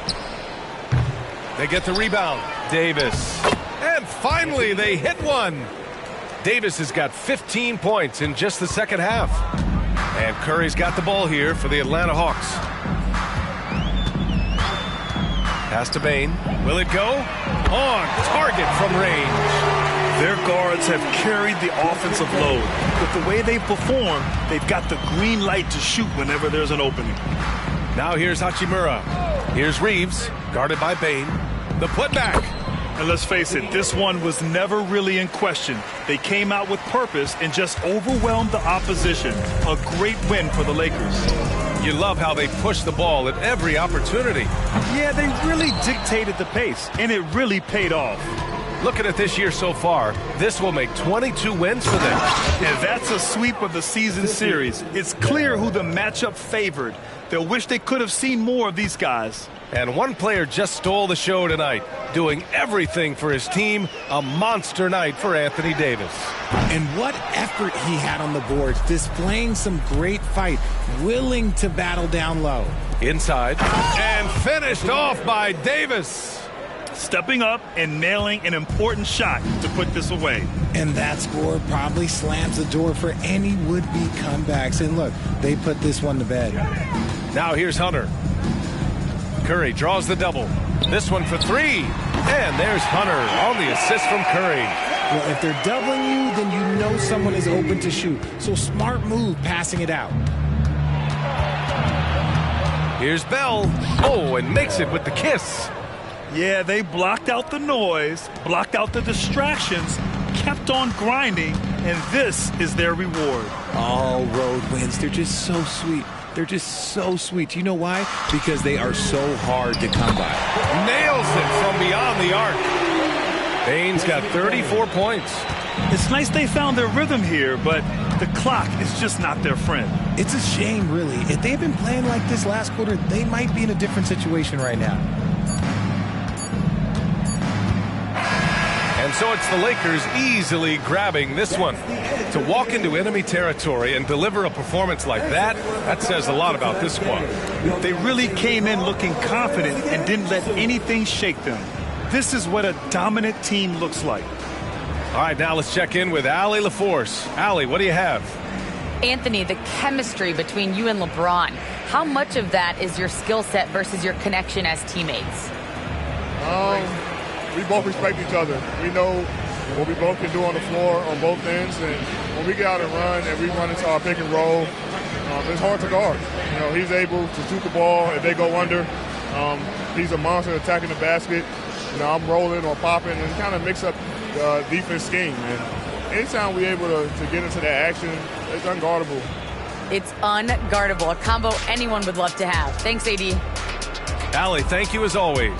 They get the rebound. Davis. And finally, they hit one. Davis has got 15 points in just the second half. And Curry's got the ball here for the Atlanta Hawks. Pass to Bain. Will it go? On target from range. Their guards have carried the offensive load. With the way they perform, they've got the green light to shoot whenever there's an opening. Now here's Hachimura. Here's Reeves, guarded by Bain. The putback. And let's face it, this one was never really in question. They came out with purpose and just overwhelmed the opposition. A great win for the Lakers. You love how they push the ball at every opportunity. Yeah, they really dictated the pace, and it really paid off. Looking at this year so far, this will make 22 wins for them. And that's a sweep of the season series. It's clear who the matchup favored. They'll wish they could have seen more of these guys. And one player just stole the show tonight, doing everything for his team. A monster night for Anthony Davis. And what effort he had on the boards, displaying some great fight, willing to battle down low. Inside, and finished off by Davis. stepping up and nailing an important shot to put this away. And that score probably slams the door for any would-be comebacks. And look, they put this one to bed. Now here's Hunter. Curry draws the double. This one for three. And there's Hunter on the assist from Curry. Well, if they're doubling you, then you know someone is open to shoot. So smart move passing it out. Here's Bell. Oh, and makes it with the kiss. Yeah, they blocked out the noise, blocked out the distractions, kept on grinding, and this is their reward. All road wins. They're just so sweet. They're just so sweet. You know why? Because they are so hard to come by. Nails it from beyond the arc. Baines got 34 points. It's nice they found their rhythm here, but the clock is just not their friend. It's a shame, really. If they had been playing like this last quarter, they might be in a different situation right now. And so it's the Lakers easily grabbing this one. To walk into enemy territory and deliver a performance like that, that says a lot about this squad. They really came in looking confident and didn't let anything shake them. This is what a dominant team looks like. All right, now let's check in with Allie LaForce. Allie, what do you have? Anthony, the chemistry between you and LeBron, how much of that is your skill set versus your connection as teammates? We both respect each other. We know what we both can do on the floor on both ends, and when we get out and run and we run into our pick and roll, it's hard to guard. You know, he's able to shoot the ball if they go under. He's a monster attacking the basket. You know, I'm rolling or popping and kind of mix up the defense scheme. And anytime we're able to get into that action, it's unguardable. It's unguardable, a combo anyone would love to have. Thanks, AD. Allie, thank you as always.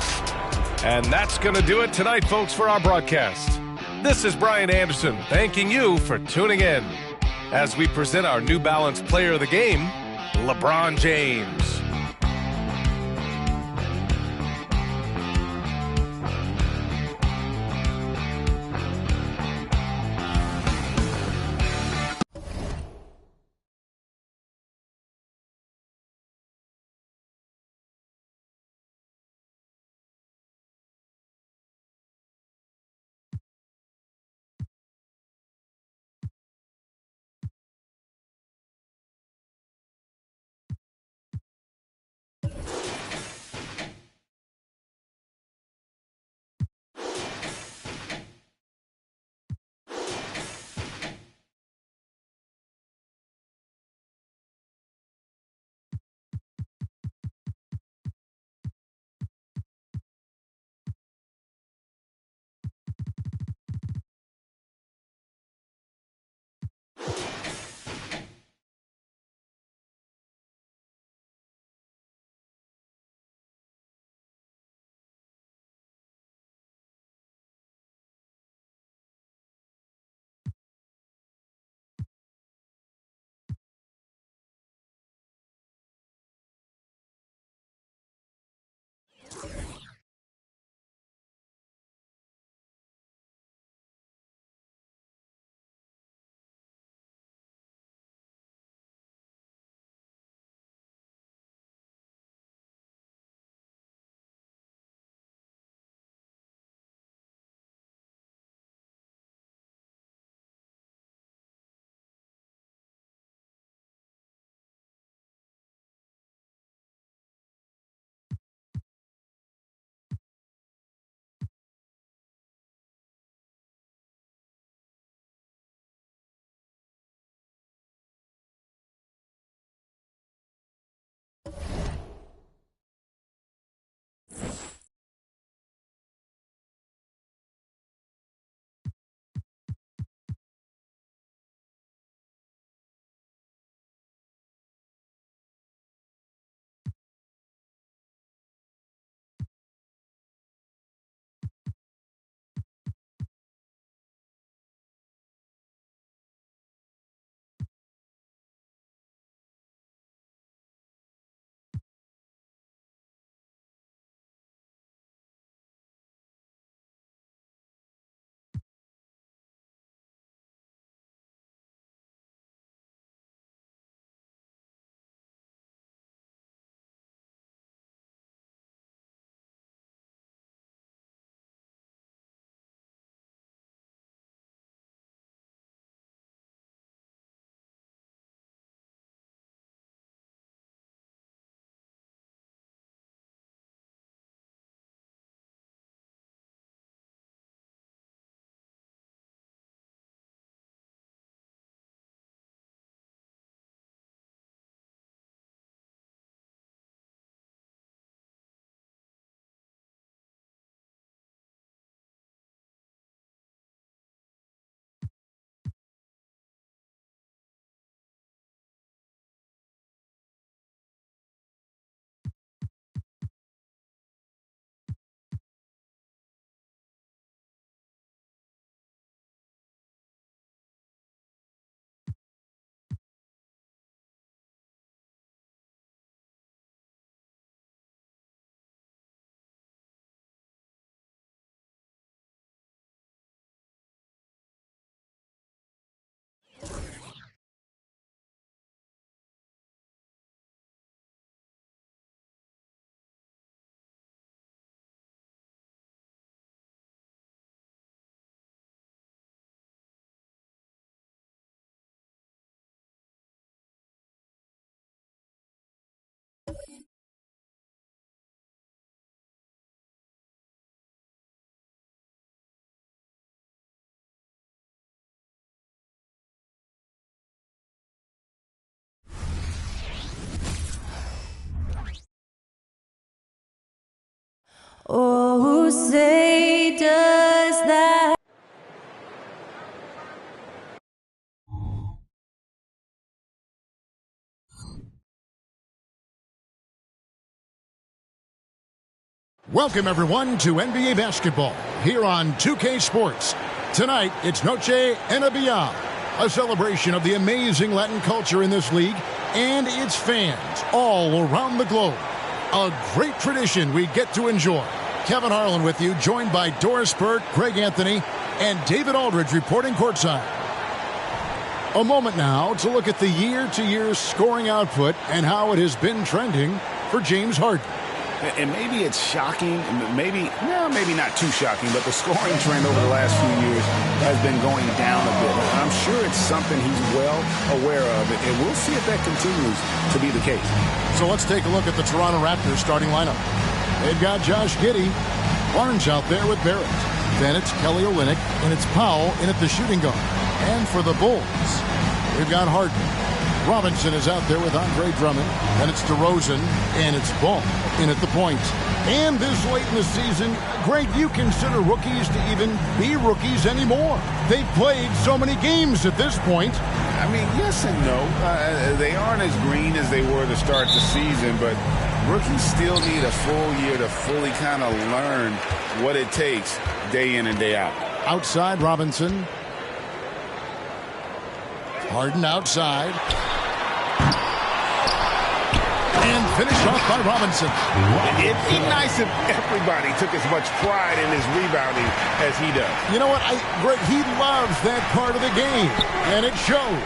And that's going to do it tonight, folks, for our broadcast. This is Brian Anderson thanking you for tuning in as we present our New Balance Player of the Game, LeBron James. Oh, say does that. Welcome, everyone, to NBA basketball here on 2K Sports. Tonight, it's Noche Enabia, a celebration of the amazing Latin culture in this league and its fans all around the globe. A great tradition we get to enjoy. Kevin Harlan with you, joined by Doris Burke, Greg Anthony, and David Aldridge reporting courtside. A moment now to look at the year-to-year scoring output and how it has been trending for James Harden. And maybe it's shocking, maybe not too shocking, but the scoring trend over the last few years has been going down a bit. I'm sure it's something he's well aware of, and we'll see if that continues to be the case. So let's take a look at the Toronto Raptors starting lineup. They've got Josh Giddey, Barnes out there with Barrett. Then it's Kelly Olynyk, and it's Powell in at the shooting guard. And for the Bulls, we've got Harden. Robinson is out there with Andre Drummond. Then it's DeRozan, and it's Ball in at the point. And this late in the season, Greg, you consider rookies to even be rookies anymore. They've played so many games at this point. I mean, yes and no. They aren't as green as they were to start the season, but rookies still need a full year to fully kind of learn what it takes day in and day out. Outside, Robinson. Harden outside. And finished off by Robinson. It'd be nice if everybody took as much pride in his rebounding as he does. You know what? Greg, he loves that part of the game, and it shows.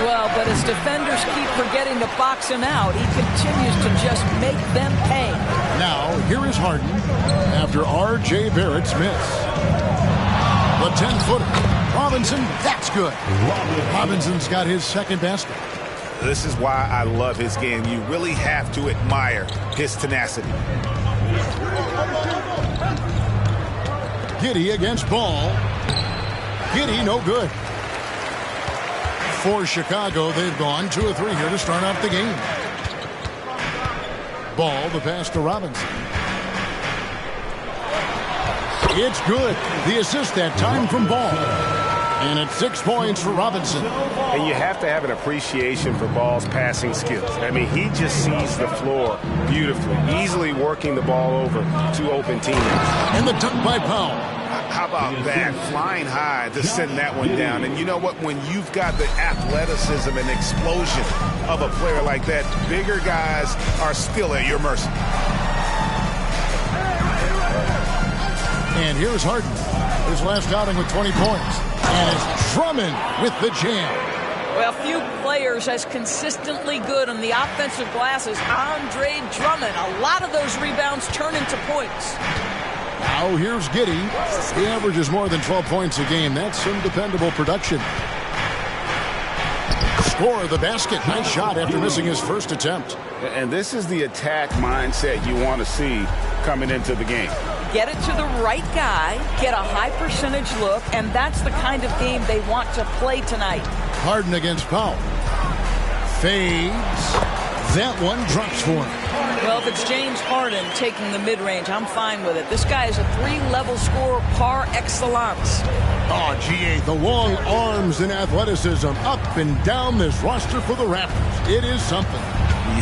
Well, but as defenders keep forgetting to box him out, he continues to just make them pay. Now, here is Harden after R.J. Barrett's miss. The 10-footer. Robinson, that's good. Robinson's got his second basket. This is why I love his game. You really have to admire his tenacity. Giddey against Ball. Giddey, no good. For Chicago, they've gone 2 of 3 here to start off the game. Ball, the pass to Robinson. It's good. The assist that time from Ball. And it's 6 points for Robinson. And you have to have an appreciation for Ball's passing skills. I mean, he just sees the floor beautifully, easily working the ball over to open teammates. And the dunk by Powell. How about that? Flying high to send that one down. And you know what? When you've got the athleticism and explosion of a player like that, bigger guys are still at your mercy. And here's Harden. His last outing with 20 points. And it's Drummond with the jam. Well, few players as consistently good on the offensive glass as Andre Drummond. A lot of those rebounds turn into points. Now here's Giddey. He averages more than 12 points a game. That's some dependable production. Score the basket. Nice shot after missing his first attempt. And this is the attack mindset you want to see coming into the game. Get it to the right guy, get a high percentage look, and that's the kind of game they want to play tonight. Harden against Powell. Fades. That one drops for him. Well, if it's James Harden taking the mid-range, I'm fine with it. This guy is a 3-level scorer par excellence. Oh, GA, the long arms and athleticism up and down this roster for the Raptors. It is something.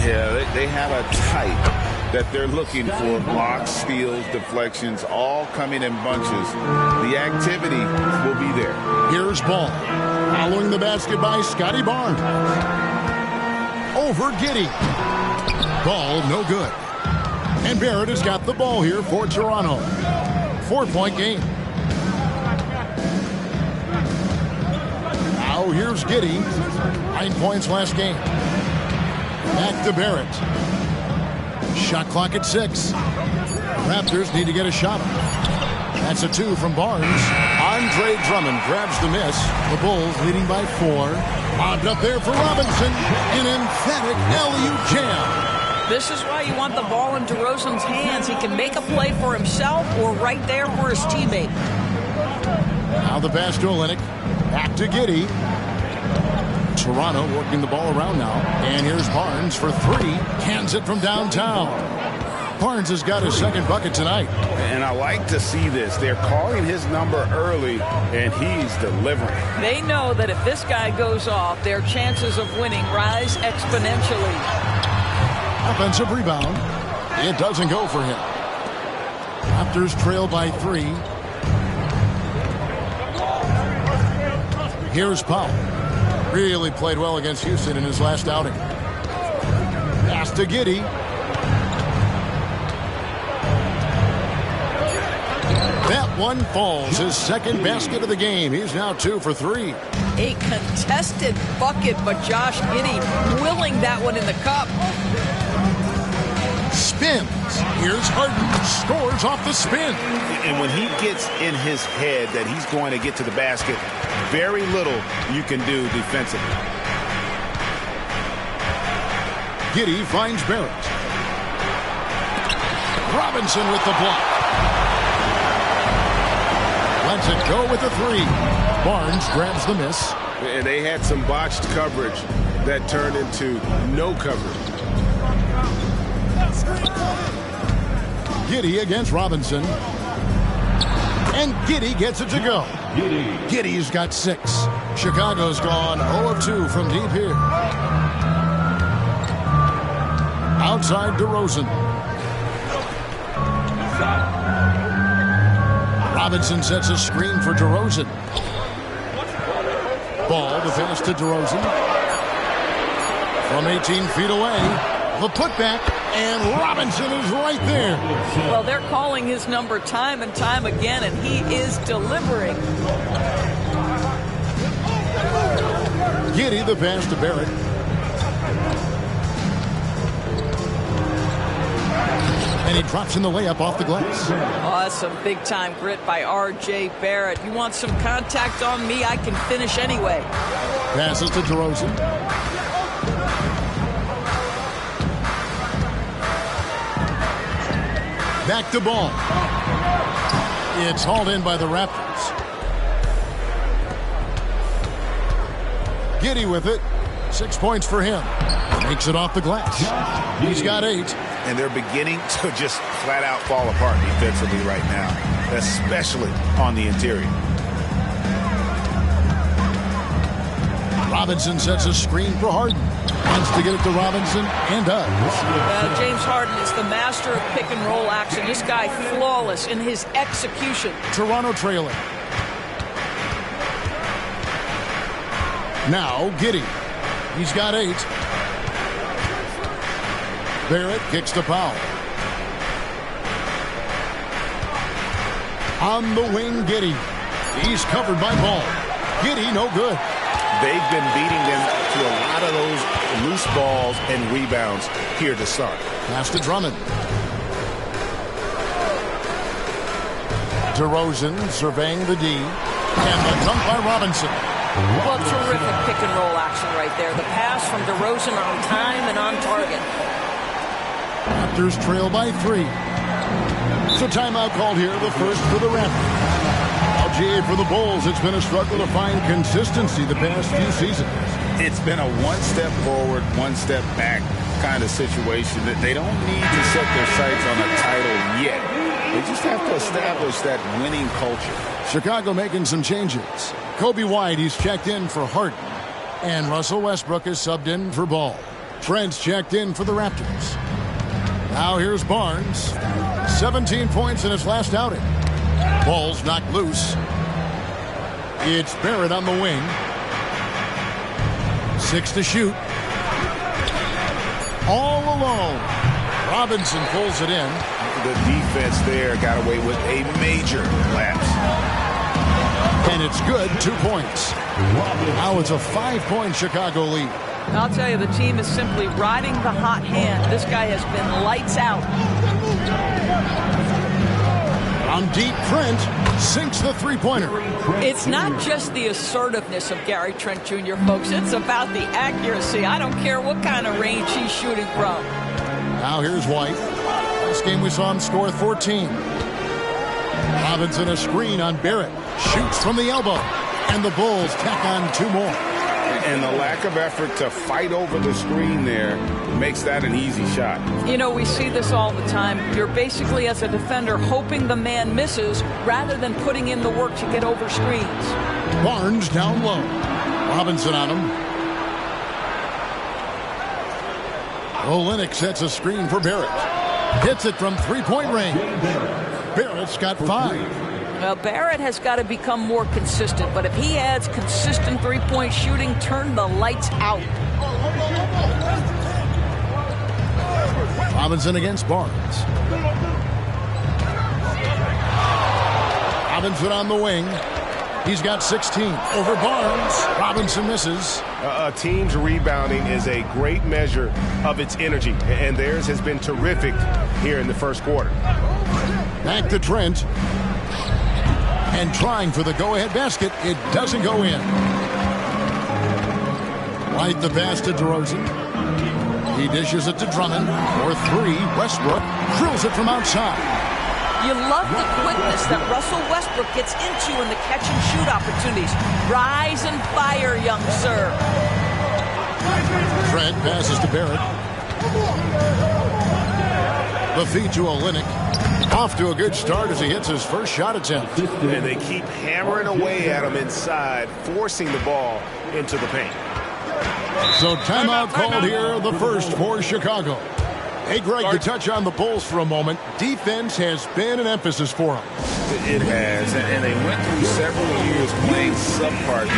Yeah, they have a type that they're looking for. Blocks, steals, deflections, all coming in bunches. The activity will be there. Here's Ball. Following the basket by Scotty Barnes. Over Giddey. Ball, no good. And Barrett has got the ball here for Toronto. 4-point game. Now here's Giddey. 9 points last game. Back to Barrett. Shot clock at 6. Raptors need to get a shot up. That's a 2 from Barnes. Andre Drummond grabs the miss. The Bulls leading by 4. Lobbed up there for Robinson. An emphatic alley-oop jam. This is why you want the ball in DeRozan's hands. He can make a play for himself or right there for his teammate. Now the pass to Olynyk. Back to Giddey. Toronto working the ball around now. And here's Barnes for 3. Cans it from downtown. Barnes has got his second bucket tonight. And I like to see this. They're calling his number early, and he's delivering. They know that if this guy goes off, their chances of winning rise exponentially. Offensive rebound. It doesn't go for him. Raptors trail by 3. Here's Powell. Really played well against Houston in his last outing. Pass to Giddey. That one falls. His second basket of the game. He's now 2 for 3. A contested bucket, but Josh Giddey willing that one in the cup. Spins. Here's Harden. Scores off the spin. And when he gets in his head that he's going to get to the basket, very little you can do defensively. Giddey finds Barrett. Robinson with the block. Lets it go with the 3. Barnes grabs the miss. And they had some botched coverage that turned into no coverage. Giddey against Robinson. And Giddey gets it to go. Giddey's got 6. Chicago's gone 0 of 2 from deep here. Outside DeRozan. Robinson sets a screen for DeRozan. Ball, the pass to DeRozan. From 18 feet away. The putback, and Robinson is right there. Well, they're calling his number time and time again, and he is delivering. Giddey the pass to Barrett. And he drops in the layup off the glass. Awesome big-time grit by R.J. Barrett. You want some contact on me, I can finish anyway. Passes to DeRozan. Back to ball. It's hauled in by the Raptors. Giddey with it. 6 points for him. Makes it off the glass. He's got 8. And they're beginning to just flat out fall apart defensively right now, especially on the interior. Robinson sets a screen for Harden. Wants to get it to Robinson and does. James Harden is the master of pick and roll action. This guy flawless in his execution. Toronto trailing. Now Giddey. He's got 8. Barrett kicks to Powell. On the wing, Giddey. He's covered by Ball. Giddey, no good. They've been beating them to a lot of those loose balls and rebounds here to start. Pass to Drummond. DeRozan surveying the D. And the dunk by Robinson. Well, terrific pick and roll action right there. The pass from DeRozan on time and on target. Raptors trail by 3. So timeout called here, the first for the Raptors. Now, GA for the Bulls, it's been a struggle to find consistency the past few seasons. It's been a one step forward, one step back kind of situation that they don't need to set their sights on a title yet. They just have to establish that winning culture. Chicago making some changes. Kobe White, he's checked in for Harden. And Russell Westbrook is subbed in for Ball. Trent's checked in for the Raptors. Now here's Barnes. 17 points in his last outing. Ball's knocked loose. It's Barrett on the wing. 6 to shoot. All alone. Robinson pulls it in. The defense there got away with a major lapse. And it's good. 2 points. Now it's a 5-point Chicago lead. I'll tell you, the team is simply riding the hot hand. This guy has been lights out. On deep, Trent sinks the three-pointer. It's not just the assertiveness of Gary Trent Jr., folks. It's about the accuracy. I don't care what kind of range he's shooting from. Now here's White. Last game we saw him score 14. Robinson a screen on Barrett. Shoots from the elbow. And the Bulls tack on 2 more. And the lack of effort to fight over the screen there makes that an easy shot. You know, we see this all the time. You're basically, as a defender, hoping the man misses rather than putting in the work to get over screens. Barnes down low. Robinson on him. Olenek sets a screen for Barrett. Hits it from three-point range. Barrett's got 5. Well, Barrett has got to become more consistent, but if he adds consistent three-point shooting, turn the lights out. Robinson against Barnes. Robinson on the wing. He's got 16 over Barnes. Robinson misses. A team's rebounding is a great measure of its energy, and theirs has been terrific here in the first quarter. Back to Trent. And trying for the go-ahead basket. It doesn't go in. Right the pass to DeRozan. He dishes it to Drummond. For 3, Westbrook drills it from outside. You love the quickness that Russell Westbrook gets into in the catch-and-shoot opportunities. Rise and fire, young sir. Trent passes to Barrett. The feed to Olenek. Off to a good start as he hits his first shot attempt. And they keep hammering away at him inside, forcing the ball into the paint. So timeout called here, the first for Chicago. Hey, Greg, to touch on the Bulls for a moment, defense has been an emphasis for them. It has, and they went through several years playing subpar D,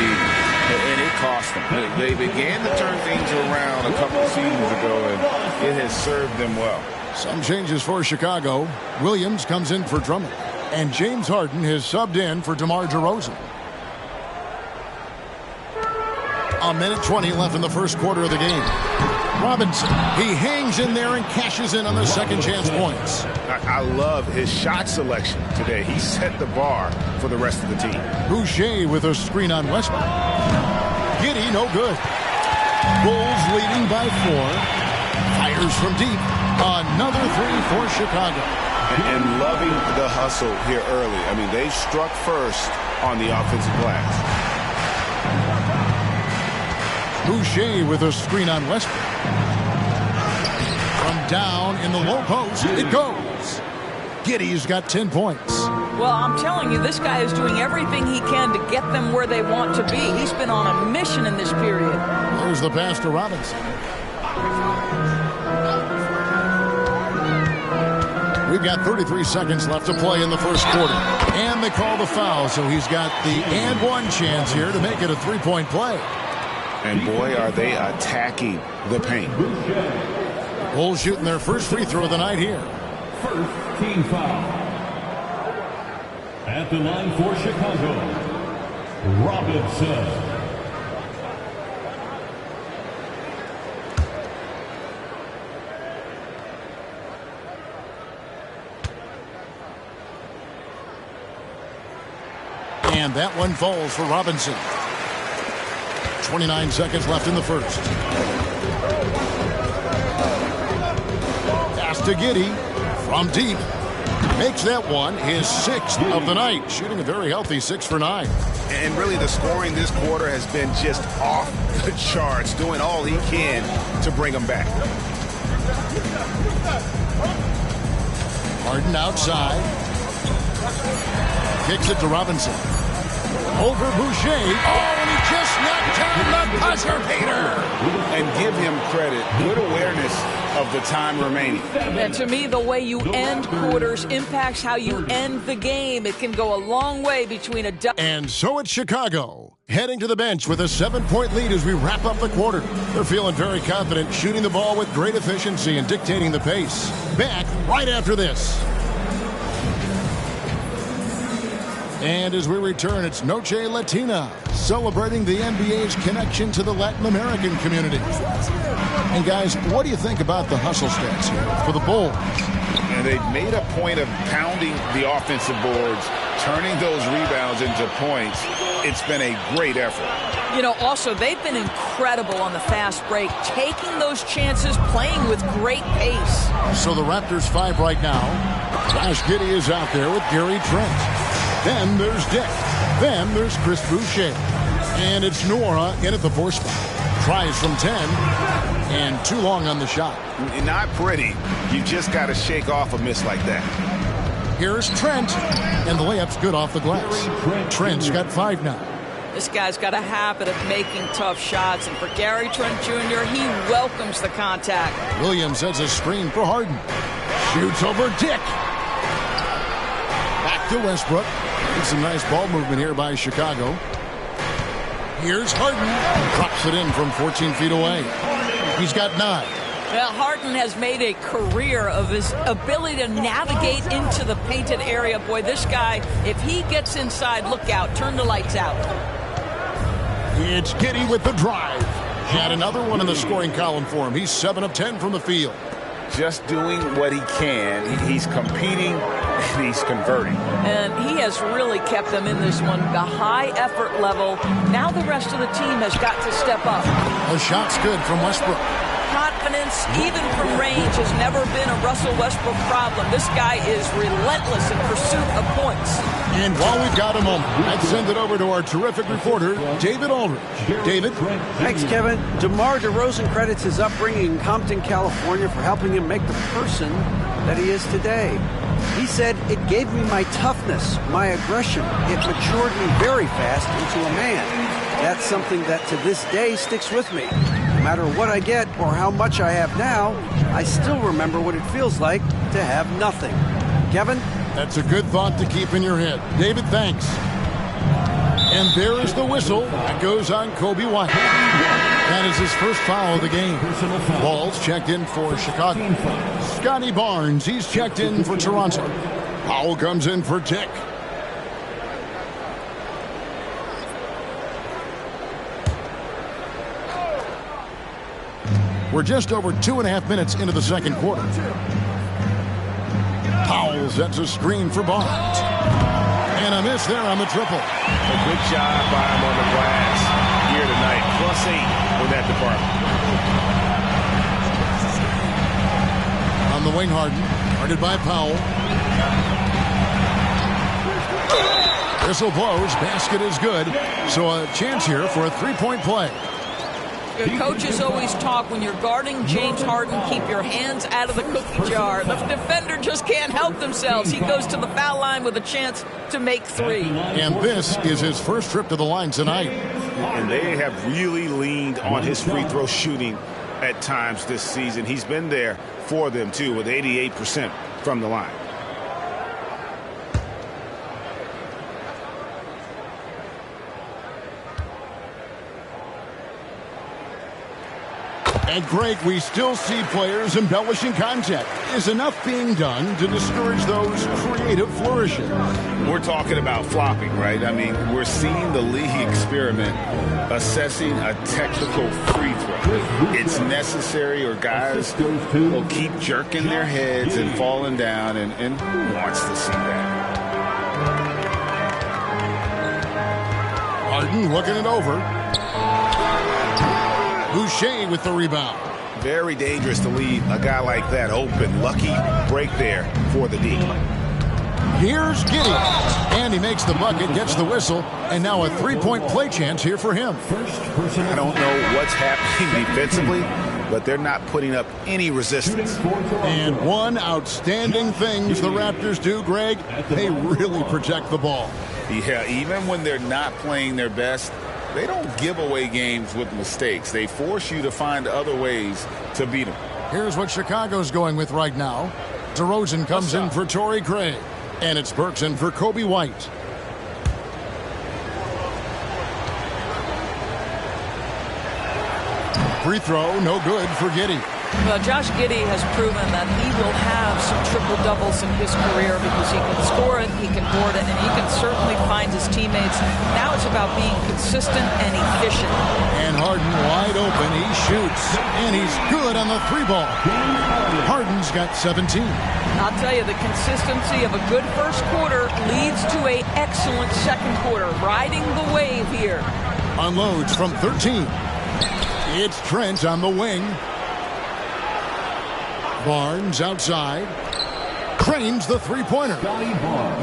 and it cost them. They began to turn things around a couple of seasons ago, and it has served them well. Some changes for Chicago. Williams comes in for Drummond, and James Harden has subbed in for DeMar DeRozan. A minute 20 left in the first quarter of the game. Robinson, he hangs in there and cashes in on the second chance points. I love his shot selection today. He set the bar for the rest of the team. Boucher with a screen on Westbrook. Giddey, no good. Bulls leading by 4. Fires from deep. Another 3 for Chicago. And loving the hustle here early. I mean, they struck first on the offensive glass. Boucher with a screen on Westbrook. From down in the low post, it goes. Giddey's got 10 points. Well, I'm telling you, this guy is doing everything he can to get them where they want to be. He's been on a mission in this period. There's the pass to Robinson. We've got 33 seconds left to play in the first quarter. And they call the foul, so he's got the and one chance here to make it a three-point play. And boy, are they attacking the paint. Bulls shooting their first free throw of the night here. First team foul. At the line for Chicago, Robinson. And that one falls for Robinson. 29 seconds left in the first. Pass to Giddey from deep. Makes that one his 6th of the night. Shooting a very healthy 6 for 9. And really the scoring this quarter has been just off the charts, doing all he can to bring them back. Harden outside. Kicks it to Robinson. Over Boucher. Oh, and he just knocked down the buzzer beater. And give him credit. Good awareness of the time remaining. And to me, the way you end quarters impacts how you end the game. It can go a long way between a... And so it's Chicago, heading to the bench with a 7-point lead as we wrap up the quarter. They're feeling very confident, shooting the ball with great efficiency and dictating the pace. Back right after this. And as we return, it's Noche Latina, celebrating the NBA's connection to the Latin American community. And guys, what do you think about the hustle stats here for the Bulls? And they've made a point of pounding the offensive boards, turning those rebounds into points. It's been a great effort. You know, also, they've been incredible on the fast break, taking those chances, playing with great pace. So the Raptors 5 right now. Josh Giddey is out there with Gary Trent. Then there's Dick. Then there's Chris Boucher. And it's Nora in at the 4 spot. Tries from 10, and too long on the shot. Not pretty. You just got to shake off a miss like that. Here's Trent, and the layup's good off the glass. Trent's got 5 now. This guy's got a habit of making tough shots, and for Gary Trent Jr., he welcomes the contact. Williams sets a screen for Harden. Shoots over Dick. Back to Westbrook. And some nice ball movement here by Chicago. Here's Harden. Drops it in from 14 feet away. He's got 9. Well, Harden has made a career of his ability to navigate into the painted area. Boy, this guy, if he gets inside, look out. Turn the lights out. It's Giddey with the drive. Had another one in the scoring column for him. He's 7 of 10 from the field. Just doing what he can. He's competing, and he's converting. And he has really kept them in this one. The high effort level. Now the rest of the team has got to step up. The shot's good from Westbrook. Confidence, even from range, has never been a Russell Westbrook problem. This guy is relentless in pursuit of points. And while we've got a moment, let's send it over to our terrific reporter, David Aldridge. David? Thanks, Kevin. DeMar DeRozan credits his upbringing in Compton, California for helping him make the person that he is today. He said, "It gave me my toughness, my aggression. It matured me very fast into a man." That's something that to this day sticks with me. No matter what I get or how much I have now, I still remember what it feels like to have nothing. Kevin? That's a good thought to keep in your head. David, thanks. And there is the whistle. That goes on Kobe White. That is his first foul of the game. Ball's checked in for Chicago. Scotty Barnes, he's checked in for Toronto. Powell comes in for Dick. We're just over 2.5 minutes into the second quarter. Powell sets a screen for Barnes. And a miss there on the triple. A good job by him on the glass here tonight. +8 in that department. On the wing, Harden. Guarded by Powell. Whistle blows. Basket is good. So a chance here for a 3-point play. Your coaches always talk when you're guarding James Harden, keep your hands out of the cookie jar. The defender just can't help themselves. He goes to the foul line with a chance to make 3. And this is his first trip to the line tonight. And they have really leaned on his free throw shooting at times this season. He's been there for them, too, with 88% from the line. And Greg, we still see players embellishing contact. Is enough being done to discourage those creative flourishes? We're talking about flopping, right? I mean, we're seeing the league experiment assessing a technical free throw. It's necessary, or guys will keep jerking their heads and falling down, and who wants to see that? Harden looking it over. Boucher with the rebound. Very dangerous to leave a guy like that open. Lucky break there for the D. Here's Giddey. And he makes the bucket, gets the whistle, and now a 3-point play chance here for him. I don't know what's happening defensively, but they're not putting up any resistance. And one outstanding thing the Raptors do, Greg, they really protect the ball. Yeah, even when they're not playing their best, they don't give away games with mistakes. They force you to find other ways to beat them. Here's what Chicago's going with right now. DeRozan comes in for Torrey Craig. And it's Burks in for Kobe White. Free throw, no good for Giddey. Well, Josh Giddey has proven that he will have some triple-doubles in his career because he can score it, he can board it, and he can certainly find his teammates. Now it's about being consistent and efficient. And Harden wide open. He shoots. And he's good on the 3-ball. Harden's got 17. I'll tell you, the consistency of a good first quarter leads to an excellent second quarter. Riding the wave here. Unloads from 13. It's Trent on the wing. Barnes outside. Drains the three-pointer.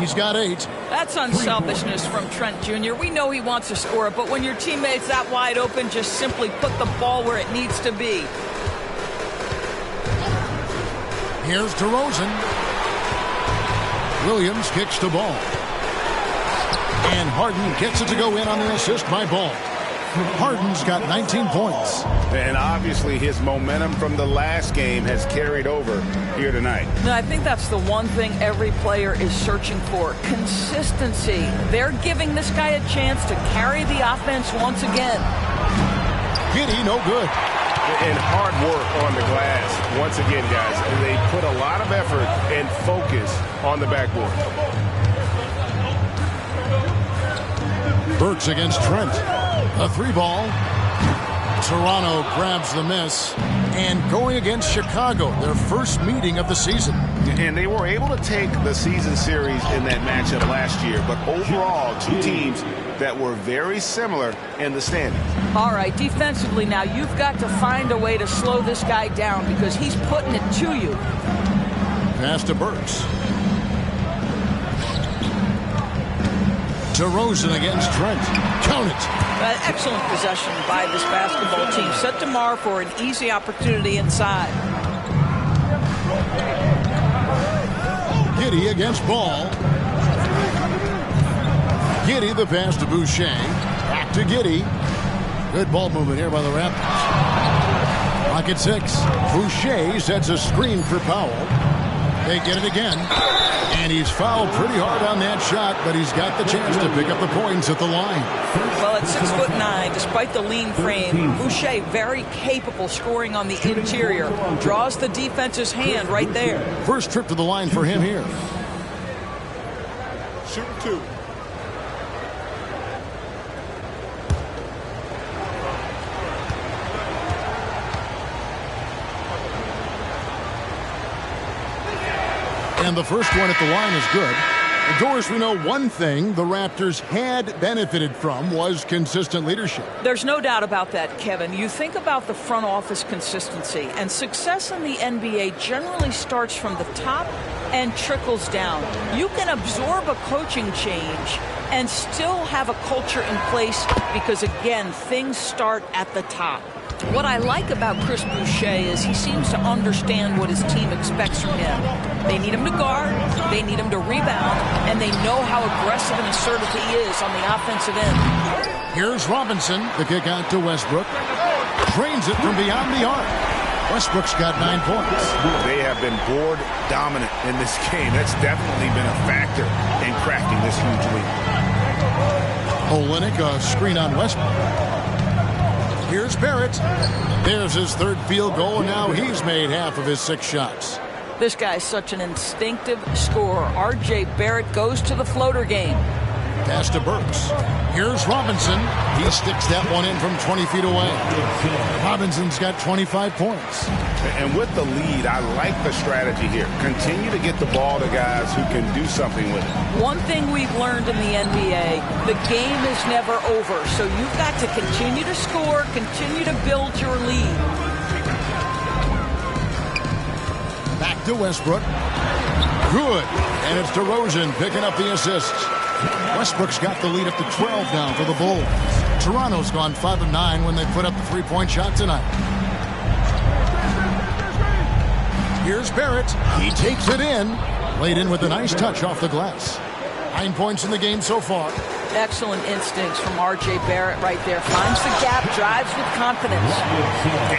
He's got 8. That's unselfishness from Trent Jr. We know he wants to score, but when your teammate's that wide open, just simply put the ball where it needs to be. Here's DeRozan. Williams kicks the ball. And Harden gets it to go in on the assist by Ball. Harden's got 19 points. And obviously his momentum from the last game has carried over here tonight. No, I think that's the one thing every player is searching for. Consistency. They're giving this guy a chance to carry the offense once again. Giddey, no good. And hard work on the glass. Once again, guys, they put a lot of effort and focus on the backboard. Burks against Trent. A 3-ball. Toronto grabs the miss. And going against Chicago, their first meeting of the season. And they were able to take the season series in that matchup last year. But overall, two teams that were very similar in the standings. All right, defensively now, you've got to find a way to slow this guy down because he's putting it to you. Pass to Burks. DeRozan against Trent. Count it. Excellent possession by this basketball team. Set DeMar for an easy opportunity inside. Giddey against Ball. Giddey, the pass to Boucher. Back to Giddey. Good ball movement here by the Raptors. Clock at 6. Boucher sets a screen for Powell. They get it again. And he's fouled pretty hard on that shot, but he's got the chance to pick up the points at the line. Well, at 6'9", despite the lean frame, Boucher very capable scoring on the interior. Draws the defense's hand right there. First trip to the line for him here. Shooting 2. And the first one at the line is good. Doris, we know one thing the Raptors had benefited from was consistent leadership. There's no doubt about that, Kevin. You think about the front office consistency, and success in the NBA generally starts from the top and trickles down. You can absorb a coaching change and still have a culture in place because, again, things start at the top. What I like about Chris Boucher is he seems to understand what his team expects from him. They need him to guard, they need him to rebound, and they know how aggressive and assertive he is on the offensive end. Here's Robinson, the kick out to Westbrook. Drains it from beyond the arc. Westbrook's got 9 points. They have been board dominant in this game. That's definitely been a factor in cracking this huge lead. Olynyk, a screen on Westbrook. Here's Barrett. There's his third field goal, and now he's made half of his 6 shots. This guy's such an instinctive scorer. R.J. Barrett goes to the floater game. Pass to Burks. Here's Robinson. He sticks that one in from 20 feet away. Robinson's got 25 points. And with the lead, I like the strategy here. Continue to get the ball to guys who can do something with it. One thing we've learned in the NBA, the game is never over. So you've got to continue to score, continue to build your lead. Back to Westbrook. Good. And it's DeRozan picking up the assist. Westbrook's got the lead up to 12 now for the Bulls. Toronto's gone 5 of 9 when they put up the 3-point shot tonight. Here's Barrett. He takes it in. Laid in with a nice touch off the glass. 9 points in the game so far. Excellent instincts from R.J. Barrett right there. Finds the gap, drives with confidence.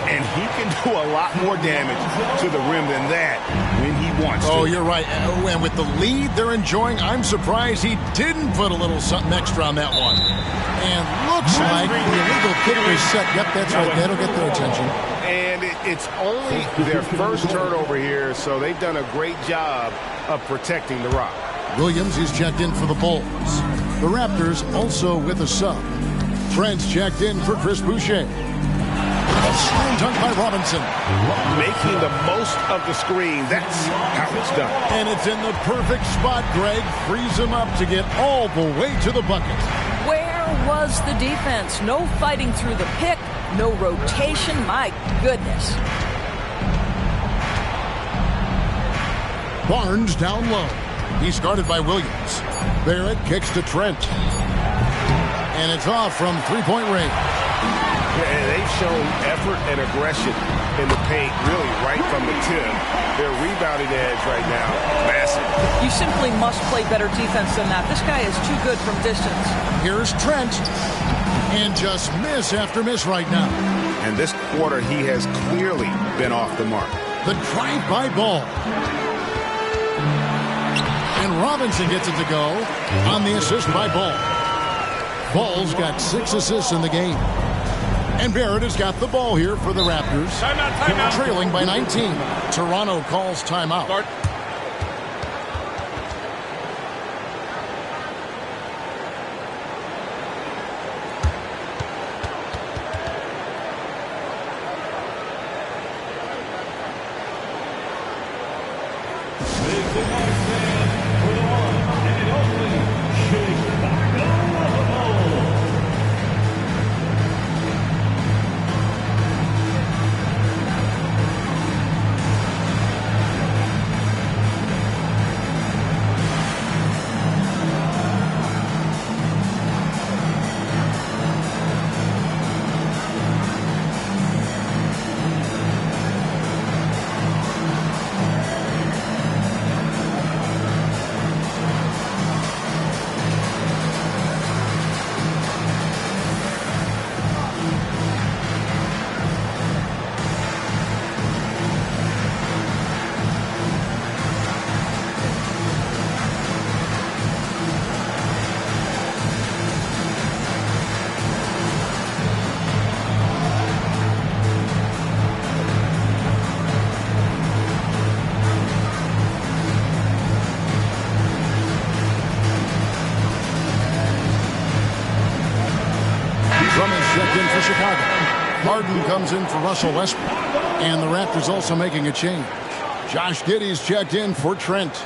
And he can do a lot more damage to the rim than that when he wants to. Oh, you're right. And with the lead they're enjoying, I'm surprised he didn't put a little something extra on that one. And looks like the illegal kick is set. Yep, that's right. That'll get their attention. And it's only their first turnover here, so they've done a great job of protecting the rock. Williams is checked in for the Bulls. The Raptors also with a sub. Trent's checked in for Chris Boucher. A slam dunk by Robinson. Making the most of the screen. That's how it's done. And it's in the perfect spot. Greg frees him up to get all the way to the bucket. Where was the defense? No fighting through the pick. No rotation. My goodness. Barnes down low. He's guarded by Williams. Barrett kicks to Trent. And it's off from three-point range. Yeah, they've shown effort and aggression in the paint, really right from the tip. Their rebounding edge right now, massive. You simply must play better defense than that. This guy is too good from distance. Here's Trent. And just miss after miss right now. And this quarter, he has clearly been off the mark. The drive-by ball. And Robinson gets it to go on the assist by Ball. Ball's got 6 assists in the game. And Barrett has got the ball here for the Raptors. Timeout. Trailing by 19. Toronto calls timeout. Start. Checked in for Chicago. Harden comes in for Russell Westbrook. And the Raptors also making a change. Josh Giddey's checked in for Trent.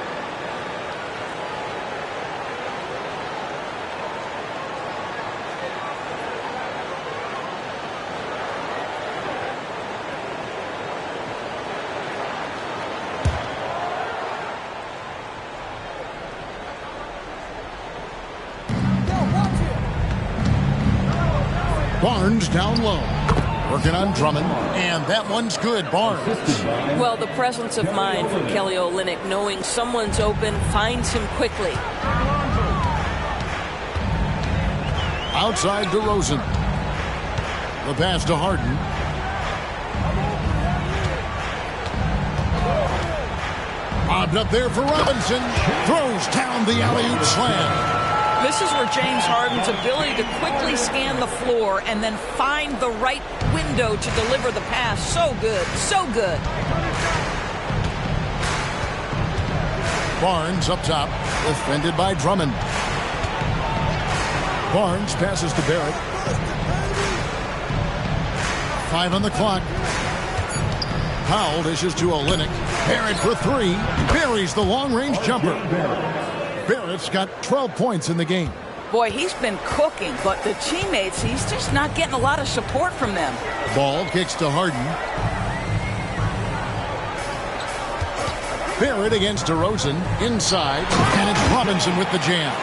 Barnes down low. Working on Drummond. And that one's good. Barnes. Well, the presence of mind from Kelly Olynyk, knowing someone's open, finds him quickly. Outside DeRozan. The pass to Harden. Bobbed up there for Robinson. Throws down the alley-oop slam. This is where James Harden's ability to quickly scan the floor and then find the right window to deliver the pass. So good. So good. Barnes up top. Defended by Drummond. Barnes passes to Barrett. 5 on the clock. Powell dishes to Olynyk. Barrett for 3. Buries the long-range jumper. Barrett's got 12 points in the game. Boy, he's been cooking, but the teammates, he's just not getting a lot of support from them. Ball kicks to Harden. Barrett against DeRozan. Inside. And it's Robinson with the jam.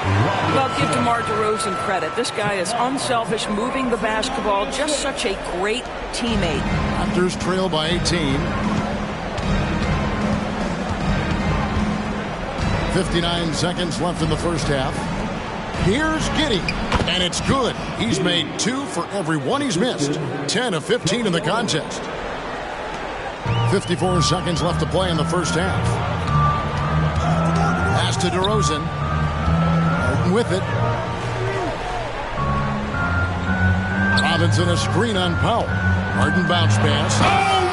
Well, give DeMar DeRozan credit. This guy is unselfish, moving the basketball. Just such a great teammate. Raptors trail by 18. 59 seconds left in the first half. Here's Giddey, and it's good. He's made 2 for every one he's missed. 10 of 15 in the contest. 54 seconds left to play in the first half. Pass to DeRozan. Harden with it. Robinson a screen on Powell. Harden bounce pass. Oh,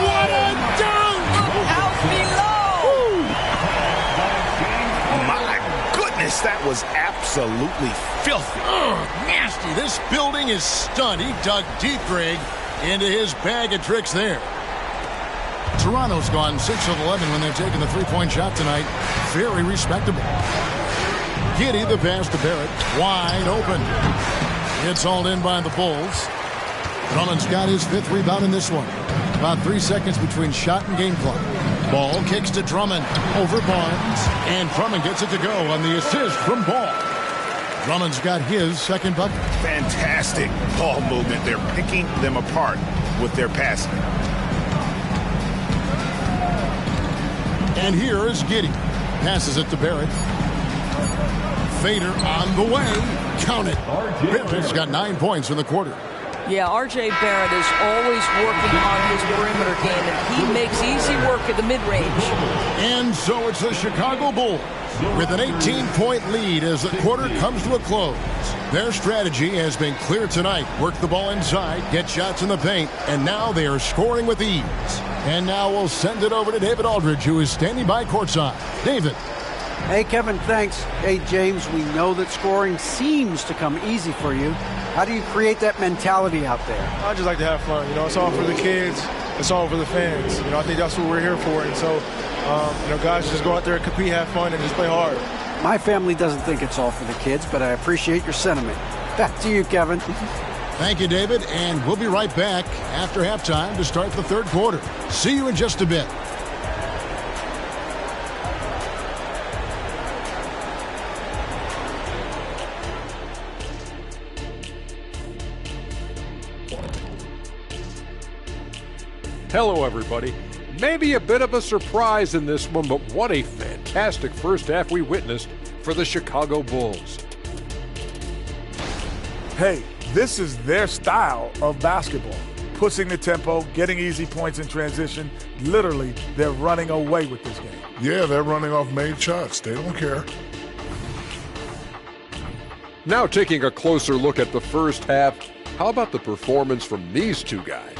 what a dunk! Out below! That was absolutely filthy. Nasty. This building is stunned. He dug deep, Greg, into his bag of tricks there. Toronto's gone 6 of 11 when they've taken the three-point shot tonight. Very respectable. Giddey, the pass to Barrett. Wide open. It's hauled in by the Bulls. Drummond's got his 5th rebound in this one. About 3 seconds between shot and game clock. Ball kicks to Drummond over Barnes. And Drummond gets it to go on the assist from Ball. Drummond's got his second bucket. Fantastic ball movement. They're picking them apart with their passing. And here is Giddey. Passes it to Barrett. Fader on the way. Count it. Barrett's got 9 points in the quarter. Yeah, R.J. Barrett is always working on his perimeter game, and he makes easy work at the mid-range. And so it's the Chicago Bulls with an 18-point lead as the quarter comes to a close. Their strategy has been clear tonight. Work the ball inside, get shots in the paint, and now they are scoring with ease. And now we'll send it over to David Aldridge, who is standing by courtside. David. Hey, Kevin, thanks. Hey, James, we know that scoring seems to come easy for you. How do you create that mentality out there? I just like to have fun. It's all for the kids. It's all for the fans. I think that's what we're here for. And so, guys just go out there and compete, have fun, and just play hard. My family doesn't think it's all for the kids, but I appreciate your sentiment. Back to you, Kevin. Thank you, David. And we'll be right back after halftime to start the third quarter. See you in just a bit. Hello, everybody. Maybe a bit of a surprise in this one, but what a fantastic first half we witnessed for the Chicago Bulls. Hey, this is their style of basketball. Pushing the tempo, getting easy points in transition. Literally, they're running away with this game. Yeah, they're running off made shots. They don't care. Now taking a closer look at the first half, how about the performance from these two guys?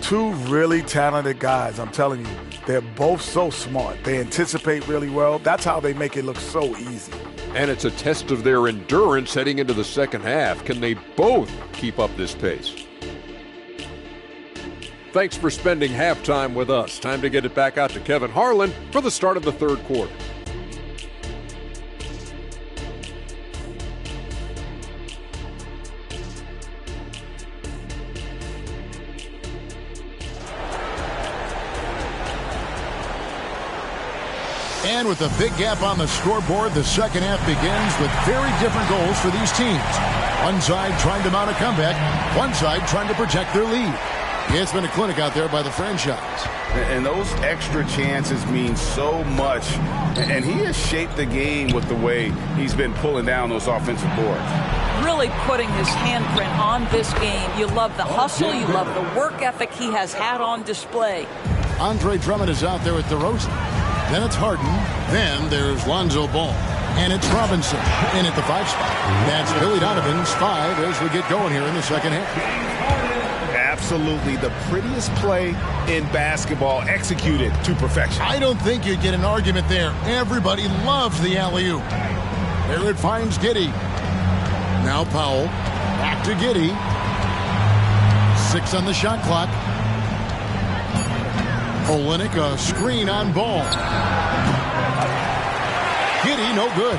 Two really talented guys, I'm telling you. They're both so smart. They anticipate really well. That's how they make it look so easy. And it's a test of their endurance heading into the second half. Can they both keep up this pace? Thanks for spending halftime with us. Time to get it back out to Kevin Harlan for the start of the third quarter. And with a big gap on the scoreboard, the second half begins with very different goals for these teams. One side trying to mount a comeback, one side trying to protect their lead. It's been a clinic out there by the franchise. And those extra chances mean so much. And he has shaped the game with the way he's been pulling down those offensive boards. Really putting his handprint on this game. You love the hustle. You love the work ethic he has had on display. Andre Drummond is out there with DeRozan. Then it's Harden. Then there's Lonzo Ball. And it's Robinson in at the 5 spot. That's Billy Donovan's 5 as we get going here in the second half. Absolutely the prettiest play in basketball, executed to perfection. I don't think you'd get an argument there. Everybody loves the alley-oop. There it finds Giddey. Now Powell. Back to Giddey. 6 on the shot clock. Olynyk, a screen on Ball. Giddey, no good.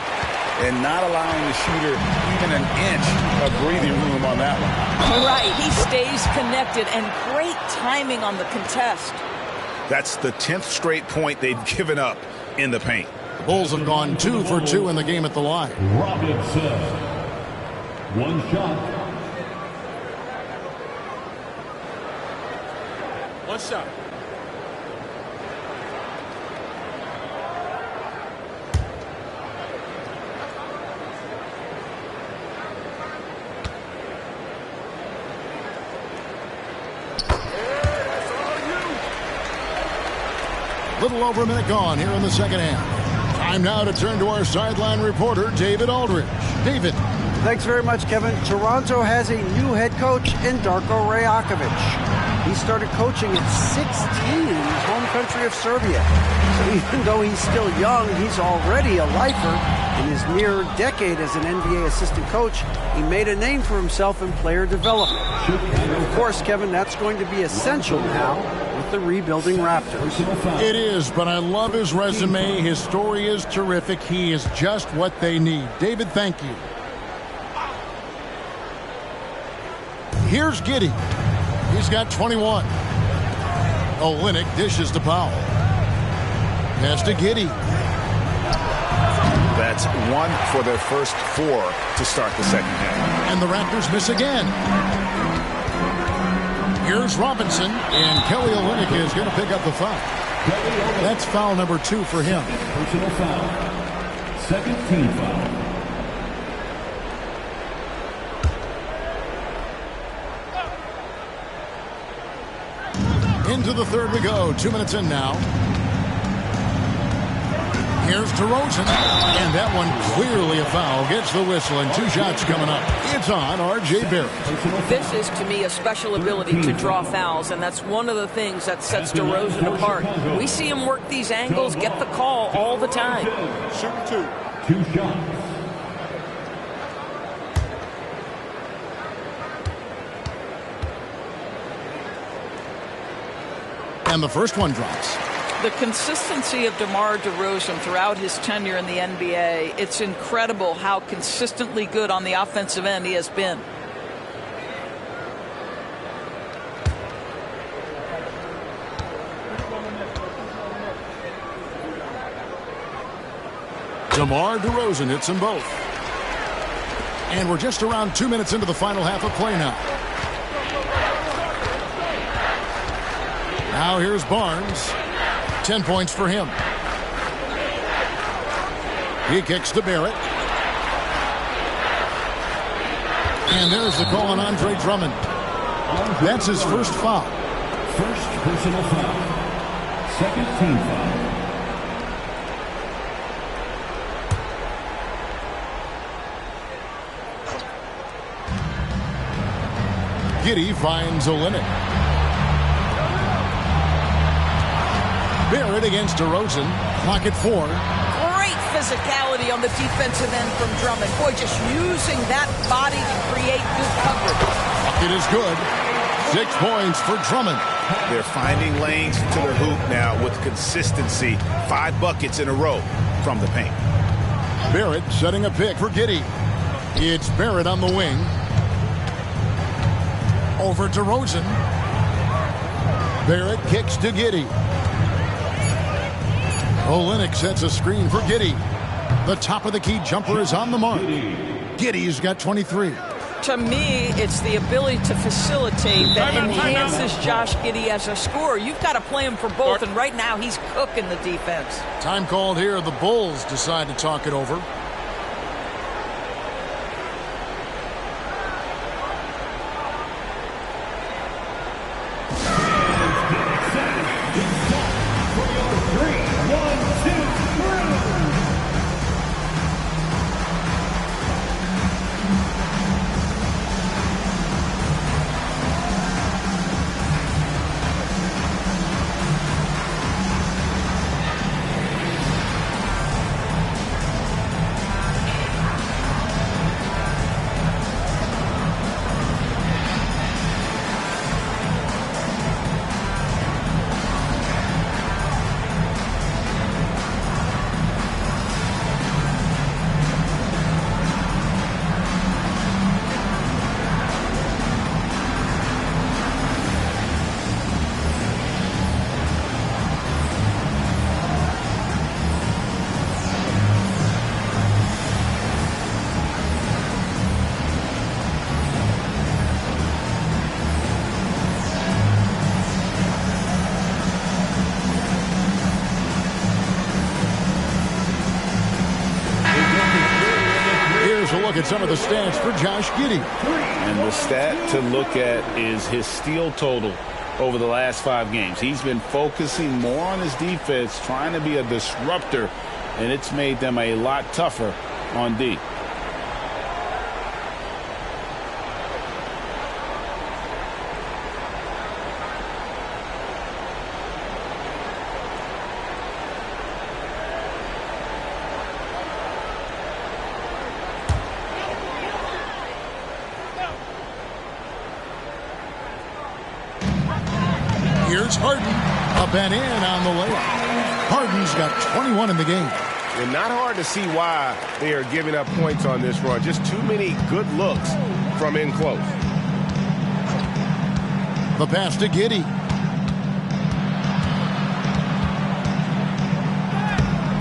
And not allowing the shooter even an inch of breathing room on that one. Right, he stays connected, and great timing on the contest. That's the 10th straight point they've given up in the paint. The Bulls have gone 2 for 2 in the game at the line. Robinson. One shot. One shot. Little over a minute gone here in the second half. Time now to turn to our sideline reporter, David Aldridge. David. Thanks very much, Kevin. Toronto has a new head coach in Darko Rajakovic. He started coaching at 16 in his home country of Serbia. So even though he's still young, he's already a lifer. In his mere decade as an NBA assistant coach, he made a name for himself in player development. And of course, Kevin, that's going to be essential now with the rebuilding Raptors. It is, but I love his resume. His story is terrific. He is just what they need. David, thank you. Here's Giddey. He's got 21. Olynyk dishes to Powell. Pass to Giddey. That's 1 for their first 4 to start the second half. And the Raptors miss again. Here's Robinson, and Kelly Olynyk is going to pick up the foul. That's foul number 2 for him. Personal foul. Second team foul. Into the third we go. 2 minutes in now. Here's DeRozan, and that one clearly a foul. Gets the whistle, and 2 shots coming up. It's on R.J. Barrett. This is, to me, a special ability to draw fouls, and that's one of the things that sets DeRozan apart. We see him work these angles, get the call all the time. Shoot 2. 2 shots. And the first one drops. The consistency of DeMar DeRozan throughout his tenure in the NBA, it's incredible how consistently good on the offensive end he has been. DeMar DeRozan hits them both. And we're just around 2 minutes into the final half of play now. Now here's Barnes. 10 points for him. He kicks to Barrett. And there's the call on Andre Drummond. That's his first foul. First personal foul. Second team foul. Giddey finds Olynyk. Barrett against DeRozan. Clock at 4. Great physicality on the defensive end from Drummond. Boy, just using that body to create good coverage. It is good. 6 points for Drummond. They're finding lanes to the hoop now with consistency. 5 buckets in a row from the paint. Barrett setting a pick for Giddey. It's Barrett on the wing. Over to DeRozan. Barrett kicks to Giddey. Olynyk sets a screen for Giddey. The top of the key jumper is on the mark. Giddey's got 23. To me, it's the ability to facilitate that enhances Josh Giddey as a scorer. You've got to play him for both, and right now he's cooking the defense. Time called here. The Bulls decide to talk it over. At some of the stats for Josh Giddey. And the stat to look at is his steal total over the last 5 games. He's been focusing more on his defense, trying to be a disruptor, and it's made them a lot tougher on D. Harden, up and in on the layup. Harden's got 21 in the game. And not hard to see why they are giving up points on this run. Just too many good looks from in close. The pass to Giddey.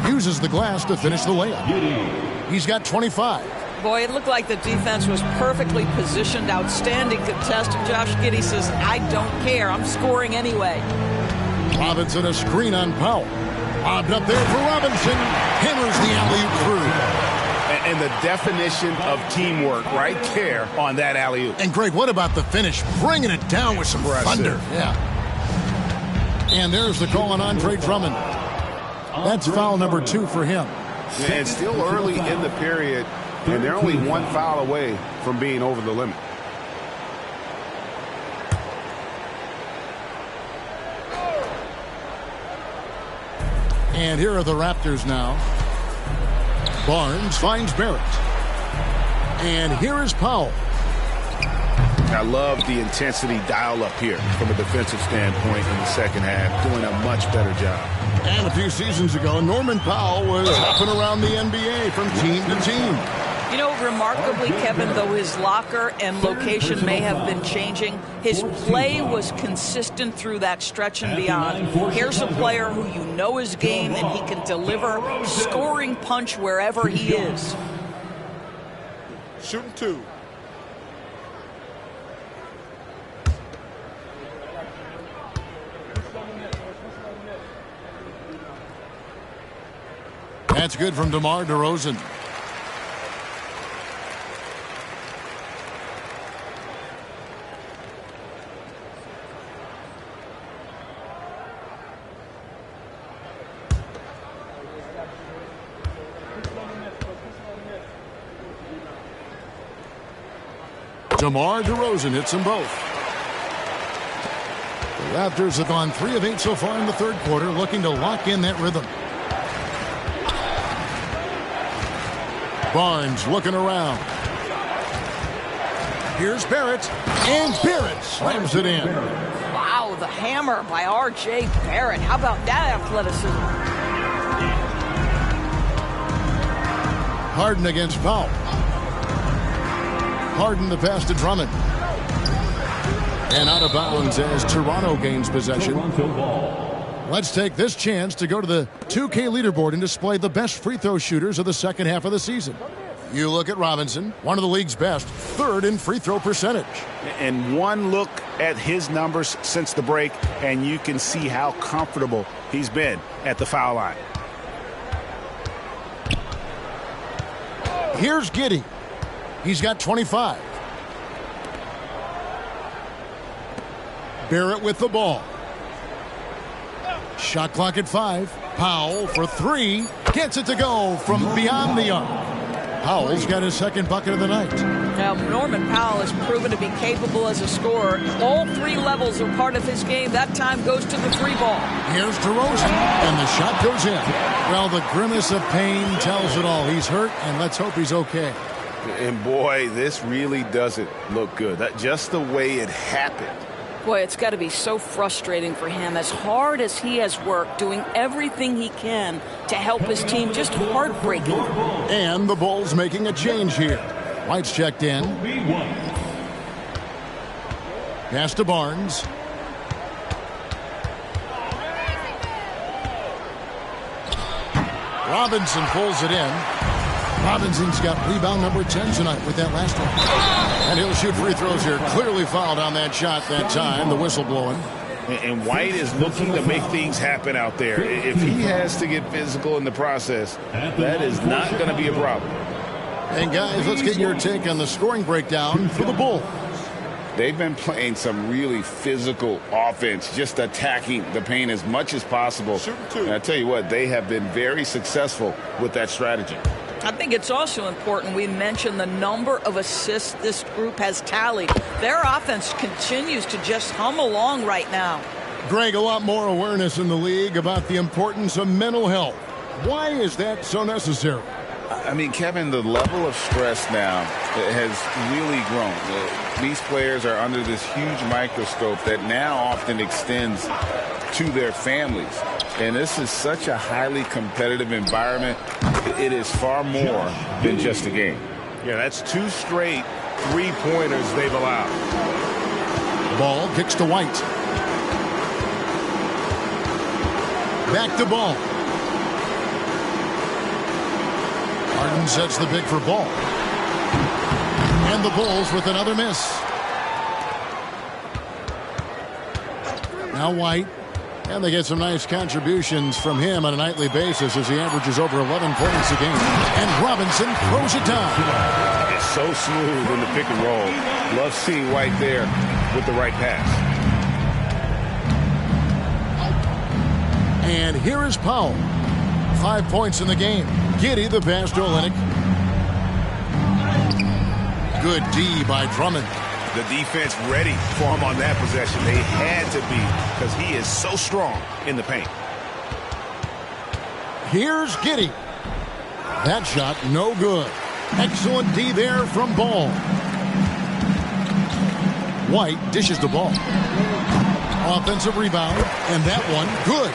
uses the glass to finish the layup. He's got 25. Boy, it looked like the defense was perfectly positioned. Outstanding contest. And Josh Giddey says, I don't care. I'm scoring anyway. Robinson a screen on Powell. Lobbed up there for Robinson. Hammers the alley-oop through. And the definition of teamwork right there on that alley-oop. And Greg, what about the finish? Bringing it down with some thunder. Yeah. And there's the call on Andre Drummond. That's foul number 2 for him. And it's still early in the period, and they're only one foul away from being over the limit. And here are the Raptors now. Barnes finds Barrett. And here is Powell. I love the intensity dial up here from a defensive standpoint in the second half, doing a much better job. And a few seasons ago, Norman Powell was hopping around the NBA from team to team. You know, remarkably, Kevin, though his locker and location may have been changing, his play was consistent through that stretch and beyond. Here's a player who you know his game, and he can deliver scoring punch wherever he is. Shooting 2. That's good from DeMar DeRozan. DeMar DeRozan hits them both. The Raptors have gone 3 of 8 so far in the third quarter, looking to lock in that rhythm. Barnes looking around. Here's Barrett, and Barrett slams it in. Wow, the hammer by R.J. Barrett. How about that athleticism? Harden against Powell. Harden the pass to Drummond. And out of bounds as Toronto gains possession. Let's take this chance to go to the 2K leaderboard and display the best free throw shooters of the second half of the season. You look at Robinson, one of the league's best, 3rd in free throw percentage. And one look at his numbers since the break, and you can see how comfortable he's been at the foul line. Here's Giddey. He's got 25. Barrett with the ball. Shot clock at 5. Powell for 3. Gets it to go from beyond the arc. Powell's got his second bucket of the night. Now, Norman Powell has proven to be capable as a scorer. All 3 levels are part of his game. That time goes to the 3 ball. Here's DeRozan, and the shot goes in. Well, the grimace of pain tells it all. He's hurt, and let's hope he's okay. And boy, this really doesn't look good. Just the way it happened. Boy, it's got to be so frustrating for him. As hard as he has worked, doing everything he can to help his team, just heartbreaking. And the Bulls making a change here. White's checked in. Pass to Barnes. Robinson pulls it in. Robinson's got rebound number 10 tonight with that last one. And he'll shoot free throws here. Clearly fouled on that shot that time. The whistle blowing. And White is looking to make things happen out there. If he has to get physical in the process, that is not going to be a problem. And guys, let's get your take on the scoring breakdown for the Bulls. They've been playing some really physical offense, just attacking the paint as much as possible. And I tell you what, they have been very successful with that strategy. I think it's also important we mention the number of assists this group has tallied. Their offense continues to just hum along right now. Greg, a lot more awareness in the league about the importance of mental health. Why is that so necessary? I mean, Kevin, the level of stress now has really grown. These players are under this huge microscope that now often extends to their families. And this is such a highly competitive environment. It is far more than just a game. Yeah, that's 2 straight 3-pointers they've allowed. Ball kicks to White. Back to Ball. Harden sets the big for Ball. And the Bulls with another miss. Now White. And they get some nice contributions from him on a nightly basis as he averages over 11 points a game. And Robinson throws it down. It's so smooth in the pick and roll. Love seeing White there with the right pass. And here is Powell. 5 points in the game. Giddey the pass to Olynyk. Good D by Drummond. The defense ready for him on that possession. They had to be because he is so strong in the paint. Here's Giddey. That shot no good. Excellent D there from Ball. White dishes the ball. Offensive rebound, and that one good.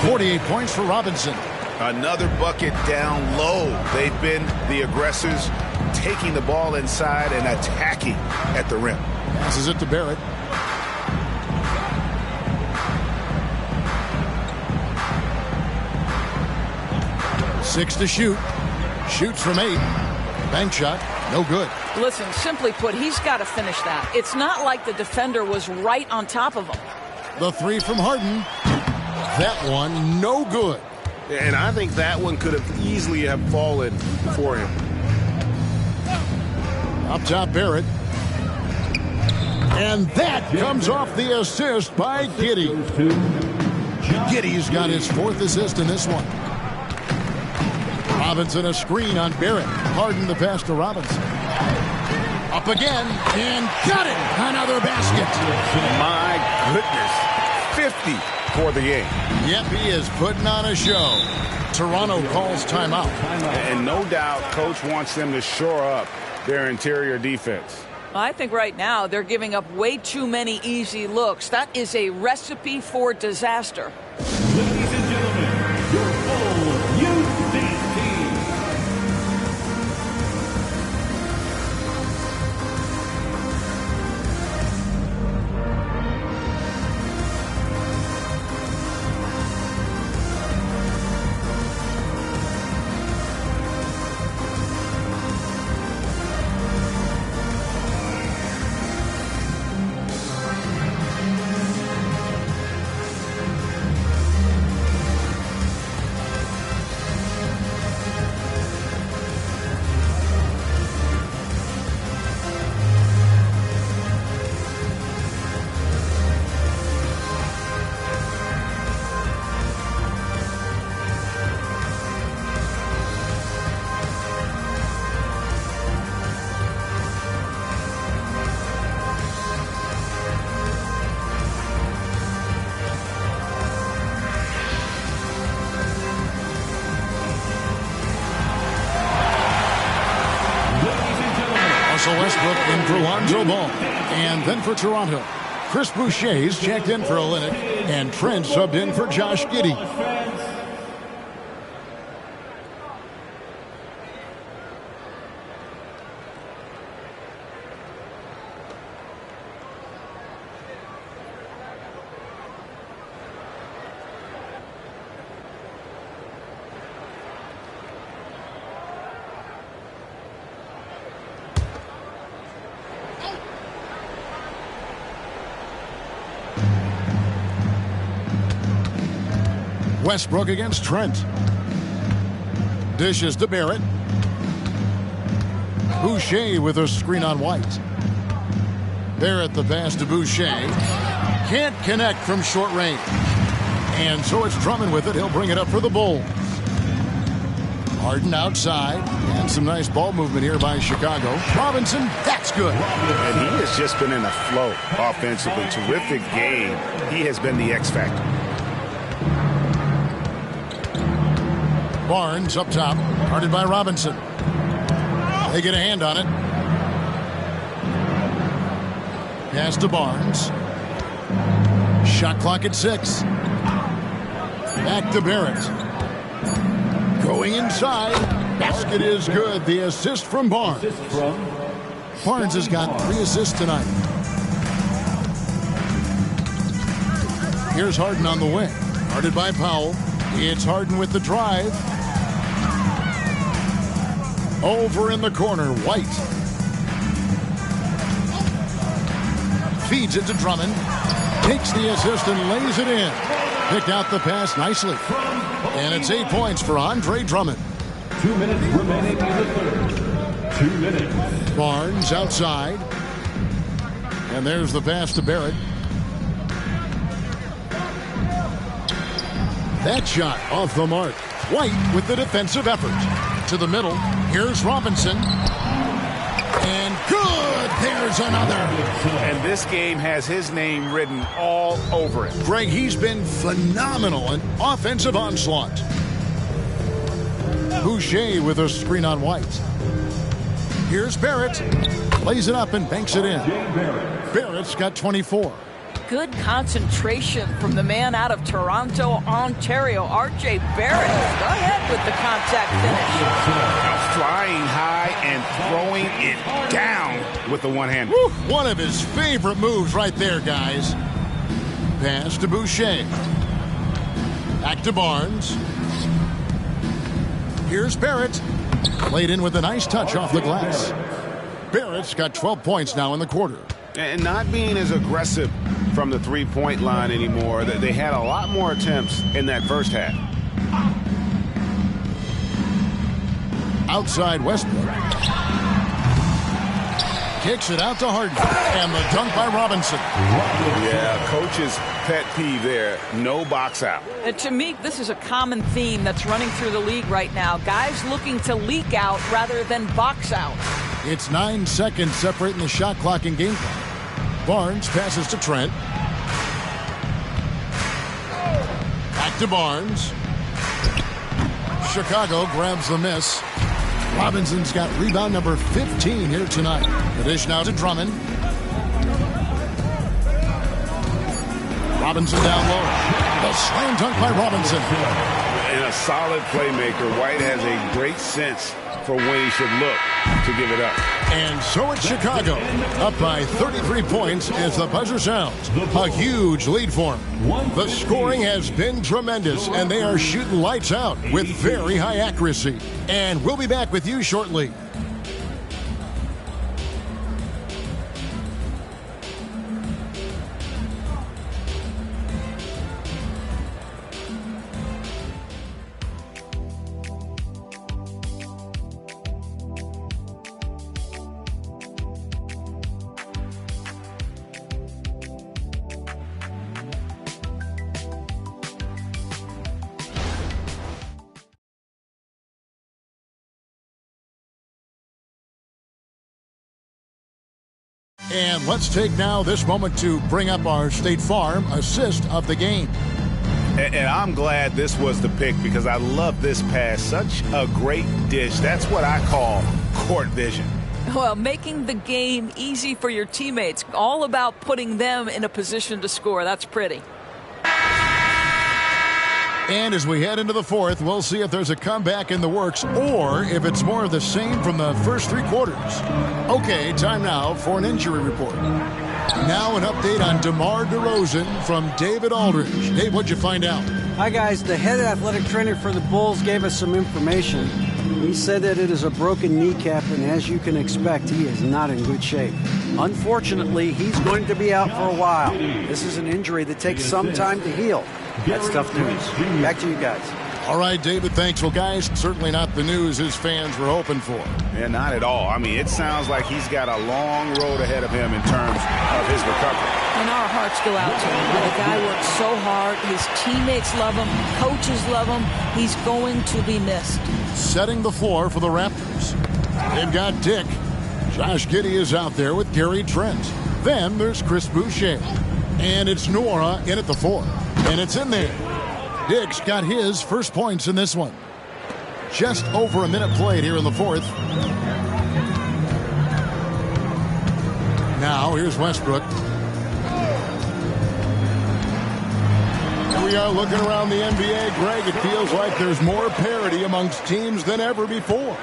48 points for Robinson. Another bucket down low. They've been the aggressors, taking the ball inside and attacking at the rim. Passes it to Barrett. Six to shoot. Shoots from 8. Bank shot, no good. Listen, simply put, he's got to finish that. It's not like the defender was right on top of him. The 3 from Harden. That one, no good. And I think that one could have easily have fallen for him. Up top, Barrett. And that comes off the assist by Giddey. Giddey's got his 4th assist in this one. Robinson a screen on Barrett. Harden the pass to Robinson. Up again and got it. Another basket. My goodness. 50 for the game. Yep, he is putting on a show. Toronto calls timeout. And no doubt coach wants them to shore up their interior defense. I think right now they're giving up way too many easy looks. That is a recipe for disaster. Ladies and gentlemen, your full youth team. Westbrook in for Lonzo Ball. And then for Toronto, Chris Boucher's checked in for Olynyk, and Trent subbed in for Josh Giddey. Westbrook against Trent. Dishes to Barrett. Boucher with a screen on White. Barrett the pass to Boucher. Can't connect from short range. And so it's Drummond with it. He'll bring it up for the Bulls. Harden outside. And some nice ball movement here by Chicago. Robinson, that's good. And he has just been in a flow offensively. Terrific game. He has been the X factor. Barnes up top, guarded by Robinson. They get a hand on it. Pass to Barnes. Shot clock at 6. Back to Barrett. Going inside. Basket is good. The assist from Barnes. Barnes has got 3 assists tonight. Here's Harden on the wing. Guarded by Powell. It's Harden with the drive. Over in the corner, White. Feeds it to Drummond. Takes the assist and lays it in. Picked out the pass nicely. And it's 8 points for Andre Drummond. 2 minutes remaining in the third. 2 minutes. Barnes outside. And there's the pass to Barrett. That shot off the mark. White with the defensive effort. To the middle. Here's Robinson. And good. There's another. And this game has his name written all over it. Greg, he's been phenomenal in offensive onslaught. Boucher with a screen on White. Here's Barrett. Plays it up and banks it in. Barrett's got 24. Good concentration from the man out of Toronto, Ontario, R.J. Barrett. Go ahead with the contact finish. Flying high and throwing it down with the one-hand. One of his favorite moves right there, guys. Pass to Boucher. Back to Barnes. Here's Barrett. Played in with a nice touch off the glass. Barrett's got 12 points now in the quarter. And not being as aggressive from the three-point line anymore. They had a lot more attempts in that first half. Outside Westbrook. Kicks it out to Harden. And the dunk by Robinson. Yeah, coach's pet peeve there. No box out. And to me, this is a common theme that's running through the league right now. Guys looking to leak out rather than box out. It's 9 seconds separating the shot clock and game clock. Barnes passes to Trent. Back to Barnes. Chicago grabs the miss. Robinson's got rebound number 15 here tonight. The dish now to Drummond. Robinson down low. The slam dunk by Robinson. And a solid playmaker. White has a great sense for when he should look to give it up. And so it's Chicago, up by 33 points as the buzzer sounds. A huge lead for them. The scoring has been tremendous, and they are shooting lights out with very high accuracy. And we'll be back with you shortly. And let's take now this moment to bring up our State Farm assist of the game. And I'm glad this was the pick because I love this pass. Such a great dish. That's what I call court vision. Well, making the game easy for your teammates. All about putting them in a position to score. That's pretty. And as we head into the fourth, we'll see if there's a comeback in the works or if it's more of the same from the first three quarters. Okay, time now for an injury report. Now an update on DeMar DeRozan from David Aldridge. Dave, what'd you find out? Hi, guys. The head athletic trainer for the Bulls gave us some information. He said that it is a broken kneecap, and as you can expect, he is not in good shape. Unfortunately, he's going to be out for a while. This is an injury that takes some time to heal. That's tough news. Back to you guys. All right, David, thanks. Well, guys, certainly not the news his fans were hoping for. Yeah, not at all. I mean, it sounds like he's got a long road ahead of him in terms of his recovery. And our hearts go out to him. The guy works so hard. His teammates love him. Coaches love him. He's going to be missed. Setting the floor for the Raptors. They've got Dick. Josh Giddey is out there with Gary Trent. Then there's Chris Boucher. And it's Nora in at the 4. And it's in there. Dick's got his first points in this one. Just over a minute played here in the fourth. Now here's Westbrook. Here we are looking around the NBA. Greg, it feels like there's more parity amongst teams than ever before.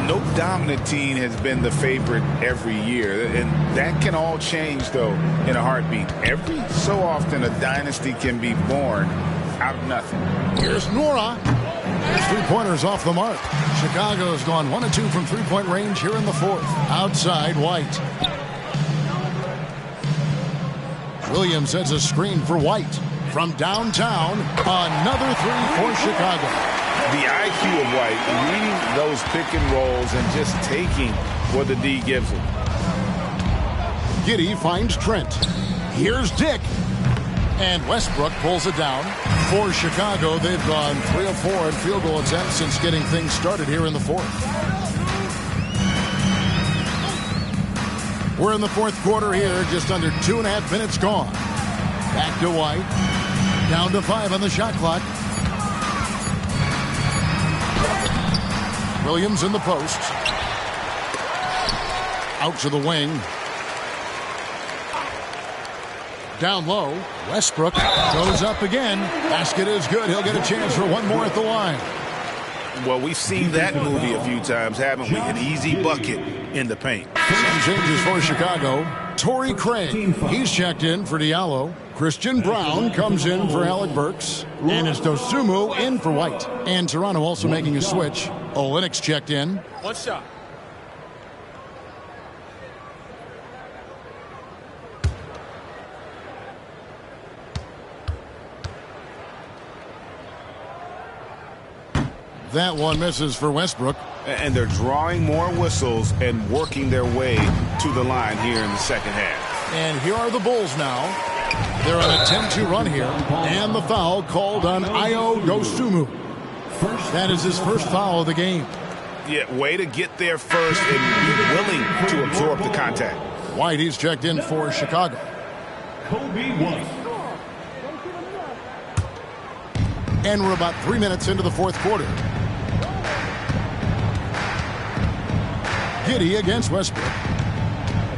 No dominant team has been the favorite every year, and that can all change, though, in a heartbeat. Every so often, a dynasty can be born out of nothing. Here's Nora. His three-pointers off the mark. Chicago's gone 1 of 2 from three-point range here in the fourth. Outside, White. Williams sets a screen for White. From downtown, another three for Chicago. The IQ of White, reading those pick and rolls and just taking what the D gives him. Giddey finds Trent. Here's Dick. And Westbrook pulls it down. For Chicago, they've gone 3 of 4 in field goal attempts since getting things started here in the fourth. We're in the fourth quarter here, just under 2.5 minutes gone. Back to White. Down to 5 on the shot clock. Williams in the post. Out to the wing. Down low, Westbrook goes up again. Basket is good. He'll get a chance for one more at the line. Well, we've seen that movie a few times, haven't we? An easy bucket in the paint. Some changes for Chicago. Torrey Craig, he's checked in for Diallo. Christian Brown comes in for Alec Burks. And it's Dosunmu in for White. And Toronto also making a switch. Olynyk's checked in. One shot. That one misses for Westbrook. And they're drawing more whistles and working their way to the line here in the second half. And here are the Bulls now. They're on a 10-2 run here. And the foul called on Ayo Dosunmu. That is his first foul of the game. Yeah, way to get there first and be willing to absorb the contact. White, he's checked in for Chicago. And we're about 3 minutes into the fourth quarter. Giddey against Westbrook.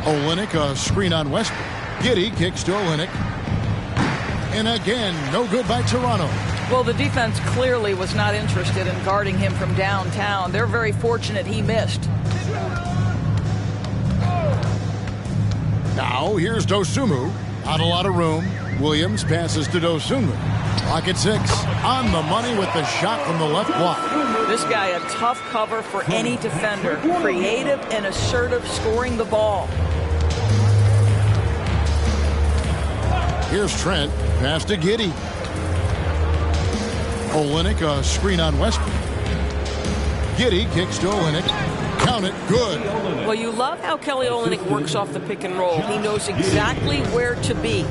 Olynyk, a screen on Westbrook. Giddey kicks to Olynyk. And again, no good by Toronto. Well, the defense clearly was not interested in guarding him from downtown. They're very fortunate he missed. Now, here's Dosunmu. Not a lot of room. Williams passes to Dosunmu. Clock at 6. On the money with the shot from the left block. This guy a tough cover for any defender. Creative and assertive scoring the ball. Here's Trent. Pass to Giddey. Olynyk, a screen on Westbrook. Giddey kicks to Olynyk. Count it. Good. Well, you love how Kelly Olynyk works off the pick and roll. He knows exactly where to be.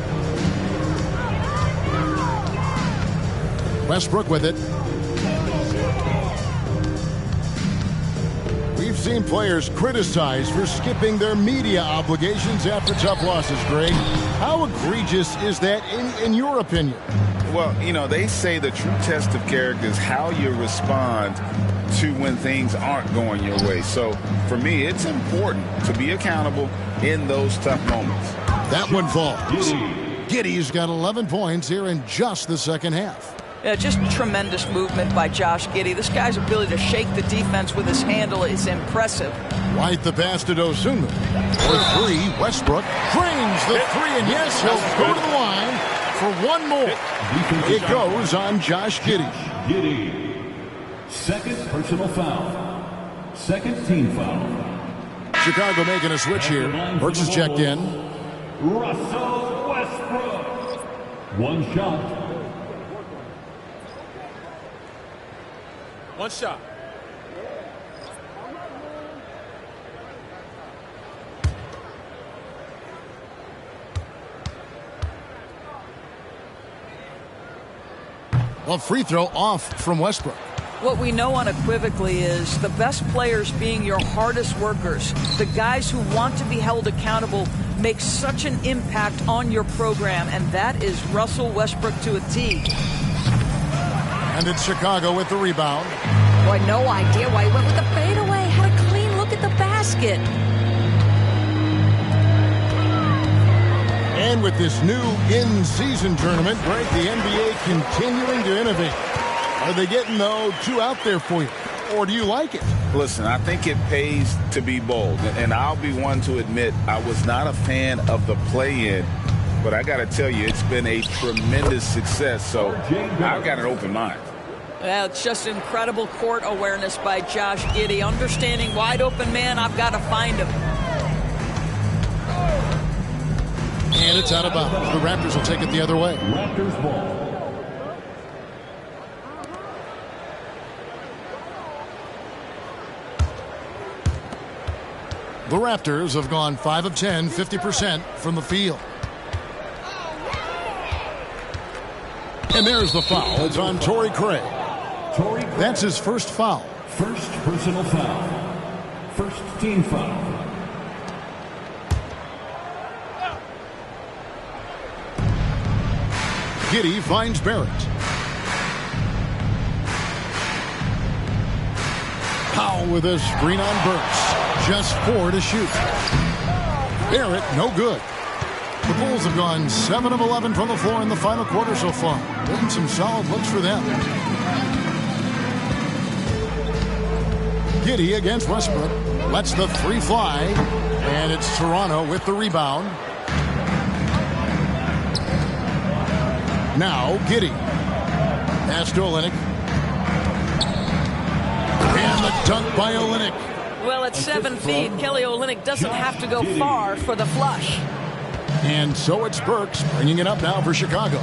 Westbrook with it. We've seen players criticized for skipping their media obligations after tough losses, Greg. How egregious is that in your opinion? Well, you know, they say the true test of character is how you respond to when things aren't going your way. So, for me, it's important to be accountable in those tough moments. That one falls. Giddey's got 11 points here in just the second half. Yeah, just tremendous movement by Josh Giddey. This guy's ability to shake the defense with his handle is impressive. White the pass to Dosunmu. For 3, Westbrook drains the 3, and yes, he'll go to the line for one more. It goes on Josh Giddey. Giddey. Second personal foul. Second team foul. Chicago making a switch here. Burks is checked in. Russell Westbrook. One shot. One shot. A free throw off from Westbrook. What we know unequivocally is the best players being your hardest workers, the guys who want to be held accountable, make such an impact on your program, and that is Russell Westbrook to a T. And it's Chicago with the rebound. Boy, no idea why he went with the fadeaway. Had a clean look at the basket. And with this new in-season tournament, Greg, the NBA continuing to innovate. Are they getting, though, too out there for you? Or do you like it? Listen, I think it pays to be bold. And I'll be one to admit I was not a fan of the play-in. But I got to tell you, it's been a tremendous success. So I've got an open mind. Well, it's just incredible court awareness by Josh Giddey. Understanding wide open man, I've got to find him. And it's out of bounds. The Raptors will take it the other way. Raptors ball. The Raptors have gone 5 of 10, 50% from the field. And there's the foul. It's on Torrey Craig. That's his first foul. First personal foul. First team foul. Giddey finds Barrett. Powell with a screen on Burks. Just 4 to shoot. Barrett, no good. The Bulls have gone 7 of 11 from the floor in the final quarter so far. Been some solid looks for them. Giddey against Westbrook. Lets the 3 fly. And it's Toronto with the rebound. Now Giddey. Pass to Olynyk. And the dunk by Olynyk. Well, at 7 feet, Kelly Olynyk doesn't have to go far for the flush. And so it's Burks bringing it up now for Chicago.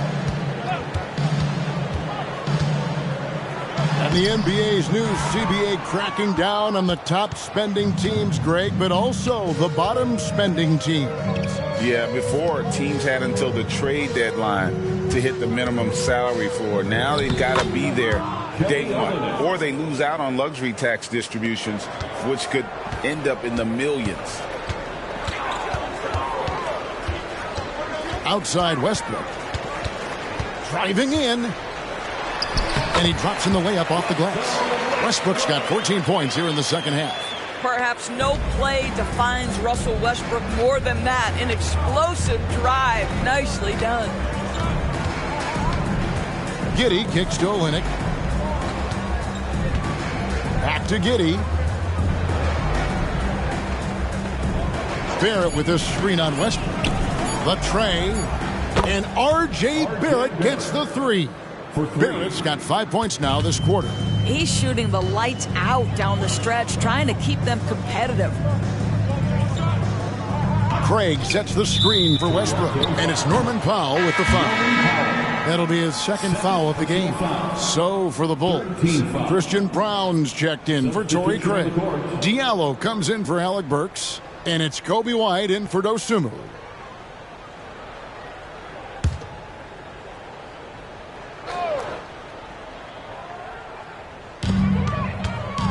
And the NBA's new CBA cracking down on the top spending teams, Greg, but also the bottom spending teams. Yeah, before teams had until the trade deadline to hit the minimum salary floor. Now they've got to be there day one, or they lose out on luxury tax distributions, which could end up in the millions. Outside Westbrook. Driving in. And he drops in the layup off the glass. Westbrook's got 14 points here in the second half. Perhaps no play defines Russell Westbrook more than that. An explosive drive. Nicely done. Giddey kicks to Olynyk. Back to Giddey. Barrett with a screen on Westbrook. The tray. And R.J. Barrett gets the 3. Barrett's got 5 points now this quarter. He's shooting the lights out down the stretch, trying to keep them competitive. Craig sets the screen for Westbrook. And it's Norman Powell with the foul. That'll be his second foul of the game. So for the Bulls, Christian Brown's checked in for Torrey Craig. Diallo comes in for Alec Burks. And it's Kobe White in for Dosunmu.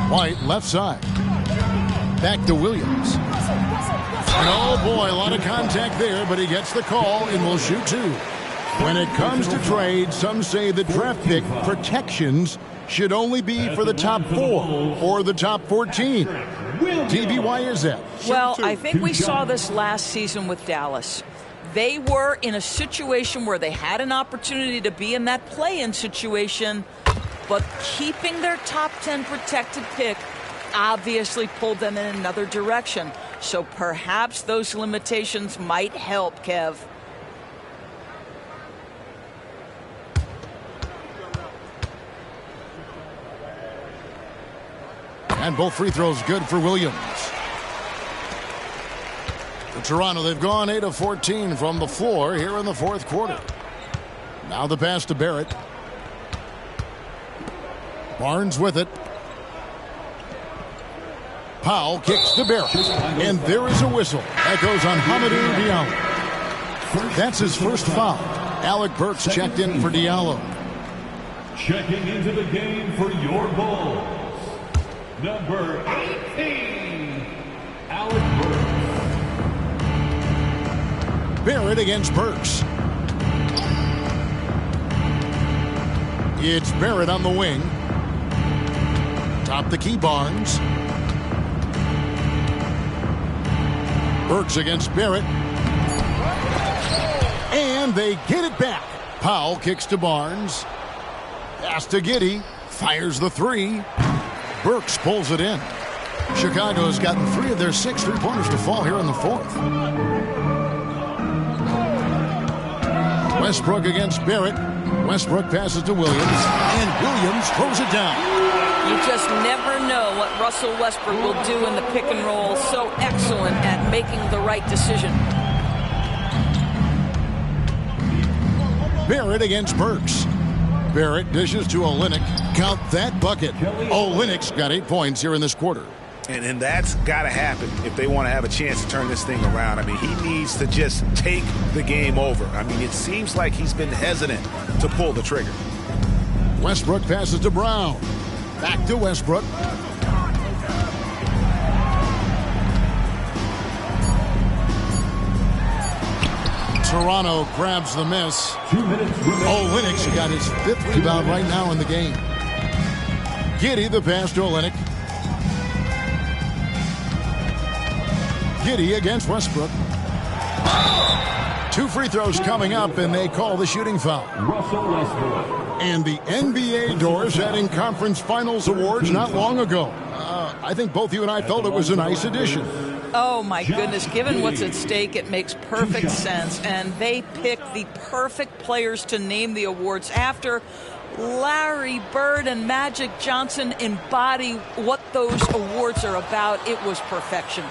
White left side. Back to Williams. And oh boy, a lot of contact there, but he gets the call and will shoot 2. When it comes to trade, some say the draft pick protections should only be for the top 4 or the top 14. TV, why is that? Well, I think we saw this last season with Dallas. They were in a situation where they had an opportunity to be in that play-in situation, but keeping their top 10 protected pick obviously pulled them in another direction. So perhaps those limitations might help, Kev. And both free throws good for Williams. For Toronto, they've gone 8 of 14 from the floor here in the fourth quarter. Now the pass to Barrett. Barnes with it. Powell kicks to Barrett. And there is a whistle. That goes on Hamidou Diallo. That's his first foul. Alec Burks checked in for Diallo. Checking into the game for your Bulls, number 18, Alec Burks. Barrett against Burks. It's Barrett on the wing. Top the key, Barnes. Burks against Barrett. And they get it back. Powell kicks to Barnes. Pass to Giddey. Fires the 3. Burks pulls it in. Chicago's gotten 3 of their 6 3-pointers to fall here in the fourth. Westbrook against Barrett. Westbrook passes to Williams, and Williams throws it down. You just never know what Russell Westbrook will do in the pick and roll. So excellent at making the right decision. Barrett against Burks. Barrett dishes to Olynyk. Count that bucket. Olynyk's got 8 points here in this quarter. And that's got to happen if they want to have a chance to turn this thing around. I mean, he needs to just take the game over. I mean, it seems like he's been hesitant to pull the trigger. Westbrook passes to Brown. Back to Westbrook. Toronto grabs the miss. Olynyk's got his 5th rebound right now in the game. Giddey the pass to Olynyk. Giddey against Westbrook. 2 free throws coming up, and they call the shooting foul. And the NBA Doors had in conference finals awards not long ago. I think both you and I felt it was a nice addition. Oh, my goodness. Given what's at stake, it makes perfect sense. And they picked the perfect players to name the awards after. Larry Bird and Magic Johnson embody what those awards are about. It was perfection.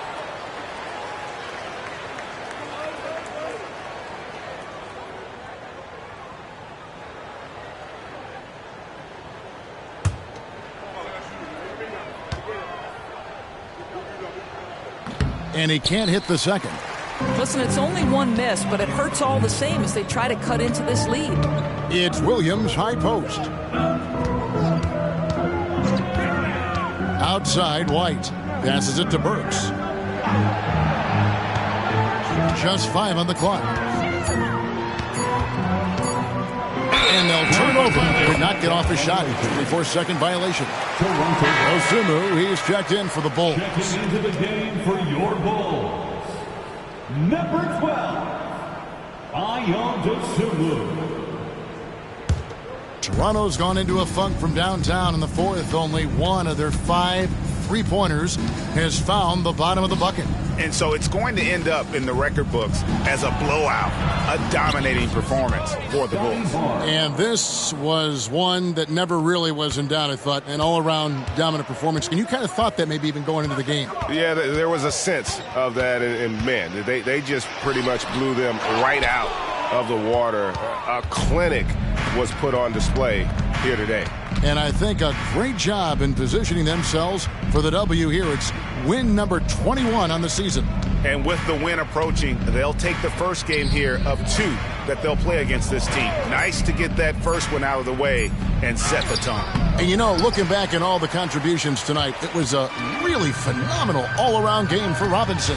And he can't hit the second. Listen, it's only one miss, but it hurts all the same as they try to cut into this lead. It's Williams, high post. Outside, White. Passes it to Burks. Just 5 on the clock. And they'll turn over. Could not get off his shot. 24-second violation. Osumu, he's checked in for the Bulls. Checking into the game for your Bulls. Number 12, Ayon Dosunmu. Toronto's gone into a funk from downtown in the 4th. Only one of their 5 three-pointers has found the bottom of the bucket. And so it's going to end up in the record books as a blowout, a dominating performance for the Bulls. And this was one that never really was in doubt, I thought, an all-around dominant performance. And you kind of thought that maybe even going into the game. Yeah, there was a sense of that, and man, they just pretty much blew them right out of the water. A clinic was put on display here today. And I think a great job in positioning themselves for the W here. It's win number 21 on the season. And with the win approaching, they'll take the first game here of 2 that they'll play against this team. Nice to get that first one out of the way and set the tone. And you know, looking back at all the contributions tonight, it was a really phenomenal all-around game for Robinson.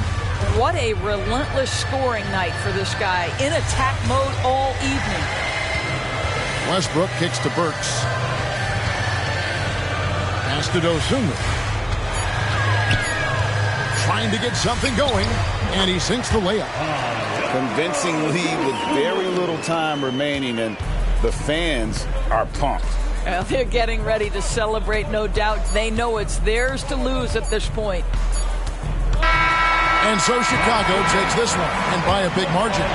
What a relentless scoring night for this guy. In attack mode all evening. Westbrook kicks to Burks. Pass to Dosunmu. Trying to get something going, and he sinks the layup. Convincing lead with very little time remaining, and the fans are pumped. Well, they're getting ready to celebrate, no doubt. They know it's theirs to lose at this point. And so Chicago takes this one, and by a big margin.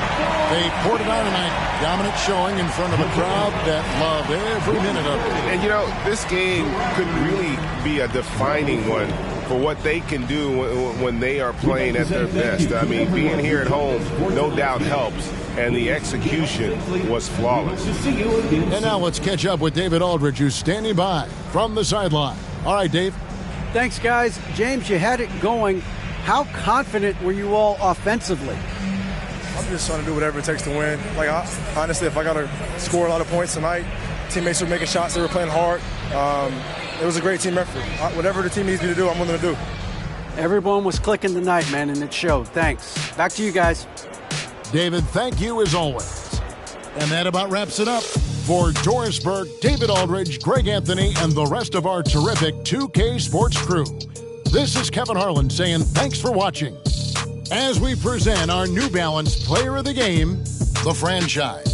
They poured it on tonight. Dominant showing in front of a crowd that loved every minute of it. And, you know, this game could really be a defining one for what they can do when they are playing at their best. I mean, being here at home no doubt helps, and the execution was flawless. And now let's catch up with David Aldridge, who's standing by from the sideline. All right, Dave. Thanks, guys. James, you had it going. How confident were you all offensively? I'm just trying to do whatever it takes to win. Like, honestly, if I got to score a lot of points tonight, teammates were making shots, they were playing hard. It was a great team effort. Whatever the team needs me to do, I'm willing to do. Everyone was clicking tonight, man, and it showed. Thanks. Back to you guys. David, thank you as always. And that about wraps it up. For Doris Burke, David Aldridge, Greg Anthony, and the rest of our terrific 2K Sports crew, this is Kevin Harlan saying thanks for watching as we present our New Balance Player of the Game, the franchise.